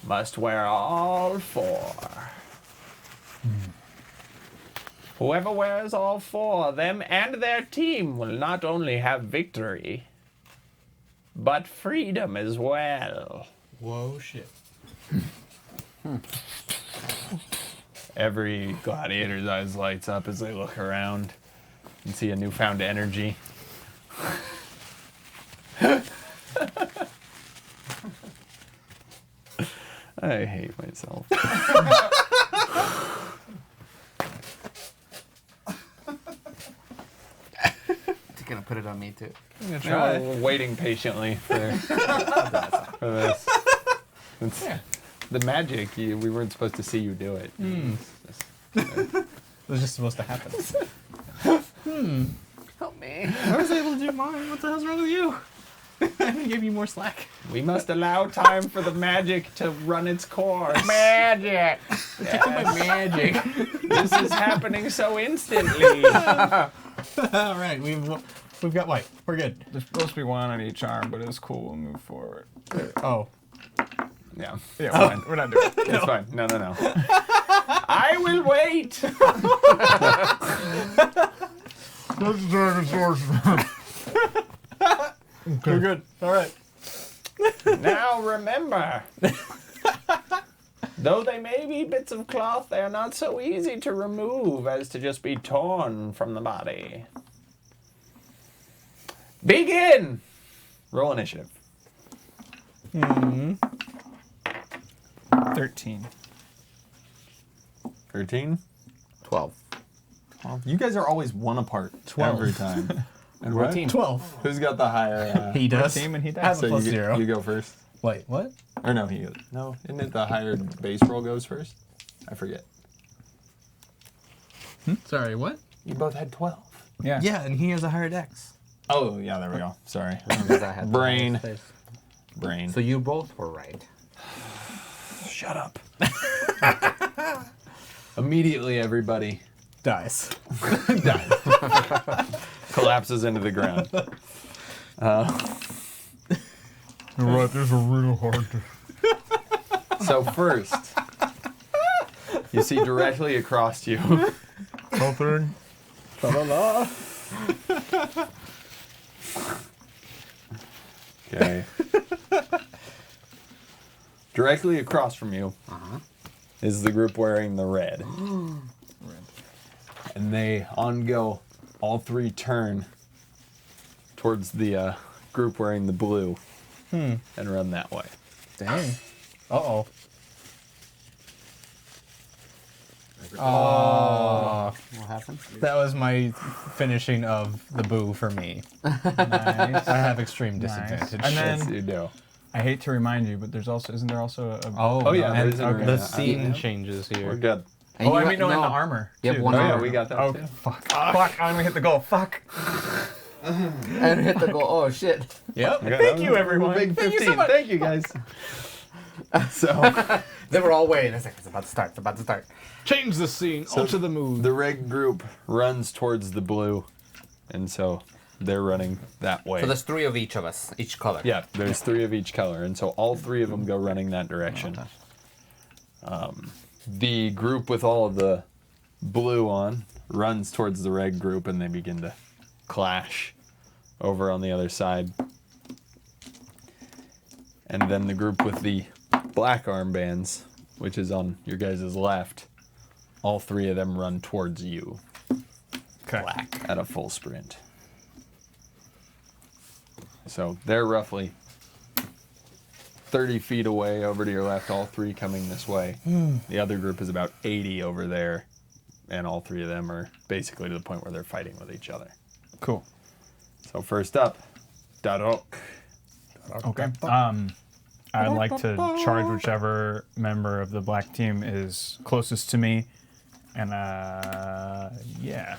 must wear all 4. Whoever wears all four, them and their team will not only have victory, but freedom as well. Whoa, shit. Every gladiator's eyes lights up as they look around and see a newfound energy. I hate myself. You're gonna put it on me too. We're waiting patiently for this. It's, the magic, we weren't supposed to see you do it. It was just supposed to happen. Help me. I was able to do mine. What the hell's wrong with you? I even gave you more slack. We must allow time for the magic to run its course. Magic. My magic. This is happening so instantly. All right, we've got white. We're good. There's supposed to be one on each arm, but it's cool. We'll move forward. Oh. Yeah. Yeah, we're not doing it. It's fine. No. I will wait. That's the dragon source. We're good. All right. Now remember, though they may be bits of cloth, they are not so easy to remove as to just be torn from the body. Begin! Roll initiative. 13. 13? 12. You guys are always one apart 12. every time. And We're a what? team. 12. Who's got the higher? He does. Team and he I have does. a plus 0. You go first. Wait, what? Or no, he goes. No, isn't it the higher base roll goes first? I forget. Sorry, what? You both had 12. Yeah. Yeah, and he has a higher dex. Oh, yeah, there we go. Sorry. Because I had the Brain. highest space. Brain. So you both were right. Shut up. Immediately, everybody Dies. collapses into the ground. You're right, these are real hard to. So first, you see directly across you. Something. Okay. Directly across from you is the group wearing the red. And they on go, all three turn towards the group wearing the blue and run that way. Dang. Uh-oh. What happened? That was my finishing of the boo for me. Nice. I have extreme disadvantage. And then Yes, you do. I hate to remind you, but isn't there also a Oh, yeah, there and is an the arena. scene changes We're here. good. And Oh, I you- mean, no, in no. the armor. You have too. one Oh, yeah, armor. we got that Oh, too. fuck. Fuck, I'm gonna hit the goal. Fuck. And hit the goal. Oh, shit. Yep. Thank you, everyone. Big 15. Thank you so much. Thank you, guys. So, They were all waiting. It's like, it's about to start. It's about to start. Change the scene. Alter the mood. the red group runs towards the blue, and so they're running that way. So there's 3 of each of us, each color. Yeah, there's 3 of each color, and so all 3 of them go running that direction. The group with all of the blue on runs towards the red group, and they begin to clash over on the other side. And then the group with the black armbands, which is on your guys' left, all 3 of them run towards you Okay. at a full sprint. So they're roughly 30 feet away over to your left, all 3 coming this way. The other group is about 80 over there, and all 3 of them are basically to the point where they're fighting with each other. Cool. So first up, Darok. Okay. I'd like to charge whichever member of the black team is closest to me, and yeah,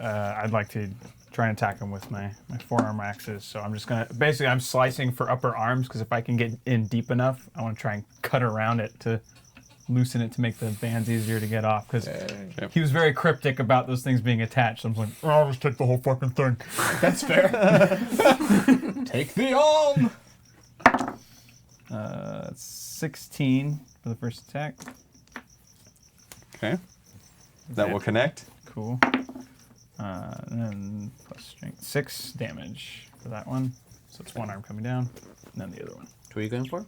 I'd like to try and attack him with my forearm axes. So I'm just gonna I'm slicing for upper arms because if I can get in deep enough, I want to try and cut around it to loosen it to make the bands easier to get off. Because he was very cryptic about those things being attached. So I'm like, Oh, I'll just take the whole fucking thing. that's fair. Take the arm. 16 for the first attack. Okay. That will connect. Cool. And then plus strength. 6 damage for that one. So it's one arm coming down, and then the other one. Who are you going for?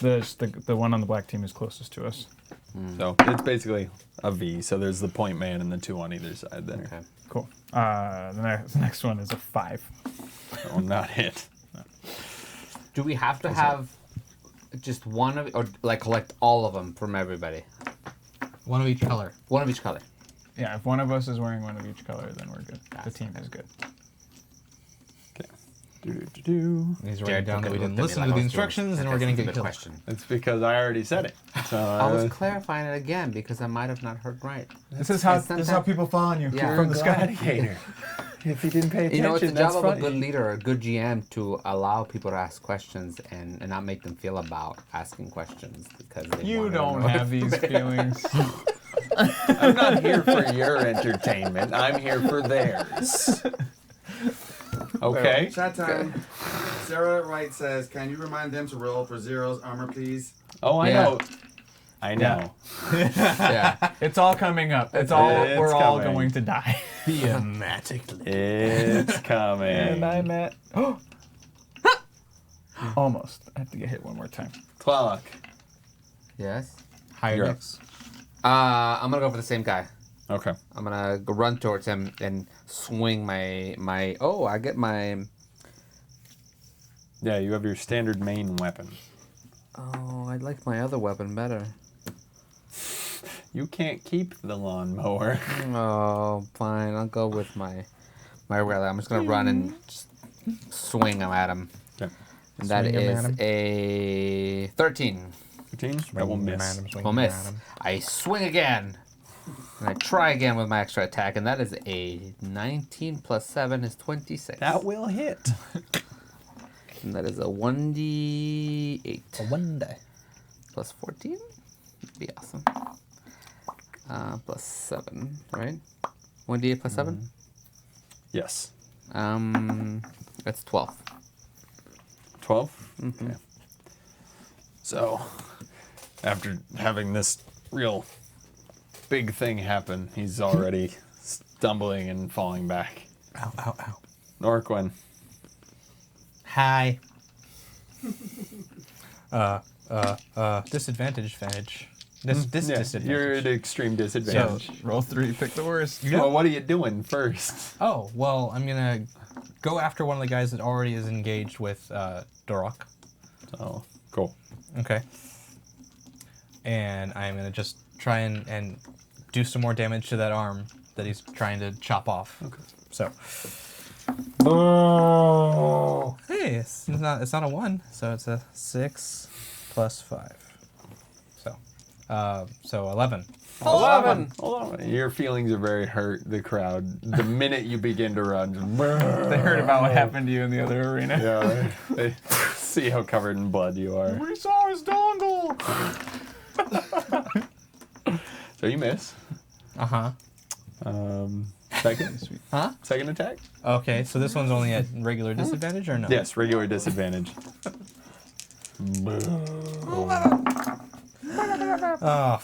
The one on the black team is closest to us. So it's basically a V. So there's the point man and the 2 on either side there. Okay. Cool. The next one is a 5. That will not hit. Do we have to have just one of, or like collect all of them from everybody? One of each color. One of each color. Yeah, if one of us is wearing one of each color, then we're good. The team is good. Okay. Do. He's Jared writing down that we looked didn't at me listen like to I the was doing instructions and a we're getting stupid good kills. question. It's because I already said it. So I was clarifying it again because I might have not heard right. This is how people fall on you Yeah. from the sky. gladiator. If you didn't pay attention, You know, it's the that's job of a funny. good leader, a good GM, to allow people to ask questions and not make them feel about asking questions because they You wanna don't know. have these feelings. I'm not here for your entertainment. I'm here for theirs. Okay. Chat time. Sarah Wright says, "Can you remind them to roll for Zero's armor, please?" Oh, I Yeah. know. I know. Yeah. It's all coming up. We're all coming. going to die. Thematically. It's coming. And I'm at almost. I have to get hit one more time. Tlaloc. Yes. Higher You're dex. I'm gonna go for the same guy. Okay. I'm gonna go run towards him and swing my. Oh, I get my. Yeah, you have your standard main weapon. Oh, I like my other weapon better. You can't keep the lawnmower. Oh, fine. I'll go with my regular. I'm just gonna run and just swing him at him. Okay. And that Swing 'em is at him. a 13. 15? That will miss. Will miss. I swing again. And I try again with my extra attack, and that is a 19 plus 7 is 26. That will hit. And that is a 1d8. One day. Plus 14? That'd be awesome. Plus 7, right? 1d8 plus 7? Yes. That's 12. 12? Okay. So, after having this real big thing happen, he's already stumbling and falling back. Ow, ow, ow. Norquin. Hi. Disadvantage. Disadvantage. You're at extreme disadvantage. Roll 3, pick the worst. Well, what are you doing first? Oh, well, I'm gonna go after one of the guys that already is engaged with Dorok. Oh, cool. Okay. And I'm gonna just try and do some more damage to that arm that he's trying to chop off. Okay. So. Oh. Hey, it's not a 1, so it's a 6 plus 5. So 11. 11. Hold on. Your feelings are very hurt, the crowd. The minute you begin to run, just They heard about what happened to you in the other arena. yeah, right. They see how covered in blood you are. We saw his dongle. So you miss. Uh-huh. Second? Huh? Second attack? Okay, so this one's only at regular disadvantage or no? Yes, regular disadvantage. Oh,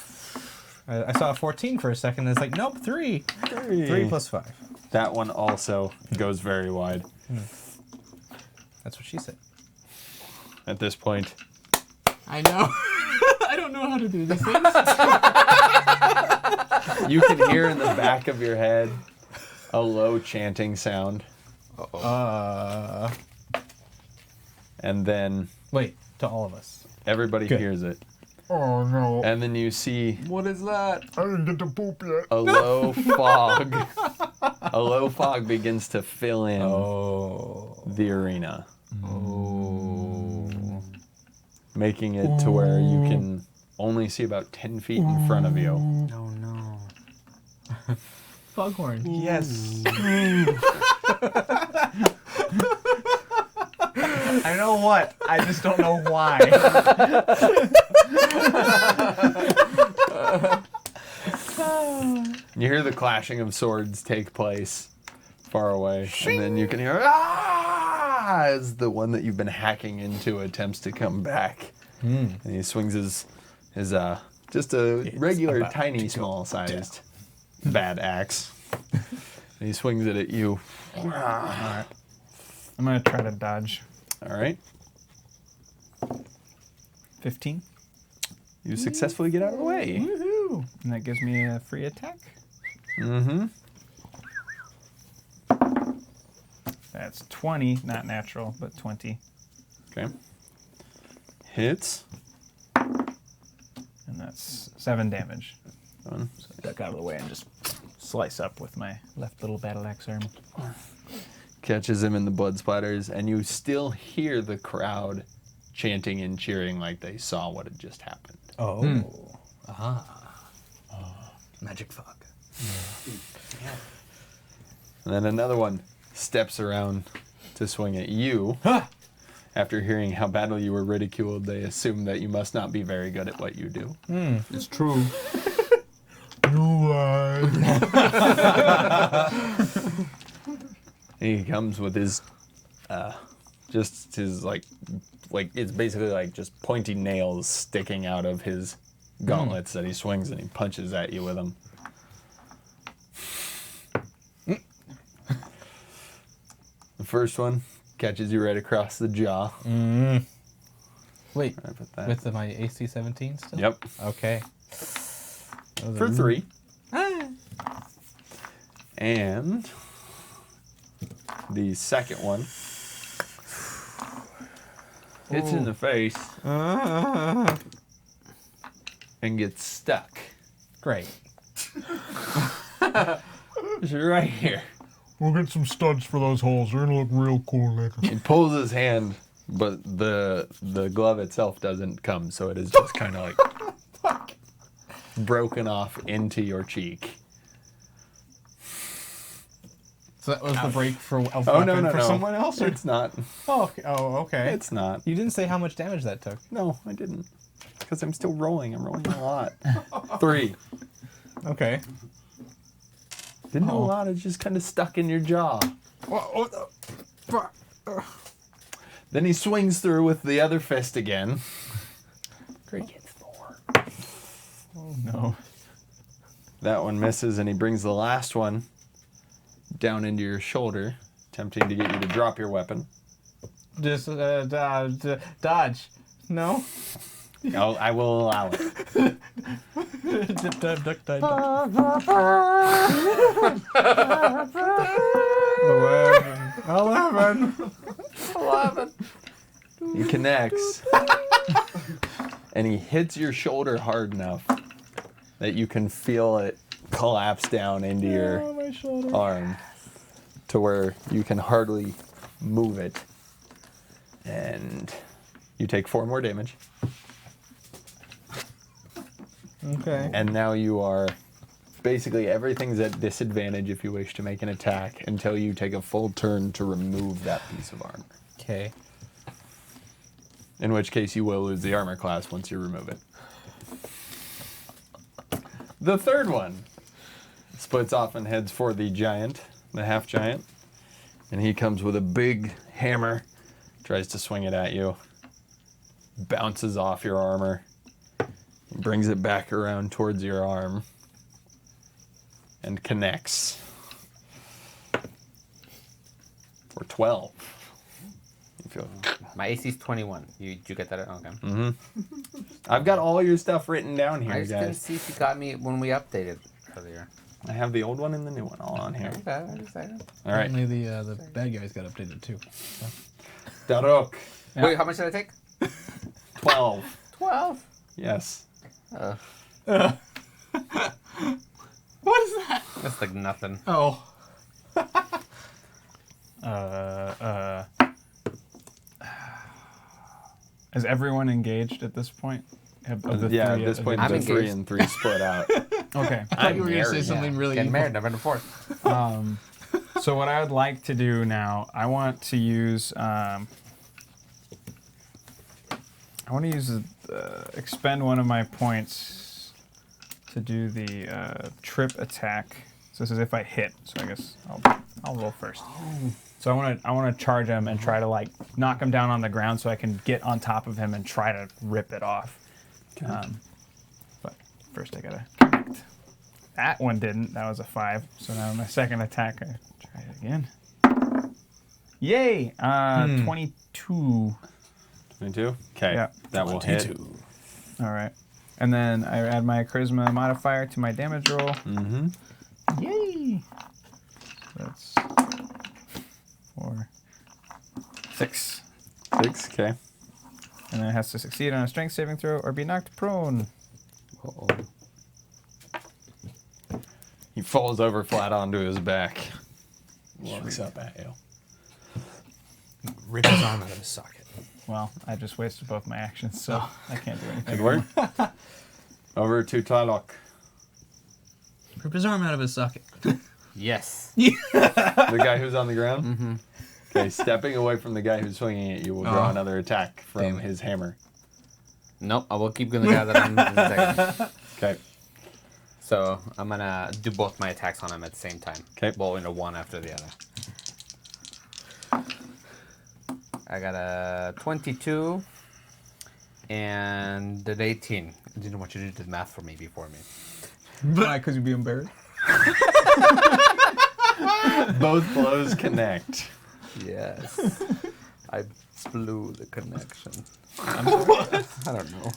I saw a 14 for a second. And it's like, nope, 3. 3 plus 5. That one also goes very wide. That's what she said. At this point, I know. I don't know how to do these things. you can hear in the back of your head a low chanting sound. And then Wait, to all of us. everybody Good. hears it. Oh no, And then you see What is that? I didn't get to poop yet. a low fog. A low fog begins to fill in the arena. Making it to where you can only see about 10 feet in front of you. Oh no. Foghorn. Yes. I know what. I just don't know why. You hear the clashing of swords take place far away, and then you can hear "Ah!" as the one that you've been hacking into attempts to come back, and he swings his just a regular about tiny to go small sized bad axe. And he swings it at you. All right. I'm gonna try to dodge. All right. 15. You successfully get out of the way. Woohoo! And that gives me a free attack. Mm-hmm. That's 20, not natural, but 20. Okay. Hits. And that's 7 damage. Done. So duck out of the way and just slice up with my left little battle axe arm. Catches him in the blood splatters, and you still hear the crowd chanting and cheering like they saw what had just happened. Oh. Magic fog. And then another one steps around to swing at you. After hearing how badly you were ridiculed, they assume that you must not be very good at what you do. It's true. You lied. He comes with his, just his like it's basically like just pointy nails sticking out of his gauntlets that he swings and he punches at you with them. The first one catches you right across the jaw. Wait, Right with that. with my AC 17 still? Yep. Okay. For 3. And the second one hits in the face and gets stuck. Great. It's right here. We'll get some studs for those holes. They're gonna look real cool later. He pulls his hand, but the glove itself doesn't come, so it is just kind of like broken off into your cheek. So that was the break for a Oh weapon no, for someone else? Or? It's not. Oh, okay. Oh, okay. It's not. You didn't say how much damage that took. No, I didn't. Because I'm still rolling. I'm rolling a lot. 3. Okay. Didn't know a lot. It's just kind of stuck in your jaw. Then he swings through with the other fist again. Great. Oh no. That one misses, and he brings the last one down into your shoulder, attempting to get you to drop your weapon. Just dodge. No? I will allow it. Duck, dive, duck. 11. He connects, and he hits your shoulder hard enough that you can feel it collapse down into your my shoulder. arm to where you can hardly move it. And you take 4 more damage. Okay. And now you are basically everything's at disadvantage if you wish to make an attack until you take a full turn to remove that piece of armor. Okay. In which case you will lose the armor class once you remove it. The third one splits off and heads for the giant, the half giant. And he comes with a big hammer, tries to swing it at you, bounces off your armor, brings it back around towards your arm, and connects for 12. You feel My AC's 21. You get that? Okay. I've got all your stuff written down here, I just didn't guys. see if you got me when we updated earlier. I have the old one and the new one all on here. Okay, I just saying. All right. Only the bad guys got updated too. So. Darok. Wait, how much did I take? 12. 12. Yes. What is that? That's like nothing. Oh. Is everyone engaged at this point? Of the Yeah, three- at this point, I'm the 3 engaged. and 3 split out. Okay. I thought you were going to say something really Getting evil. married November 4th. So what I would like to do now, I want to use expend one of my points to do the trip attack. So this is if I hit. So I guess I'll roll first. So I want to charge him and try to like knock him down on the ground so I can get on top of him and try to rip it off. But first I gotta connect. That one didn't. That was a 5. So now my second attack, I try it again. Yay! 22. 22? Okay. Yeah. That will hit. All right. And then I add my charisma modifier to my damage roll. Mm-hmm. Yay! That's 4, 6. 6, okay. And then it has to succeed on a strength saving throw or be knocked prone. Uh-oh. He falls over flat onto his back. Looks up at you. Rip his arm out of his socket. Well, I just wasted both my actions, so I can't do anything. Good work. Over to Tylok. Rip his arm out of his socket. Yes. The guy who's on the ground? Mm-hmm. Okay, stepping away from the guy who's swinging at you will draw Oh. another attack from Damn it. his hammer. Nope, I will keep going the guy that I'm in a second. Okay. So I'm gonna do both my attacks on him at the same time. Okay. Well, one after the other. I got a 22 and an 18. I didn't want you to do the math for me before me. Why? Because you'd be embarrassed? Both blows connect. Yes. I blew the connection. I'm sorry. I don't know.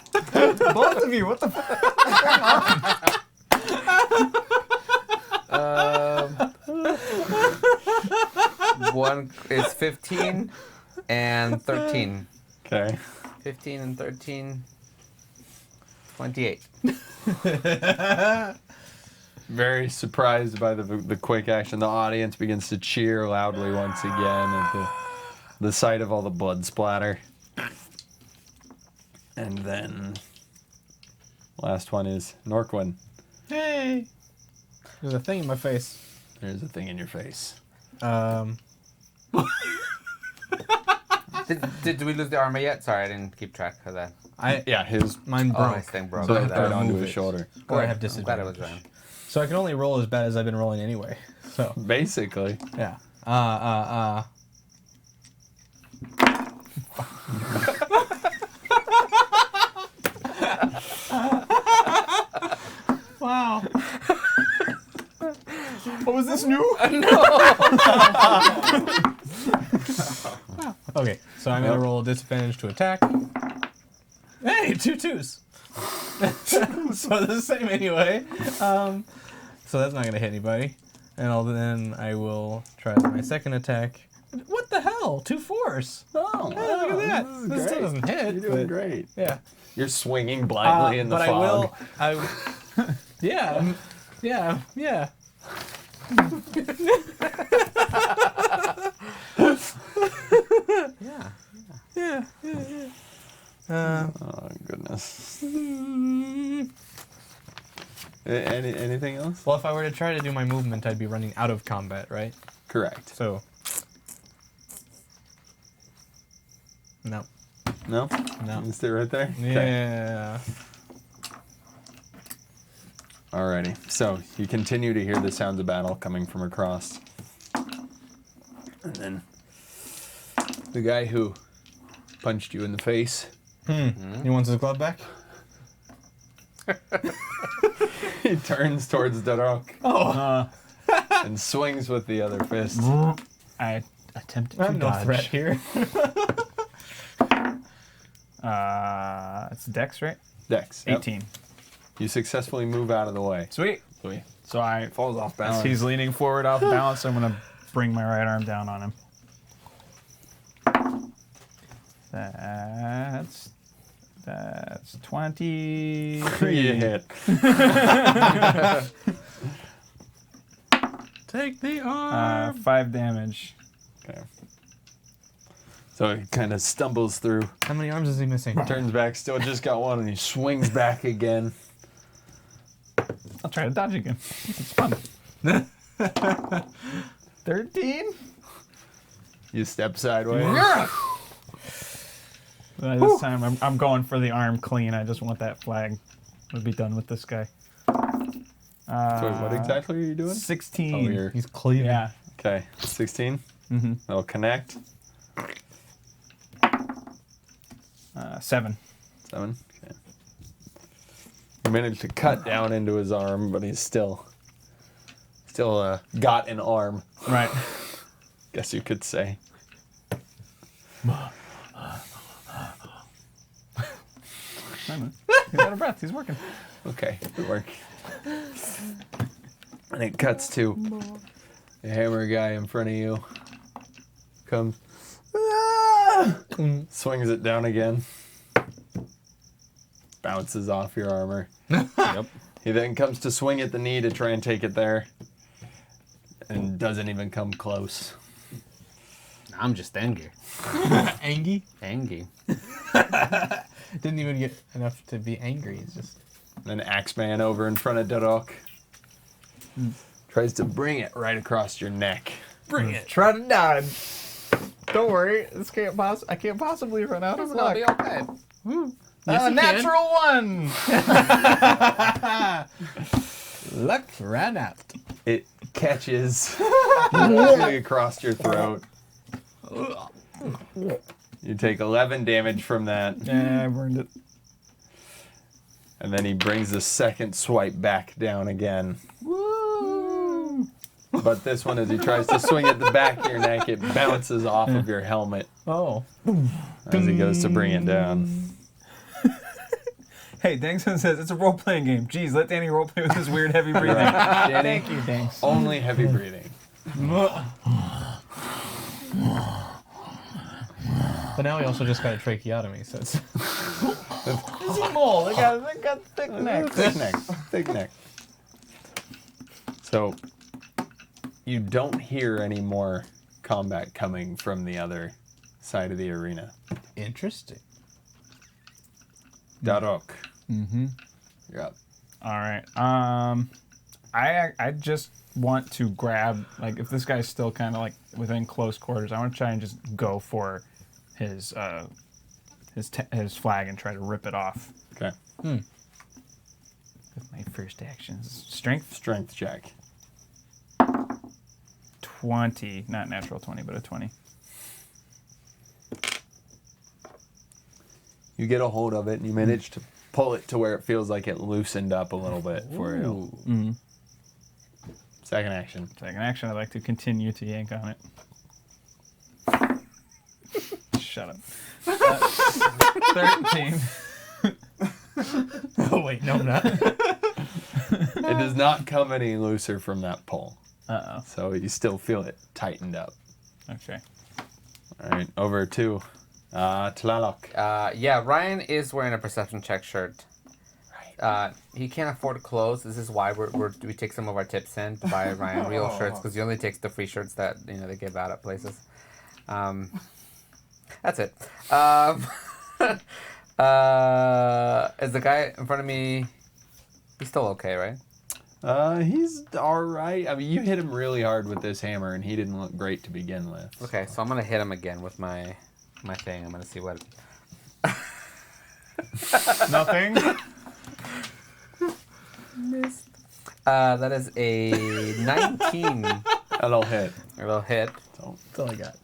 Both of you, what the fuck? One is 15 and 13. Okay. 15 and 13. 28. Very surprised by the quick action. The audience begins to cheer loudly once again at the sight of all the blood splatter. And then last one is Norquin. Hey! There's a thing in my face. There's a thing in your face. Did we lose the armor yet? Sorry, I didn't keep track of that. Yeah, his Mine Oh, broke. my thing broke. so I have to right onto remove his it. shoulder. Or I have I'm glad it disadvantage. was round. So I can only roll as bad as I've been rolling anyway. So, Basically. yeah. Wow. What was this new? Okay, so I'm gonna roll a disadvantage to attack. Hey, 2 2s. So the same anyway. So that's not gonna hit anybody. And then I will try my second attack. What the hell? 2 4s. Oh, Hey, look at that. This still doesn't hit. You're doing but- great. Yeah. You're swinging blindly in the but fog. I will. Yeah. Yeah. Yeah. Oh, goodness. Anything else? Well, if I were to try to do my movement, I'd be running out of combat, right? Correct. So. No. No? No. You can stay right there? Okay. Yeah. Alrighty. So you continue to hear the sounds of battle coming from across. And then the guy who punched you in the face, He wants his glove back? he turns towards Darok Oh. and swings with the other fist. I attempted I to have no dodge. threat here. It's Dex, right? Dex. Yep. 18. You successfully move out of the way. Sweet. Sweet. So I Falls off as balance. he's leaning forward off balance, I'm gonna bring my right arm down on him. That's 23. You hit. Take the arm. 5 damage. Okay. So he kind of stumbles through, How many arms is he missing? turns back, still just got one, and he swings back again. I'll try to dodge again. It's fun. 13? You step sideways. This time I'm going for the arm clean. I just want that flag. We'll be done with this guy. So what exactly are you doing? 16. Oh, you're He's cleaving. Yeah. okay. 16. Mm-hmm. That'll connect. 7. 7. Okay. You managed to cut down into his arm, but he's still Still got an arm, Right. guess you could say. He's out of breath. He's working. Okay, good work. And it cuts to the hammer guy in front of you. Comes, swings it down again. Bounces off your armor. Yep. He then comes to swing at the knee to try and take it there. And doesn't even come close. I'm just angry. Angie? Angry. Didn't even get enough to be angry. It's just... Then Axeman over in front of Darok. Tries to bring it right across your neck. Bring it. Try to dodge. Don't worry. I can't possibly run out of It's gonna luck. be okay. A natural one. Luck ran out. It catches directly across your throat. You take 11 damage from that. Yeah, I burned it. And then he brings the second swipe back down again. Woo! But this one, as he tries to swing at the back of your neck, it bounces off of your helmet Oh. as he goes to bring it down. Hey, Dangson says it's a role-playing game. Jeez, let Danny roleplay with his weird heavy breathing. Danny, Thank you, Dangs. only heavy breathing. But now he also just got a tracheotomy, so it's... Is he mole? They got thick necks. Thick neck. Thick neck. So, you don't hear any more combat coming from the other side of the arena. Interesting. Darok. Mm-hmm. You're up. All right. I just want to grab, like, if this guy's still kind of like within close quarters, I want to try and just go for his flag and try to rip it off. Okay. With my first action. Strength? Strength check. 20. Not natural 20, but a 20. You get a hold of it and you manage to pull it to where it feels like it loosened up a little bit for you. Mm-hmm. Second action. Second action, I'd like to continue to yank on it. Shut up. 13. Oh, wait, no, I'm not. It does not come any looser from that pull. Uh-oh. So you still feel it tightened up. Okay. All right, over to Tlalok. Yeah, Ryan is wearing a perception check shirt. He can't afford clothes. This is why we take some of our tips in to buy Ryan real shirts, because he only takes the free shirts that they give out at places. That's it. Is the guy in front of me? He's still okay, right? He's all right. I mean, you hit him really hard with this hammer, and he didn't look great to begin with. Okay, so I'm gonna hit him again with my thing. I'm gonna see what. Nothing? Missed. That is a 19. That'll hit. It'll hit. That's all I got.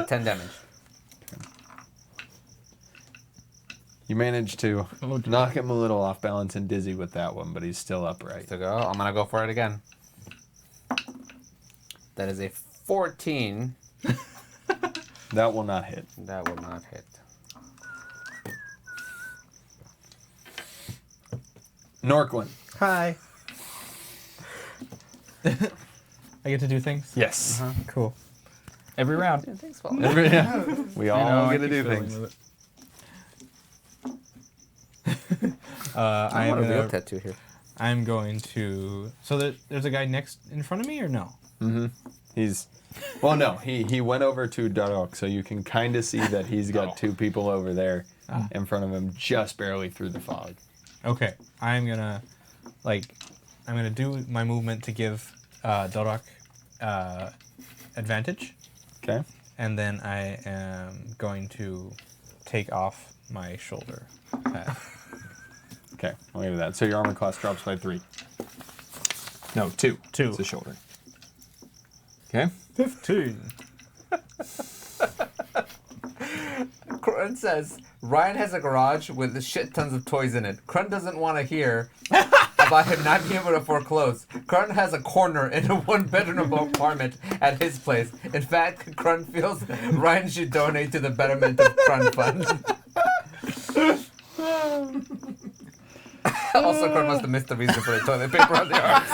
10 damage. You managed to knock him a little off balance and dizzy with that one, but he's still upright. To go. I'm gonna go for it again. That is a 14. That will not hit. That will not hit. Norquin. Hi. I get to do things? Yes. Cool. Every round. Yeah, thanks, Paul. We all get to do things. I I'm want a real gonna, tattoo here. I'm going to... So there's a guy next in front of me, or no? Mm-hmm. He's... Well, no. He went over to Darok, so you can kind of see that he's got two people over there in front of him, just barely through the fog. Okay. I'm gonna do my movement to give Darok advantage. Okay. And then I am going to take off my shoulder pad. Okay, I'll give you that. So your armor class drops by 3. No, 2. 2. It's the shoulder. Okay. 15. Krun says, Ryan has a garage with shit tons of toys in it. Krun doesn't want to hear a about him not being able to foreclose. Krun has a corner in a one-bedroom apartment at his place. In fact, Krun feels Ryan should donate to the betterment of Krun Fund. Also, Krun must have missed the reason for the toilet paper on the arms.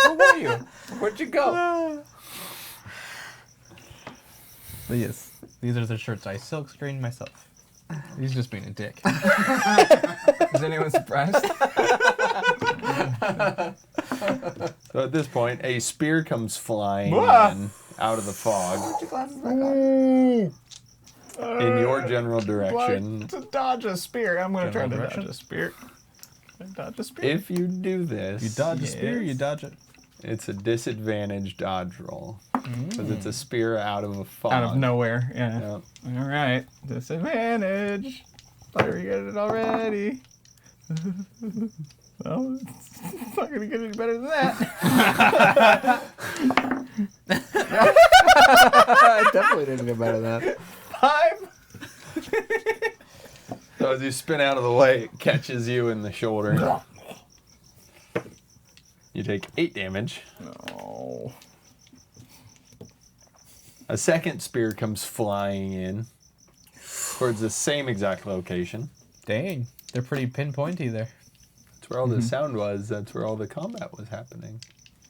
Where were you? Where'd you go? But yes, these are the shirts I silk screened myself. He's just being a dick. Is anyone surprised? So at this point, a spear comes flying Ah! in out of the fog Ooh. in your general direction. To dodge a spear. I'm going to try to General dodge direction? a spear. Dodge a spear. If you do this, You dodge a spear, you dodge it. it's a disadvantage dodge roll because it's a spear out of a fog. Out of nowhere. Yeah. Yep. All right. Disadvantage. Thought we get it already. Well, it's not going to get any better than that. I definitely didn't get better than that. 5. So as you spin out of the way, it catches you in the shoulder. You take 8 damage. Oh. A second spear comes flying in towards the same exact location. Dang, they're pretty pinpointy there. That's where all the sound was. That's where all the combat was happening.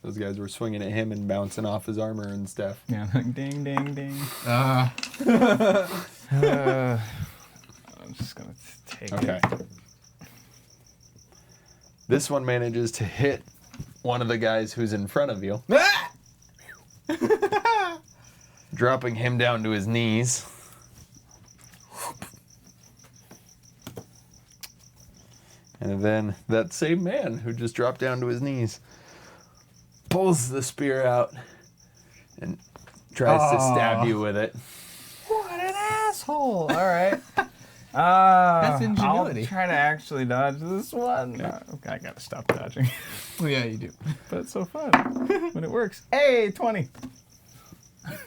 Those guys were swinging at him and bouncing off his armor and stuff. Yeah, like ding, ding, ding. I'm just going to take Okay. it. This one manages to hit one of the guys who's in front of you, dropping him down to his knees. And then that same man who just dropped down to his knees pulls the spear out and tries to stab you with it. What an asshole! All right. That's ingenuity. I'll try to actually dodge this one. Okay, I gotta stop dodging. Yeah, you do. But it's so fun when it works. Hey, 20.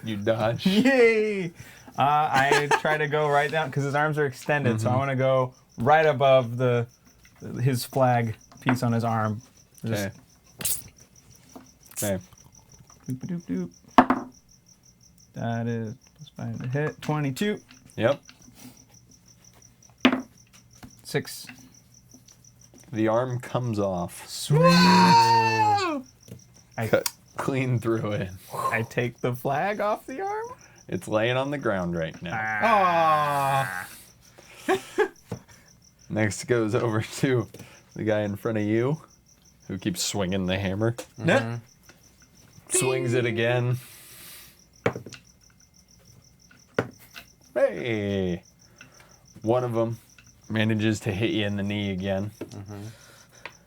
You dodge. Yay! I try to go right down because his arms are extended, so I want to go right above his flag piece on his arm. Okay. Okay. Doop doop doop. That is +5 to hit. 22. Yep. 6. The arm comes off. Sweet. Cut clean through it. I take the flag off the arm. It's laying on the ground right now. Next goes over to the guy in front of you who keeps swinging the hammer. Swings it again. Hey! One of them manages to hit you in the knee again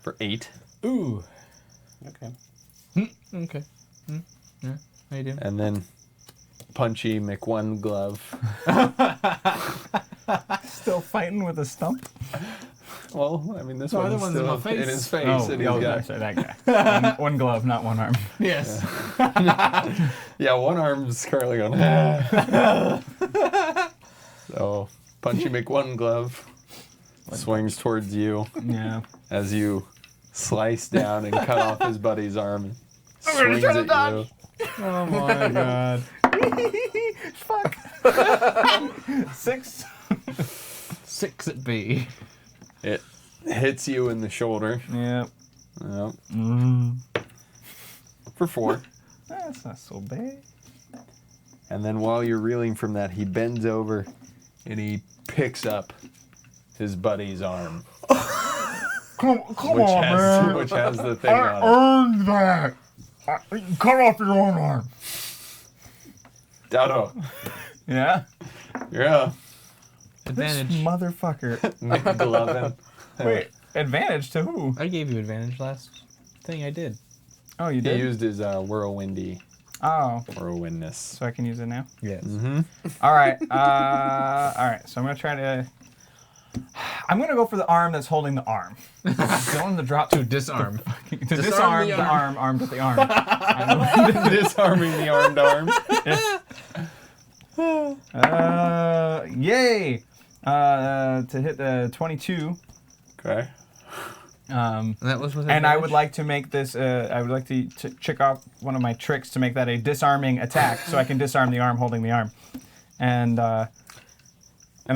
for 8. Ooh. Okay. Okay. Yeah, how you doing? And then Punchy McOne Glove. Still fighting with a stump. Well, I mean, this No, one's that one's in still my face. in his face. Oh, and he's got- sorry, that guy. One glove, not one arm. Yes. yeah, one arm's currently going. So, Punchy McOne Glove swings towards you Yeah. as you slice down and cut off his buddy's arm. And I'm gonna swings try to at dodge. you. Oh my god. Fuck. 6. 6 at B. It hits you in the shoulder. Yep. Yep. For 4. That's not so bad. And then while you're reeling from that, he bends over and he picks up his buddy's arm, Come which on, has man. which has the thing I on earned that. Cut off your own arm. it. Dado, Yeah? you're up. Advantage. This motherfucker. McGlovin. Wait, advantage to who? I gave you advantage last thing I did. Oh, you He did? used his whirlwindness. Oh, Whirlwindness. so I can use it now? Yes. All right. All right, so I'm going to try to... I'm going to go for the arm that's holding the arm. I don't want to drop... To disarm. to disarm the the arm. arm armed with the arm. Disarming the armed arm. Yay! To hit the 22. Okay. And that was with And I would like to make this. I would like to check off one of my tricks to make that a disarming attack, so I can disarm the arm holding the arm, and I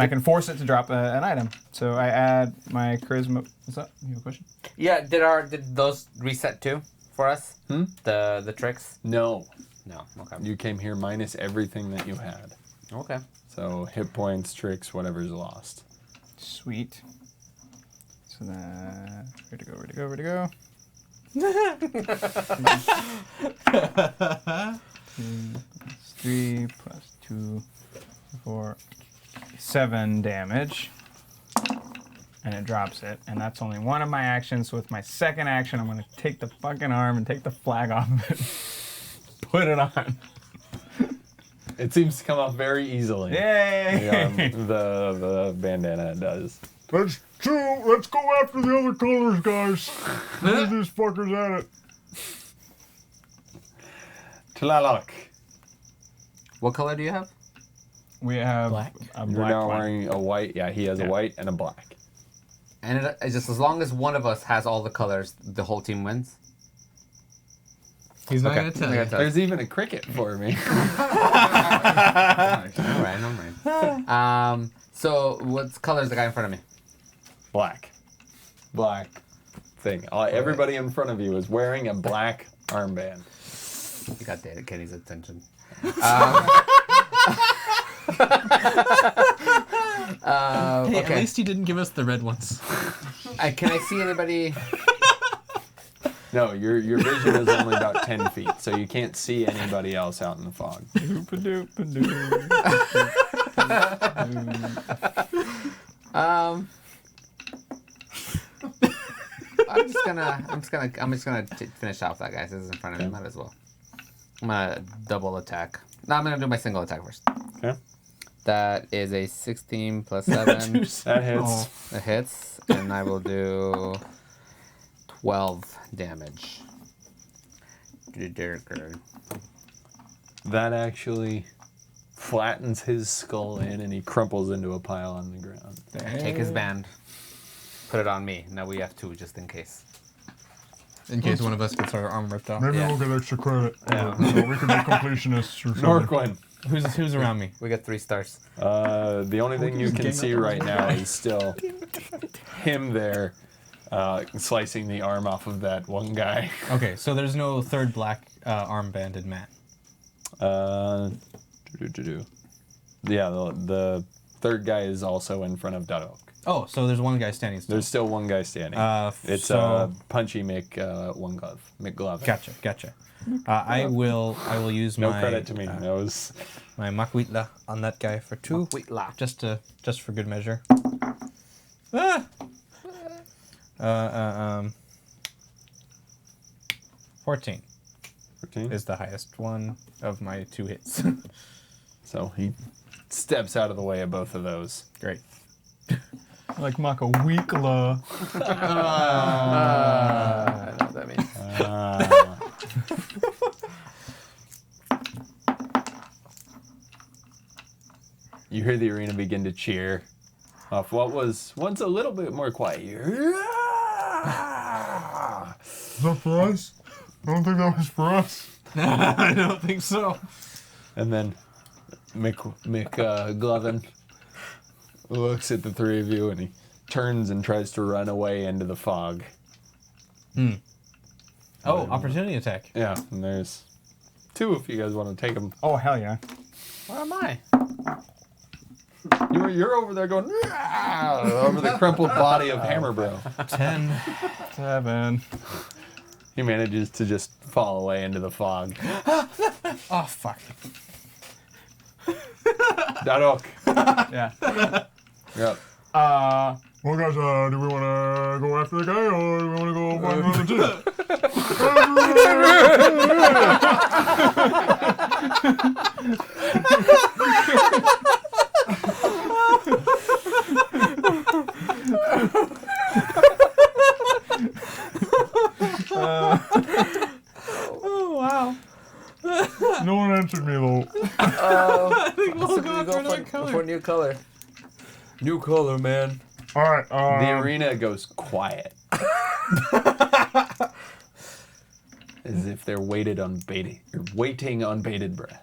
can force it to drop an item. So I add my charisma. What's up? You have a question? Yeah, did those reset too for us? The tricks? No. No. Okay. You came here minus everything that you had. Okay. So hit points, tricks, whatever's lost. Sweet. So that where to go? 3 plus 2, 4, 7 damage. And it drops it. And that's only one of my actions. So with my second action, I'm going to take the fucking arm and take the flag off of it. Put it on. It seems to come off very easily. Yay! The bandana does. Let's go after the other colors, guys. Leave these fuckers at it. Tlalok. What color do you have? We have Black. a You're black now one. wearing a white. Yeah, he has a white and a black. And it's just as long as one of us has all the colors, the whole team wins. He's not Okay. going to tell I'm you. gonna tell There's even a cricket for me. All right. So what color is the guy in front of me? Black. Black thing. Everybody in front of you is wearing a black armband. You got Kenny's attention. Hey, Okay. at least he didn't give us the red ones. Can I see anybody? No, your vision is only about 10 feet, so you can't see anybody else out in the fog. I'm just gonna finish off that guy. This is in front of me. Might as well. I'm gonna double attack. No, I'm gonna do my single attack first. Okay. That is a 16 plus 7. That hits. It hits, and I will do 12 damage. That actually flattens his skull in, and he crumples into a pile on the ground. Take his band, put it on me. Now we have 2 just in case. In case one of us gets our arm ripped off. Maybe we'll get extra credit. So we can be completionists or something. Norquin. Who's around me? We got 3 stars. The only thing you can see right now is still him there, slicing the arm off of that one guy. Okay, so there's no third black arm-banded man. Yeah, the third guy is also in front of Darok. Oh, so there's one guy standing still. There's still one guy standing. It's Punchy McGlove. Gotcha. I will use No my credit to me. That was my Makwitla on that guy for 2. Makwitla. Just for good measure. 14 14. is the highest one of my 2 hits. So he steps out of the way of both of those. Great. Like Maka Weekla. I know what that means. You hear the arena begin to cheer off what was once a little bit more quiet. Is that for us? I don't think that was for us. I don't think so. And then McGlovin looks at the 3 of you and he turns and tries to run away into the fog. Oh, opportunity attack. Yeah, and there's 2 if you guys want to take them. Oh, hell yeah. Where am I? You're over there going over the crumpled body of Hammer Bro. 10. 7. He manages to just fall away into the fog. Oh, fuck. Darok. Yeah. Yep. Well, guys, do we want to go after the guy or do we want to go find another Oh, wow. No one answered me, though. I think we'll go for another color. For new color. New color, man. All right. The arena goes quiet. As if they're waiting on bated breath.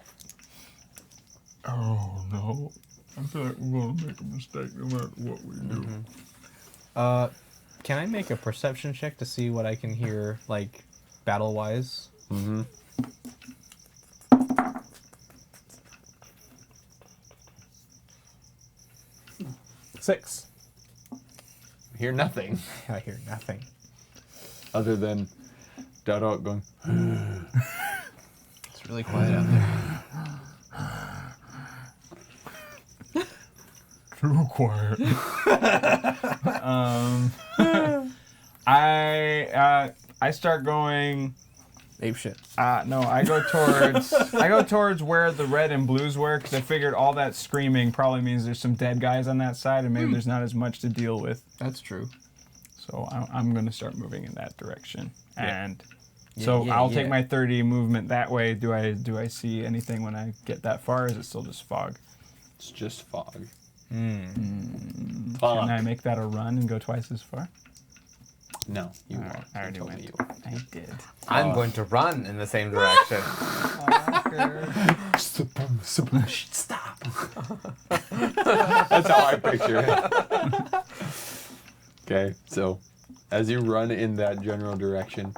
Oh no. I feel like we're gonna make a mistake no matter what we do. Can I make a perception check to see what I can hear, like, battle-wise? Mm-hmm. 6. Hear nothing I hear nothing. other than Dodot going. It's really quiet out there. Too quiet. I start going. Ape shit. No, I go towards where the red and blues were, because I figured all that screaming probably means there's some dead guys on that side, and maybe there's not as much to deal with. That's true. So I'm going to start moving in that direction, and Yeah, I'll take yeah. my 30 movement that way. Do I see anything when I get that far? Or is it still just fog? It's just fog. Can Fog. I make that a run and go twice as far? No, you All right, won't. I already told went. me you I did. I'm going to run in the same direction. Stop. That's how I picture it. Okay, so as you run in that general direction,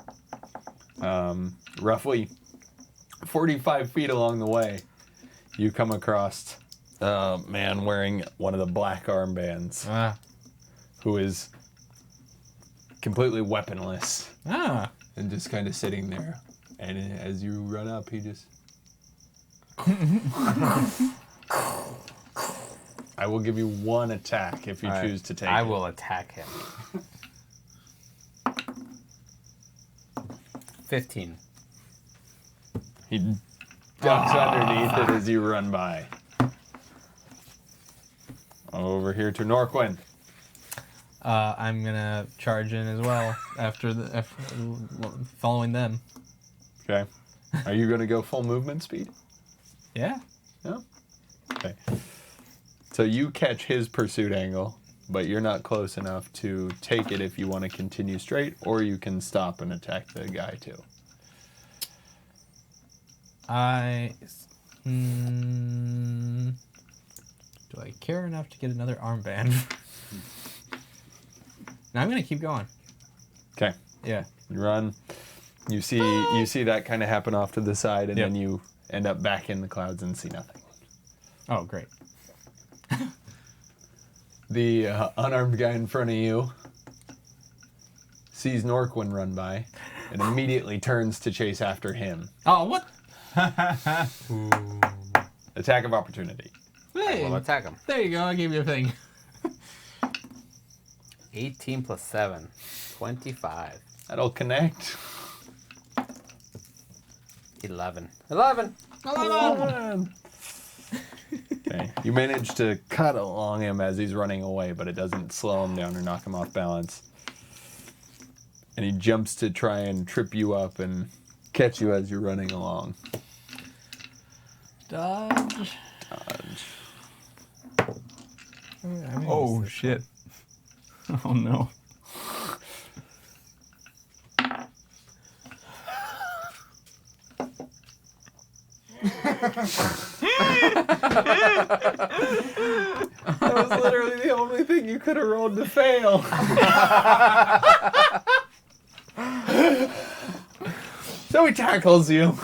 roughly 45 feet along the way, you come across a man wearing one of the black armbands who is completely weaponless and just kind of sitting there. And as you run up, he just... I will give you one attack if you choose to take I it. will attack him. 15. He ducks underneath it as you run by. Over here to Norquin. I'm gonna charge in as well after following them. Okay. Are you going to go full movement speed? Yeah. No? Okay. So you catch his pursuit angle, but you're not close enough to take it if you want to continue straight, or you can stop and attack the guy too. Do I care enough to get another armband? No, I'm gonna keep going. Okay. Yeah. You run. You see that kind of happen off to the side, and Yep. then you end up back in the clouds and see nothing. Oh, great. The unarmed guy in front of you sees Norquin run by and immediately turns to chase after him. Oh, what? Attack of opportunity. Hey, I will attack him. there you go. I gave you a thing. 18 plus 7. 25. That'll connect. 11. 11! Okay. You manage to cut along him as he's running away, but it doesn't slow him down or knock him off balance. And he jumps to try and trip you up and catch you as you're running along. Dodge. Oh shit! Oh no! That was literally the only thing you could have rolled to fail. So he tackles you.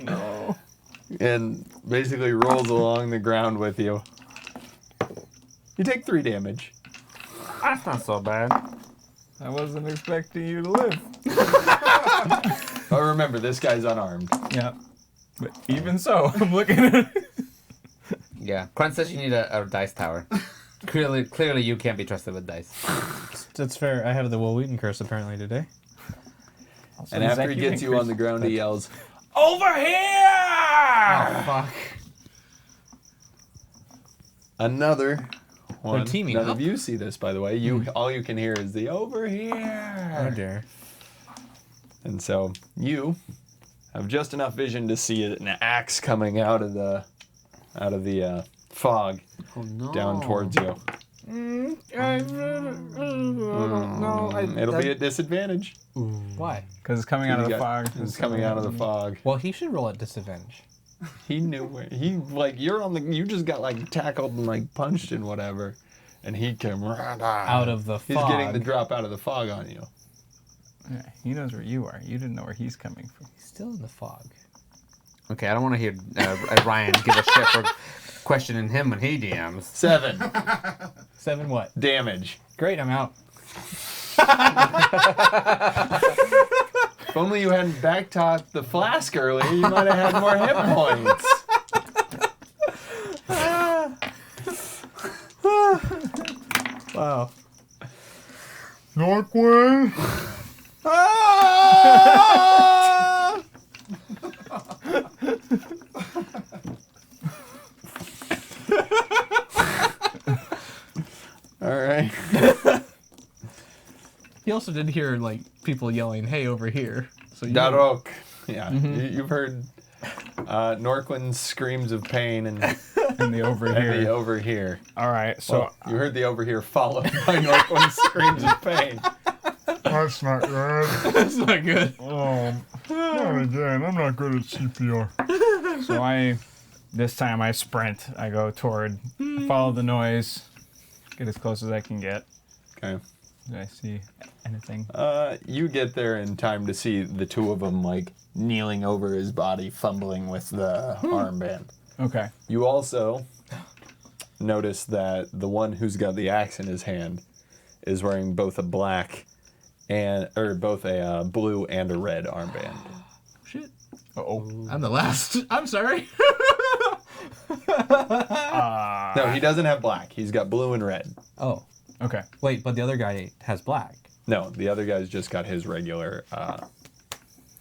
No! And basically rolls along the ground with you. You take 3 damage. That's not so bad. I wasn't expecting you to live. But remember, this guy's unarmed. Yeah, but even so, I'm looking at it. Yeah. Crunch says you need a dice tower. Clearly you can't be trusted with dice. That's fair. I have the Will Wheaton curse apparently today. And after he gets you on the ground, he yells, "Over here!" Oh, fuck. another one. They're teaming None up? of you see this, by the way. All you can hear is the "over here." Oh, dear. And so you have just enough vision to see an axe coming out of the fog Oh no. down towards you. I don't know. It'll be a disadvantage. Why? Because it's coming out of the fog. It's coming out of the fog. Well, he should roll at disadvantage. He knew where you're on the. You just got like tackled and like punched and whatever, and he came Out of the He's fog. getting the drop out of the fog on you. Yeah, he knows where you are. You didn't know where he's coming from. He's still in the fog. Okay, I don't want to hear Ryan give a shit for questioning him when he DMs. 7 7 what? damage. Great, I'm out. If only you hadn't backtalked the flask earlier, you might have had more hit points. Wow. Norquin! All right. He also did hear like people yelling, "Hey, over here!" So Darok. Yeah, you've heard Norquin's screams of pain and the over here. the over here. All right, so Well, you heard the over here followed by Norquin's screams of pain. That's not good. that's not good. Not again. I'm not good at CPR. this time I sprint. I go toward, follow the noise, get as close as I can get. Okay. Do I see anything? You get there in time to see the two of them like kneeling over his body, fumbling with the armband. Okay. You also notice that the one who's got the axe in his hand is wearing both a black both a blue and a red armband. Shit. Uh-oh. I'm the last. I'm sorry. No, he doesn't have black. He's got blue and red. Oh. Okay. Wait, but the other guy has black. No, the other guy's just got his regular.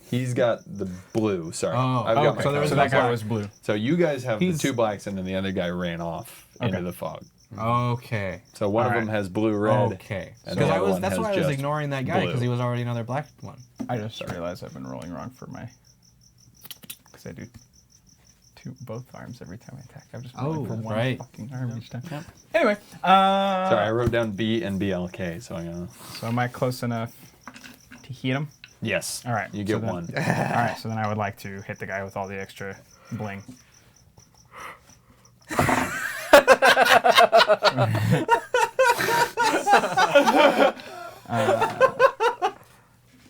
He's got the blue. Sorry, Oh, I've got okay. my So there was So colors. that guy was blue. So you guys have He's- the two blacks, and then the other guy ran off into the fog. Okay. So one of Alright. them has blue red. Okay. And Because the other one that's has why I was just ignoring that guy blue. because he was already another black one. I just realized I've been rolling wrong for my... Because I do both arms every time I attack. I'm just rolling Oh, for one right. fucking arm each time. Anyway, Sorry, I wrote down B and BLK, so I'm gonna. so am I close enough to hit him? Yes. All right. You so get then- one. All right, so then I would like to hit the guy with all the extra bling.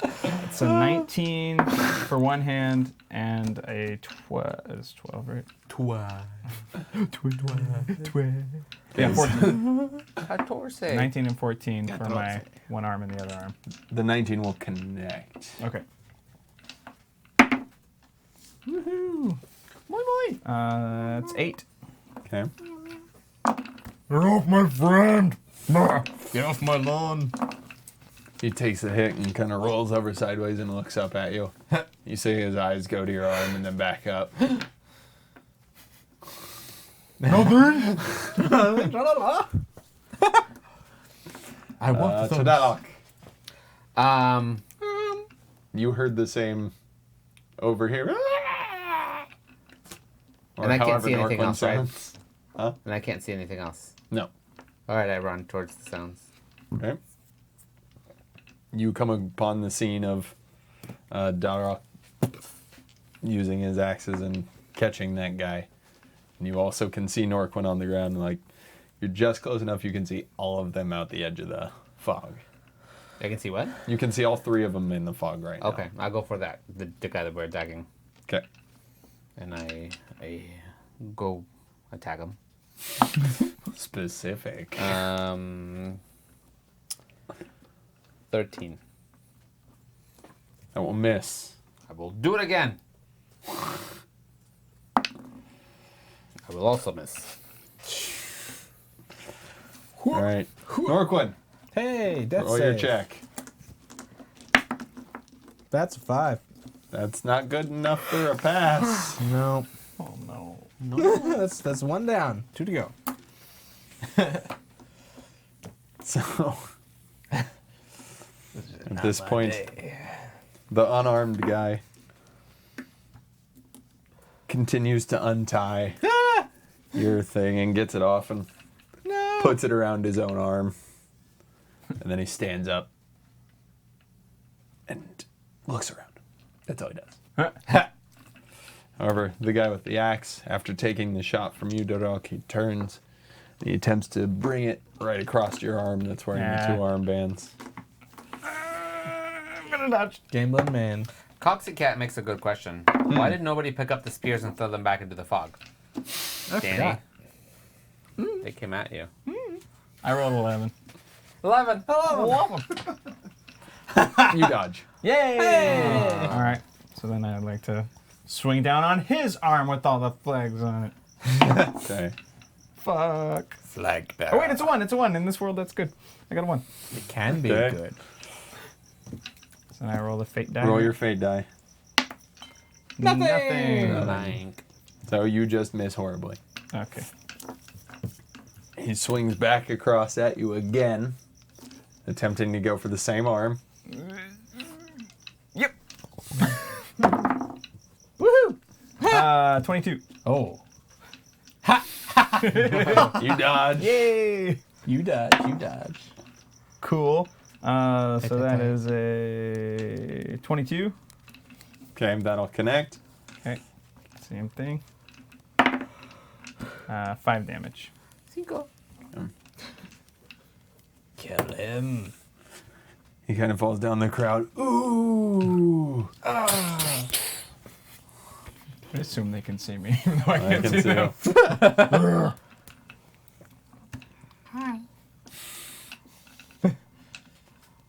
It's a 19 for one hand and a 12. It's 12, right? 12. Yeah, 14. 19 and 14 for my one arm and the other arm. The 19 will connect. Okay. Woohoo! Moi moi! It's 8. Okay. Get off my friend! Get off my lawn! He takes a hit and kind of rolls over sideways and looks up at you. You see his eyes go to your arm and then back up. Nothing? I want the Tadalok. You heard the same over here. And I can't however see anything Norquin else, right? sounds. Huh? And I can't see anything else. No. All right, I run towards the sounds. Okay. You come upon the scene of Darok using his axes and catching that guy. And you also can see Norquin on the ground. Like, you're just close enough you can see all of them out the edge of the fog. I can see what? You can see all three of them in the fog right now. Okay, I'll go for that. The guy that we're attacking. Okay. And I go attack him. Specific. 13. That will miss. I will do it again. I will also miss. All right. Norquin, Hey, death roll your save. check. That's a 5. That's not good enough for a pass. No. Oh, no. that's one down. 2 to go. So, at this point, the unarmed guy continues to untie your thing and gets it off and puts it around his own arm, and then he stands up and looks around. That's all he does. However, the guy with the axe, after taking the shot from you, Dodok, he turns. He attempts to bring it right across your arm that's wearing the 2 armbands. I'm gonna dodge. Gambling man. Coxie Cat makes a good question. Why did nobody pick up the spears and throw them back into the fog? Danny. They came at you. I rolled 11. 11. You dodge. Yay! All right. So then I'd like to swing down on his arm with all the flags on it. Okay. Fuck. Flag bearer. Oh wait, it's a 1. It's a 1. In this world, that's good. I got a 1. It can be Okay. good. So I roll the fate die. Roll your fate die. Nothing. Blank. So you just miss horribly. Okay. He swings back across at you again, attempting to go for the same arm. Yep. Woohoo! 22. Oh. You dodge. Yay! You dodge. Cool. So that is a 22. Okay, that'll connect. Okay. Same thing. 5 damage. Kill him. He kind of falls down the crowd. Ooh! I assume they can see me, even though I I can't can see see them. him. Hi.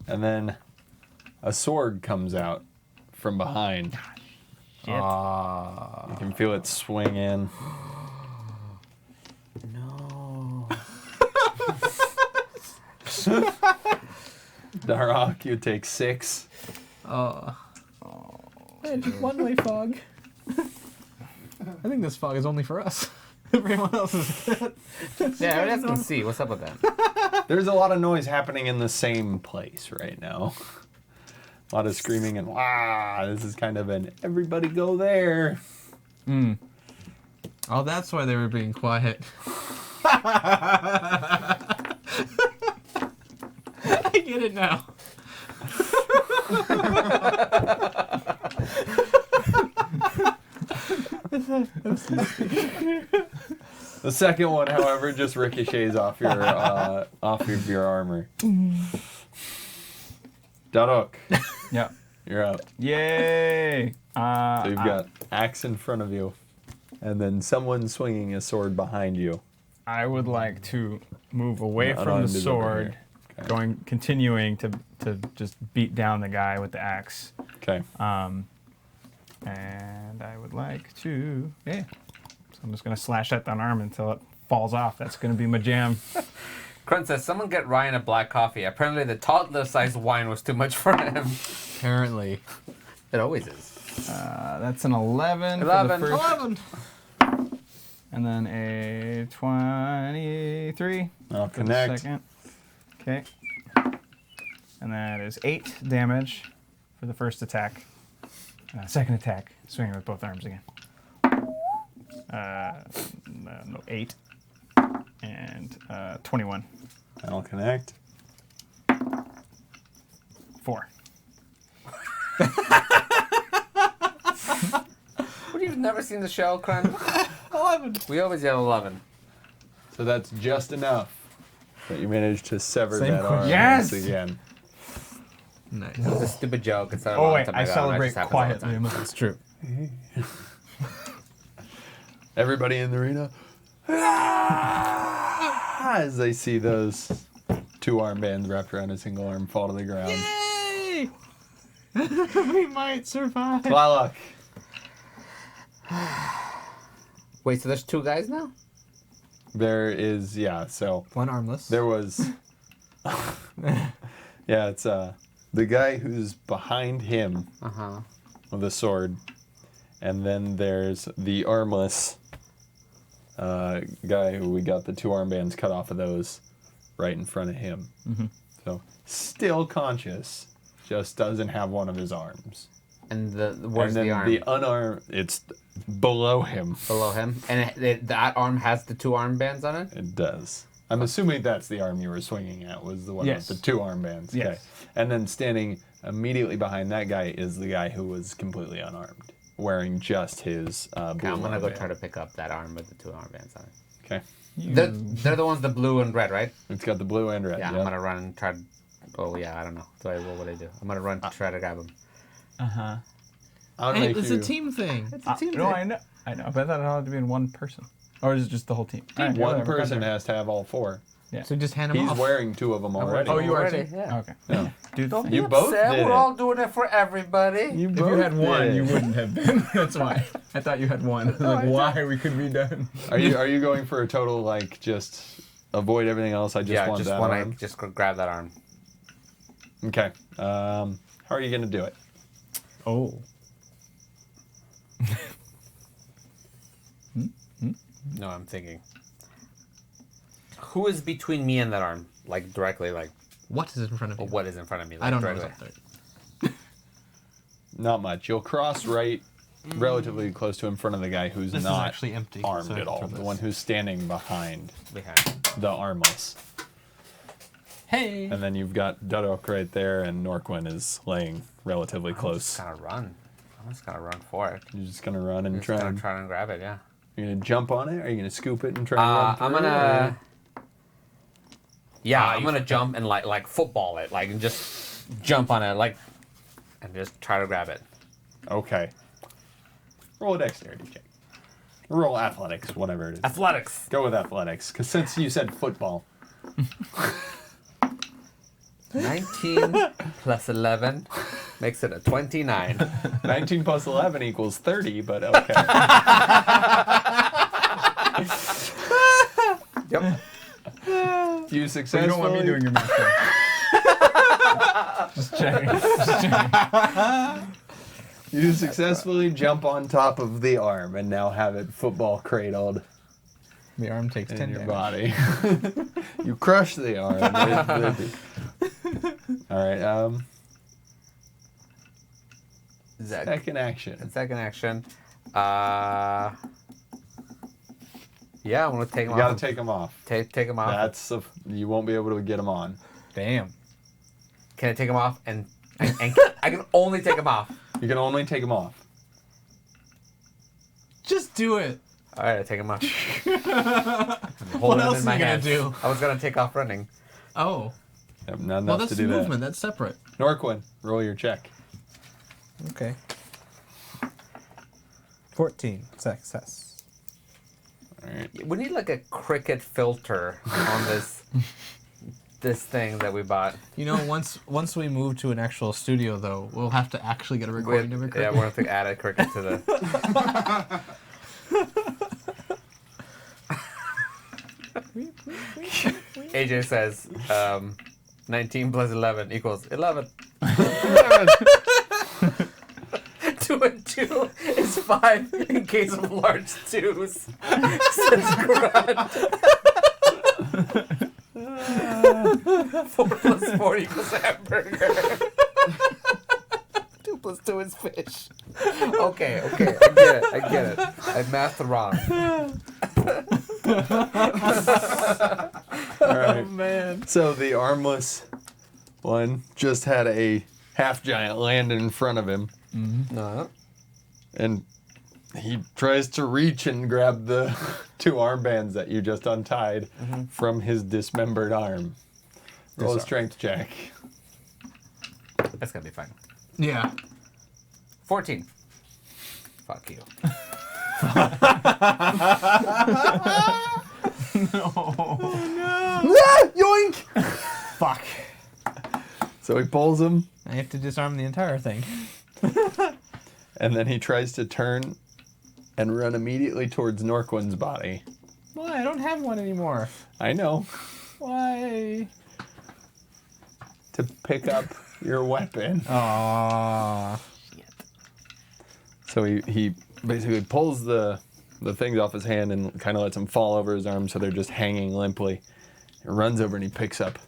And then a sword comes out from behind. Shit. You can feel it swing in. No. Darok, you take 6. One-way fog. I think this fog is only for us. Everyone else is good. Yeah, I can see. What's up with that? There's a lot of noise happening in the same place right now. A lot of screaming and wah. This is kind of an everybody go there. Oh, that's why they were being quiet. I get it now. The second one, however, just ricochets off your armor. Darok, Yeah. you're up. Yay! So you've got axe in front of you, and then someone swinging a sword behind you. I would like to move away from the Unarmed is over sword, here. Okay. continuing to just beat down the guy with the axe. Okay. And I would like to, so I'm just gonna slash at that arm until it falls off. That's gonna be my jam. Grunt says, someone get Ryan a black coffee. Apparently the toddler-sized wine was too much for him. Apparently. It always is. That's an 11. 11. For the first, 11. and then a 23. I'll For the connect. second. Okay. And that is 8 damage for the first attack. Second attack, swinging with both arms again. No, 8. And 21. I'll connect. 4. What, you've never seen the show, Grunt? 11. We always yell 11. So that's just enough that you managed to sever Same that arm question. Yes! once again. Nice. It's a stupid joke. It's not a Oh long wait, time I ago, and it celebrate just happens all the quietly. time. That's true. Everybody in the arena, as they see those 2 armbands wrapped around a single arm fall to the ground. Yay! We might survive. Tlaloc, Wait, so there's 2 guys now? there is, so One armless. there was, it's the guy who's behind him Uh-huh. with a sword, and then there's the armless guy who we got the 2 armbands cut off of those right in front of him. So still conscious, just doesn't have one of his arms. And where's and then the arm? the unarmed, it's below him. Below him? And that arm has the 2 armbands on it? It does. I'm assuming that's the arm you were swinging at, was the one Yes. with the 2 armbands. Yes. Okay. And then standing immediately behind that guy is the guy who was completely unarmed, wearing just his blue Okay, I'm gonna go armband. try to pick up that arm with the 2 armbands on it. Okay. They're the ones, the blue and red, right? It's got the blue and red. Yeah, yep. I'm gonna run and try. Oh yeah, I don't know. What would I do? I'm gonna run to try to grab him. Uh-huh. I'll Hey, make it's you... a team thing. No, I know. But I thought it had to be in one person. Or is it just the whole team? All right, One whatever, go person there. has to have all 4. So just hand them He's off. wearing 2 of them already. Oh, you are Already, too? yeah. Okay. Yeah. Dude, Don't You be both upset. did We're it. all doing it for everybody. You if both you had one, did. you wouldn't have been. That's why. I thought you had one. Like, why we could be done. Are you going for a total, like, just avoid everything else? I just want that arm? Just grab that arm. Okay. How are you going to do it? Oh. No, I'm thinking. Who is between me and that arm? Like directly, like What is in front of you? what is in front of me? Like, I don't know directly. what's up there. Not much. You'll cross right relatively close to in front of the guy who's This is not actually empty, armed so I at can all. throw The this. one who's standing behind Behind. the armless. Hey. And then you've got Dudok right there, and Norquin is laying relatively I'm close. just gonna run. I'm just gonna run for it. You're just going to run and I'm just try gonna and... try and grab it. Yeah. You're going to jump on it? Or are you going to scoop it and try and run through I'm it, gonna. Yeah, I'm gonna jump and like football it, like and just jump on it, like, and just try to grab it. or- Okay. Roll a dexterity check. Roll athletics, whatever it is. Athletics. Go with athletics, because since you said football. 19 plus 11 makes it a 29. 19 plus 11 equals 30, but okay. Yep. You So successfully... you don't want me doing your math. Then. Just checking. Just checking. You successfully jump on top of the arm and now have it football cradled The arm takes in 10 your damage. body. You crush the arm. All right. Second action. Second action. Yeah, I'm gonna take him You off. got to take them off. Take him off. You won't be able to get them on. Damn. Can I take him off? And I can only take him off. You can only take them off. Just do it. All right, I take him off. I'm What holding him else in are my you gonna hands. do? I was gonna take off running. Oh. Yep, not Well, enough that's to do movement. That's separate. that. Norquin, roll your check. Okay. 14. Success. All right. We need like a cricket filter on this thing that we bought. You know, once we move to an actual studio, though, we'll have to actually get a recording of a Yeah, cricket. we're gonna have to add a cricket to the. AJ says 19 plus 11 equals 11. 2 and 2 is 5 in case of large twos. Says Grunt. 4 plus 4 equals hamburger. 2 plus 2 is fish. Okay, I get it. I mathed wrong. All right. Man. So the armless one just had a half giant land in front of him, No. and he tries to reach and grab the 2 armbands that you just untied from his dismembered arm. Roll a strength check. That's gonna be fine. Yeah. 14. Fuck you. Yoink! Fuck. So he pulls him, I have to disarm the entire thing. and then he tries to turn and run immediately towards Norquin's body. Why? I don't have one anymore. I know. Why? To pick up your weapon. Aww. So he basically pulls the things off his hand and kind of lets them fall over his arm so they're just hanging limply. He runs over and he picks up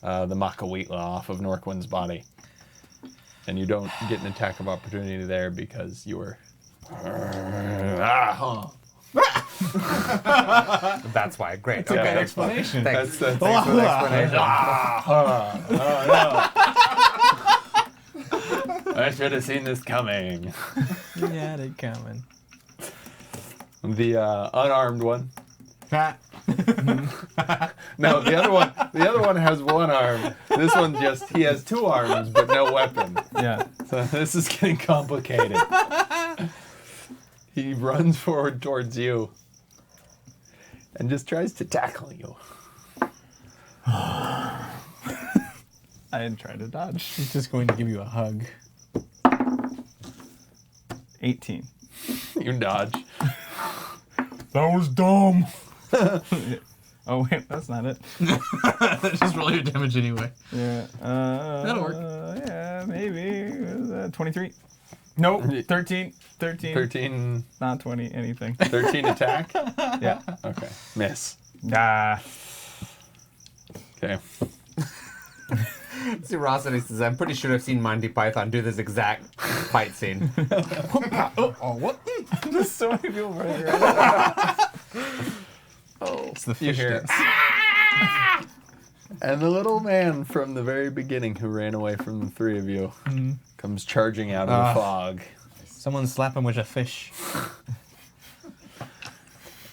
the Makawitla off of Norquin's body. And you don't get an attack of opportunity there because you were... That's why. Great. Good Okay. explanation. Thanks. That's Thanks for the explanation. I should have seen this coming. Yeah, they coming. The unarmed one. Fat. No, the other one has one arm. This one he has two arms but no weapon. Yeah. So this is getting complicated. He runs forward towards you and just tries to tackle you. I didn't try to dodge. He's just going to give you a hug. 18. You dodge. That was dumb. Oh wait, that's not it. Just roll your damage anyway. Yeah. That'll work. Yeah, maybe. 23. Nope. 13. 13. 13 Not 20. Anything. 13 attack? Yeah. Okay. Miss. Ah. Okay. See, Rossity says, I'm pretty sure I've seen Monty Python do this exact fight scene. Oh, what? There's so many people running around. It's the You fish hear dance. And the little man from the very beginning who ran away from the three of you comes charging out of the fog. Someone slap him with a fish.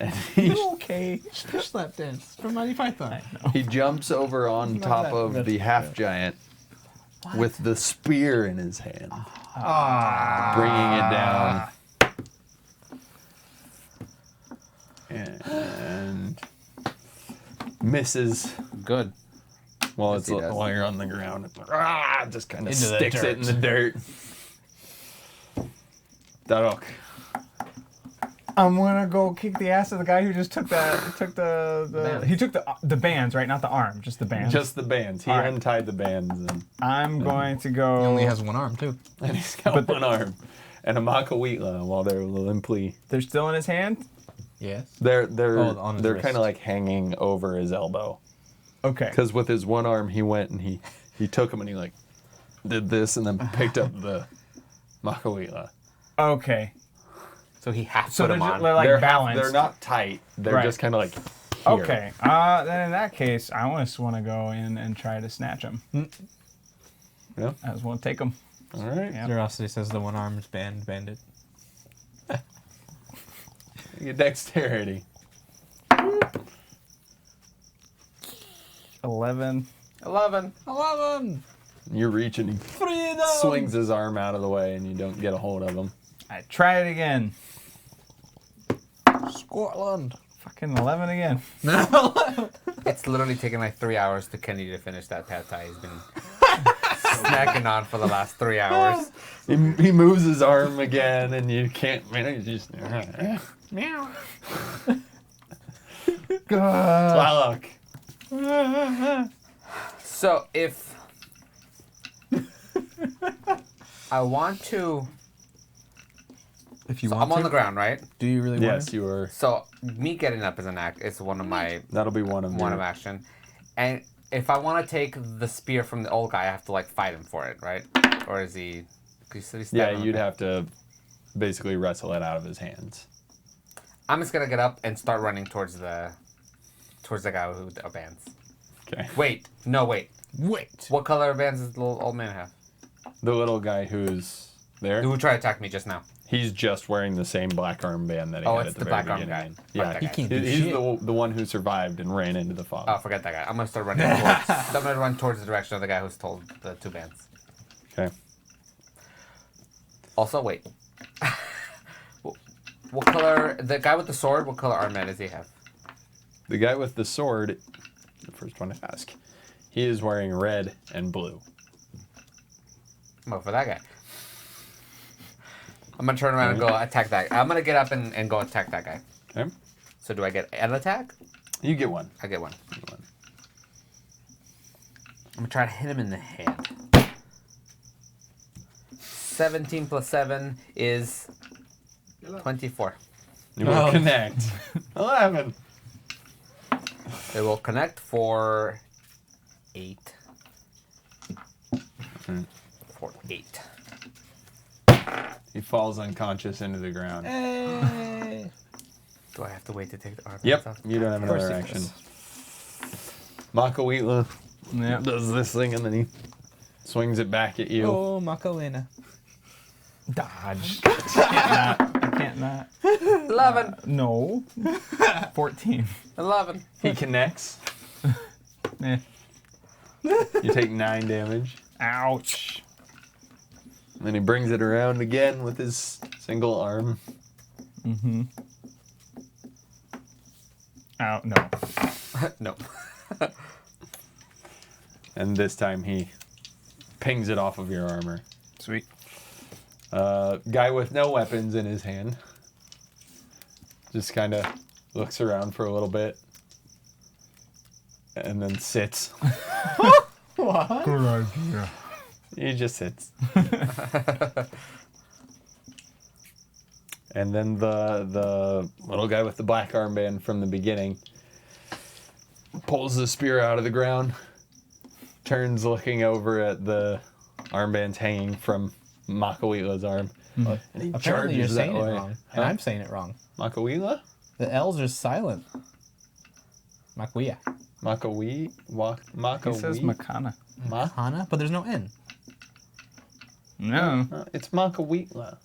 And he, Okay. Fish slap dance from Monty Python. he jumps over on Not top that of the good. half giant with the spear in his hand, bringing it down. And misses. Good. While Yes, he does. while you're on the ground, it just kind of Into the sticks it in the dirt. Darok. I'm gonna go kick the ass of the guy who just took the Bands. he took the bands, right? Not the arm, just the bands. Just the bands. He All right. untied the bands, and I'm going to go. He only has one arm, too. he's got one arm and a makawitla while they're limply. They're still in his hand. Yes. They're on his they're wrist. kind of like hanging over his elbow. Okay. Because with his one arm, he went and he took him and he like did this and then picked up the makawitla. Okay. So he has So to put they're, him on. they're like balanced. They're not tight. They're Right. just kind of like here. Okay. Then in that case, I just want to go in and try to snatch him. Yeah. I just want to take him. All right. Yeah. Curiosity says the one arm is bandit. Your dexterity. 11. 11. 11! You reach and he Freedom! swings his arm out of the way and you don't get a hold of him. I try it again. Scotland. Fucking 11 again. It's literally taken like 3 hours to Kenny to finish that pad thai. He's been snacking on for the last 3 hours. He moves his arm again and you can't, man, you just. Meow. Tlaloc. So if I want to, If you so want I'm on to. the ground, right? Do you really want Yes, to? you were. So me getting up is an act. It's one of my That'll be one of one your- of action, and if I want to take the spear from the old guy, I have to like fight him for it, right? Or is he? 'Cause he said he's Yeah, stabbing him. you'd have to basically wrestle it out of his hands. I'm just gonna get up and start running towards the guy who bands. Okay. Wait, no, wait. Wait. What color bands does the little old man have? The little guy who's there, Who tried to attack me just now? he's just wearing the same black armband that he Oh, had it's at the, the very black arm beginning. guy. Yeah, Fuck that He guy. can't do he's shit. the one who survived and ran into the fog. Oh, forget that guy. I'm gonna start running towards. I'm gonna run towards the direction of the guy who's told the two bands. Okay. Also, wait. What color? The guy with the sword. What color armband does he have? The guy with the sword, the first one to ask, he is wearing red and blue. I'm up for that guy. I'm gonna turn around and go attack that. I'm gonna get up and go attack that guy. Okay. So do I get an attack? You get one. I get one. You get one. I'm gonna try to hit him in the hand. 17 plus 7 is 24. You will connect. 11. It will connect for 8. For 8. He falls unconscious into the ground. Do I have have to wait to take the arm. Yep, you don't have another action. Makawitla does this thing and then he swings it back at you. Oh, Macarena. Dodge. I can't not. 11. No. 14. 11. He connects. Eh. You take 9 damage. Ouch. And then he brings it around again with his single arm. Mm-hmm. Ow, no. No. And this time he pings it off of your armor. Sweet. Guy with no weapons in his hand. Just kind of looks around for a little bit. And then sits. What? Good idea. He just sits. And then the little guy with the black armband from the beginning pulls the spear out of the ground, turns looking over at the armbands hanging from Makawitla's arm, and he Apparently you're charges that saying it way. wrong. And I'm saying it wrong. Makawitla? The L's are silent. Makuya. Makawi? He says Makana. Hana, but there's no N. No. It's Makawitla.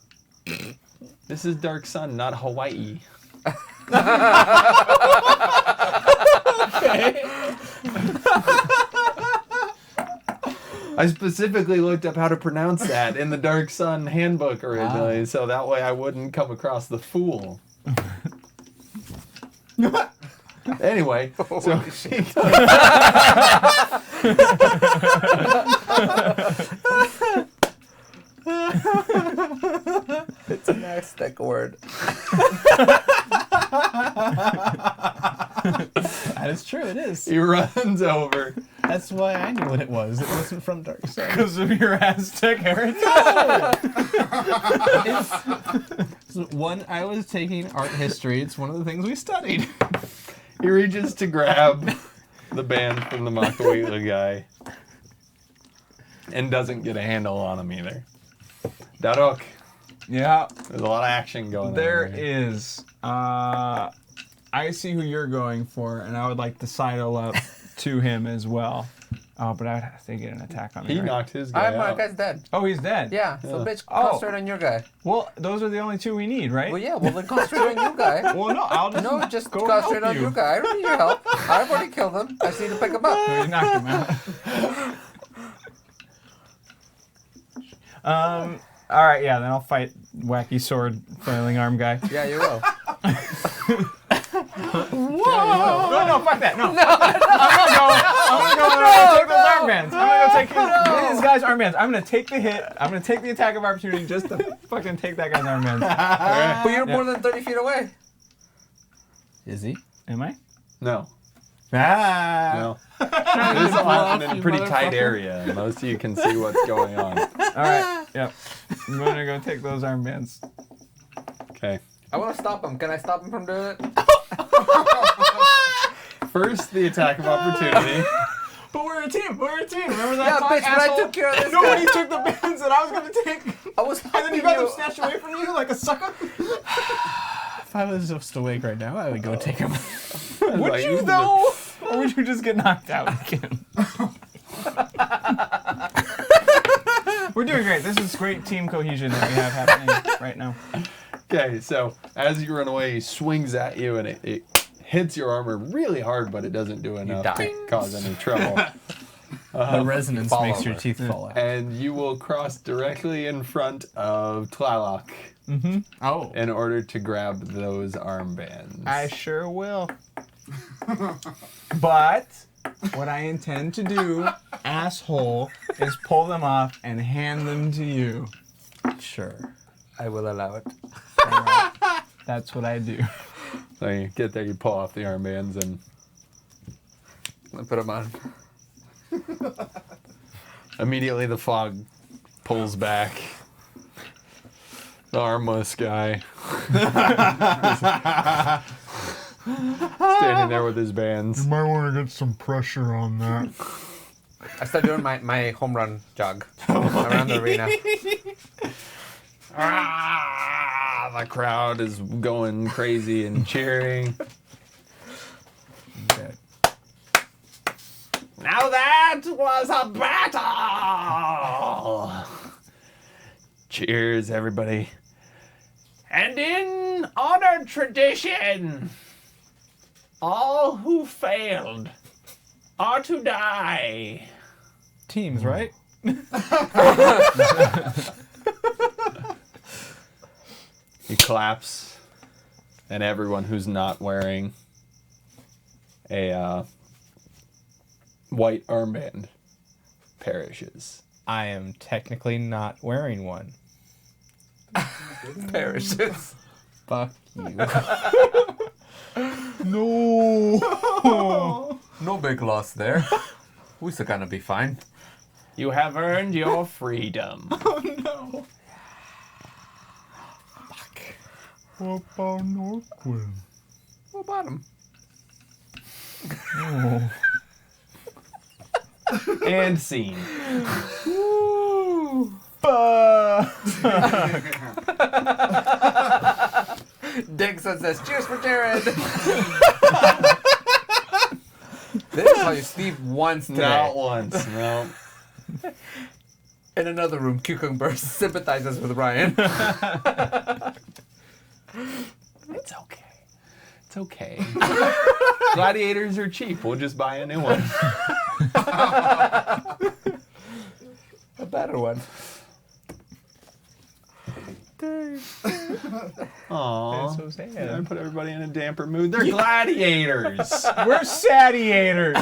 This is Dark Sun, not Hawaii. I specifically looked up how to pronounce that in the Dark Sun handbook originally, so that way I wouldn't come across the fool. Anyway, so he It's an Aztec word. That is true, it is. he runs over. That's why I knew what it was. It wasn't from Dark Sun. Because of your Aztec heritage? When I was taking art history, it's one of the things we studied. He reaches to grab the band from the Makawitla guy and doesn't get a handle on him either. Darok, Yeah, there's a lot of action going there on. There is. I see who you're going for, and I would like to sidle up to him as well. Oh, but I'd have to get an attack on me. He right? knocked his guy My out. guy's dead. Oh, he's dead. Yeah, so Yeah. bitch, Oh. concentrate on your guy. Well, those are the only two we need, right? Well, yeah, well, then concentrate on your guy. Well, no, I'll just No, just go concentrate help on you. your guy. I don't need your help. I've already killed him. I just need to pick him up. No, you knocked him out. All right, yeah, then I'll fight wacky sword flailing arm guy. Yeah, you will. No, fuck that. No. I'm gonna take those armbands. I'm gonna go take his guy's armbands. I'm gonna take the hit. I'm gonna take the attack of opportunity just to fucking take that guy's armbands. But you're more than 30 feet away. Is he? Am I? No. Ah. No. This will happen in a pretty tight area. Most of you can see what's going on. All right. Yep. I'm gonna go take those armbands. Okay. I want to stop him. Can I stop him from doing it? First, the attack of opportunity. But we're a team. We're a team. Remember that? Yeah, talk, bitch, but I asshole? took care of this Nobody guy. took the bands that I was gonna take, I was and then helping you got them you. snatched away from you like a sucker. If I was just awake right now, I would go take him. Would Like, you though? Or would you just get knocked out again? We're doing great. This is great team cohesion that we have happening right now. Okay, so as you run away, he swings at you and it hits your armor really hard, but it doesn't do enough die. to cause any trouble. The resonance fall makes your over. teeth fall out. And you will cross directly in front of Tlaloc Oh. in order to grab those armbands. I sure will. But what I intend to do, asshole, is pull them off and hand them to you. Sure. I will allow it. That's what I do. So you get there, you pull off the armbands, and I put him on. immediately the fog pulls back. The armless guy standing there with his bands. You might want to get some pressure on that. I start doing my home run jog around the arena. The crowd is going crazy and cheering. Okay. Now that was a battle! Cheers, everybody. And in honored tradition, all who failed are to die. Teams, right? He claps, and everyone who's not wearing a white armband perishes. I am technically not wearing one. Perishes. Fuck you. No. No big loss there. We're still gonna be fine. You have earned your freedom. What about Norquin? What about him? Oh. And scene. Dixon says, cheers for Jared. They didn't call you Steve once today. Not once, no. In another room, Cucumber sympathizes with Ryan. It's okay. It's okay. Gladiators are cheap. We'll just buy a new one. A better one. Aww. so sad. I put everybody in a damper mood. They're gladiators. We're sadiators.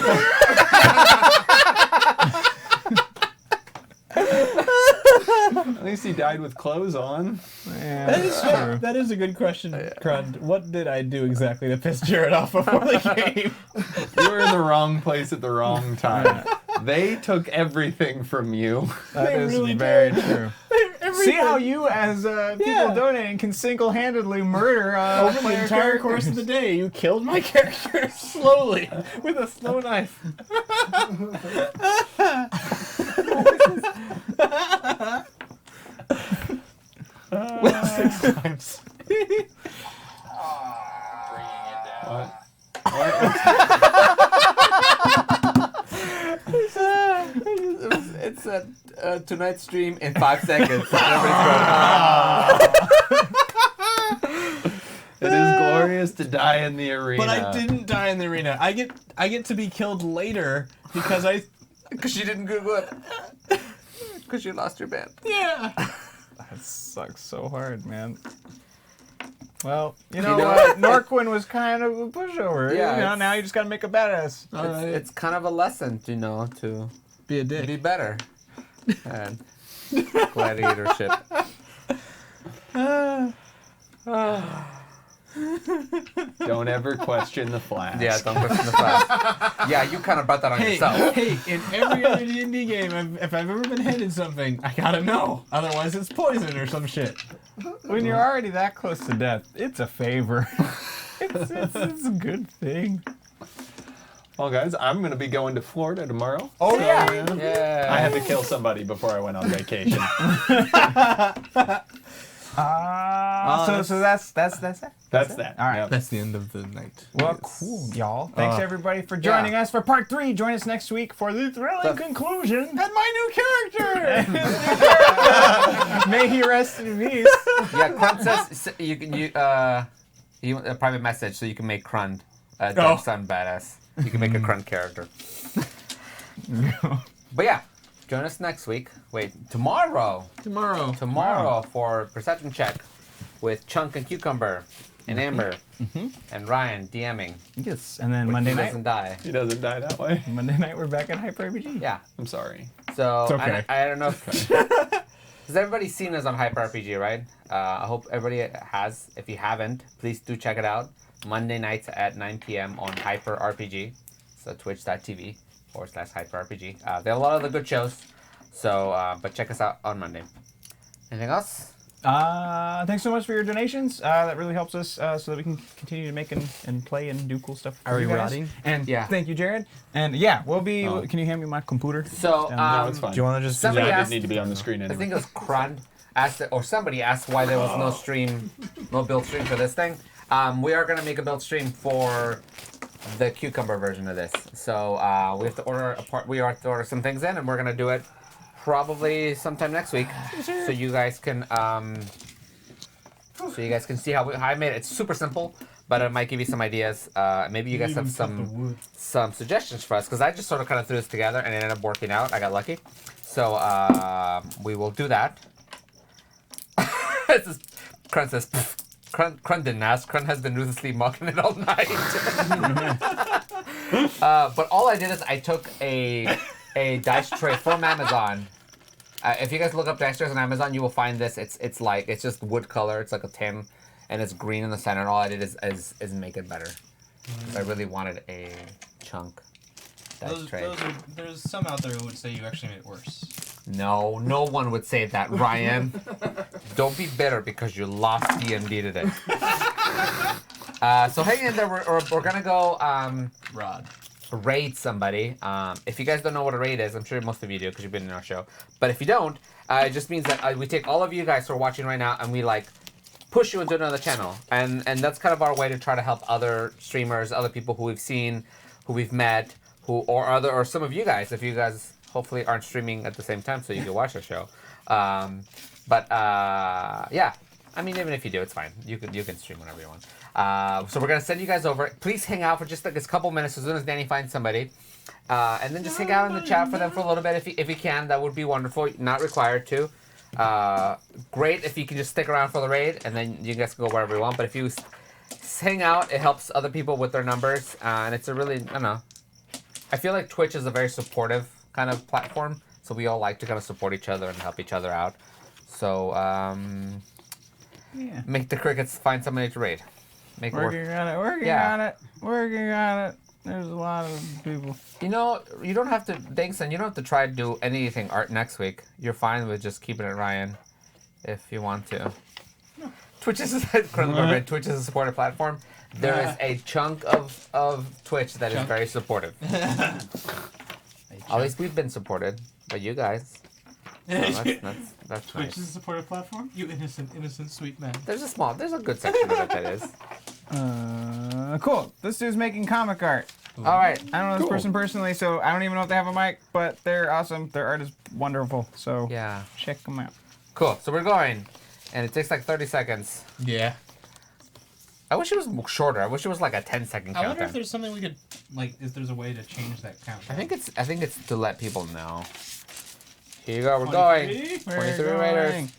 At least he died with clothes on. Yeah, That is true. That is a good question, Crud. What did I do exactly to piss Jared off before the game? You were in the wrong place at the wrong time. They took everything from you. That They is really very did. true. Everything. See how you, as people Yeah. donating, can single-handedly murder Over the player entire course of the day, you killed my character slowly with a slow knife. Six times. What? It's a tonight's stream in 5 seconds. Everybody's going, It is glorious to die in the arena. But I didn't die in the arena. I get to be killed later because I. because you didn't Google it. Because you lost your band. Yeah. That sucks so hard, man. Well, you know know what? what? Norquin was kind of a pushover. Yeah, You know, it's- now you just gotta make a badass. It's kind of a lesson, you know, to Be a dick. be better. And gladiatorship. Don't ever question the flash. Yeah, don't question the flash. Yeah, you kind of brought that on yourself. Hey, in every other D&D game, if I've ever been handed something, I gotta know. Otherwise, it's poison or some shit. When you're already that close to death, it's a favor. it's a good thing. Well, guys, I'm going to be going to Florida tomorrow. Oh, So, yeah. Yeah. I had to kill somebody before I went on vacation. So that's it. That's that. All right. Yep. That's the end of the night. Well, cool, y'all. Thanks everybody for joining us for part 3. Join us next week for the thrilling conclusion. And my new character! May he rest in peace. Yeah, Krund says you a private message so you can make Krund Dark Sun badass. You can make a Krund character. But yeah, join us next week. Wait, tomorrow for perception check with Chunk and Cucumber and Amber and Ryan DMing. Yes, and then Which Monday he night. doesn't die. He doesn't die that way. Monday night we're back at Hyper RPG. Yeah. I'm sorry. So It's okay. I don't know if has everybody seen us on Hyper RPG, right? I hope everybody has. If you haven't, please do check it out. Monday nights at 9 p.m. on Hyper RPG. So twitch.tv/Hyper RPG. They have a lot of the good shows. So, but check us out on Monday. Anything else? Thanks so much for your donations. That really helps us so that we can continue to make and play and do cool stuff. for Are you we guys. rotting? And Yeah. thank you, Jared. And yeah, we'll be. Can you hand me my computer? So, No, it's fine. Do you want to just Somebody I asked- didn't need to be on the screen I anyway. think it was Krund asked, or somebody asked why there was no stream, no build stream for this thing. We are gonna make a build stream for the cucumber version of this. So we have to order a part. We have to order some things in, and we're gonna do it probably sometime next week, so you guys can see how I made it. It's super simple, but it might give you some ideas. Maybe you guys have some suggestions for us, because I just sort of kind of threw this together and it ended up working out. I got lucky. So we will do that. Krun says, Krun didn't ask. Krun has been ruthlessly mocking it all night. But all I did is I took a dice tray from Amazon. If you guys look up dice trays on Amazon, you will find this. It's just wood color. It's like a tin, and it's green in the center. And all I did is make it better. I really wanted a chunk dice tray. There's some out there who would say you actually made it worse. No one would say that, Ryan. Don't be bitter because you lost DMD today. So hang in there. We're gonna go raid somebody. If you guys don't know what a raid is, I'm sure most of you do because you've been in our show. But if you don't, it just means that we take all of you guys who are watching right now and we like push you into another channel. And that's kind of our way to try to help other streamers, other people who we've seen, who we've met, or some of you guys, if you guys hopefully aren't streaming at the same time so you can watch our show. Yeah, I mean, even if you do, it's fine. You can stream whenever you want. So we're gonna send you guys over. Please hang out for just like a couple minutes as soon as Danny finds somebody, and then just hang out in the chat for them for a little bit if you can. That would be wonderful. Not required to. Great if you can just stick around for the raid, and then you guys can go wherever you want. But if you hang out, it helps other people with their numbers, and it's a really, I don't know. I feel like Twitch is a very supportive kind of platform, so we all like to kind of support each other and help each other out. So make the crickets find somebody to raid. Working on it. There's a lot of people. You know, you don't have to, Dangson, you don't have to try to do anything art next week. You're fine with just keeping it Ryan, if you want to. No. Twitch is Twitch is a supportive platform. There is a chunk of Twitch that is very supportive. At least we've been supported by you guys. So that's Twitch nice. is a supportive platform? You innocent, sweet man. There's a good section of it that is. Cool. This dude's making comic art. All right. I don't know this person personally, so I don't even know if they have a mic, but they're awesome. Their art is wonderful, so yeah, check them out. Cool. So we're going, and it takes like 30 seconds. Yeah. I wish it was shorter. I wish it was like a 10-second countdown. I wonder if there's something we could, like, if there's a way to change that countdown. I think it's to let people know. Here you go. We're going. 23 Raiders.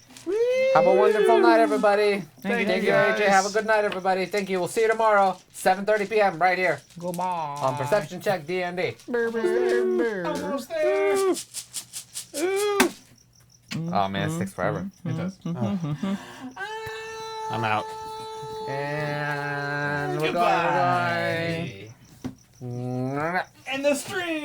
Have a wonderful night, everybody. Thank you, AJ. Have a good night, everybody. Thank you. We'll see you tomorrow, 7:30 p.m. right here. Goodbye. On Perception Check D&D. Almost there. Oh man, it sticks forever. It does. I'm out. And we're Goodbye. going. And the string.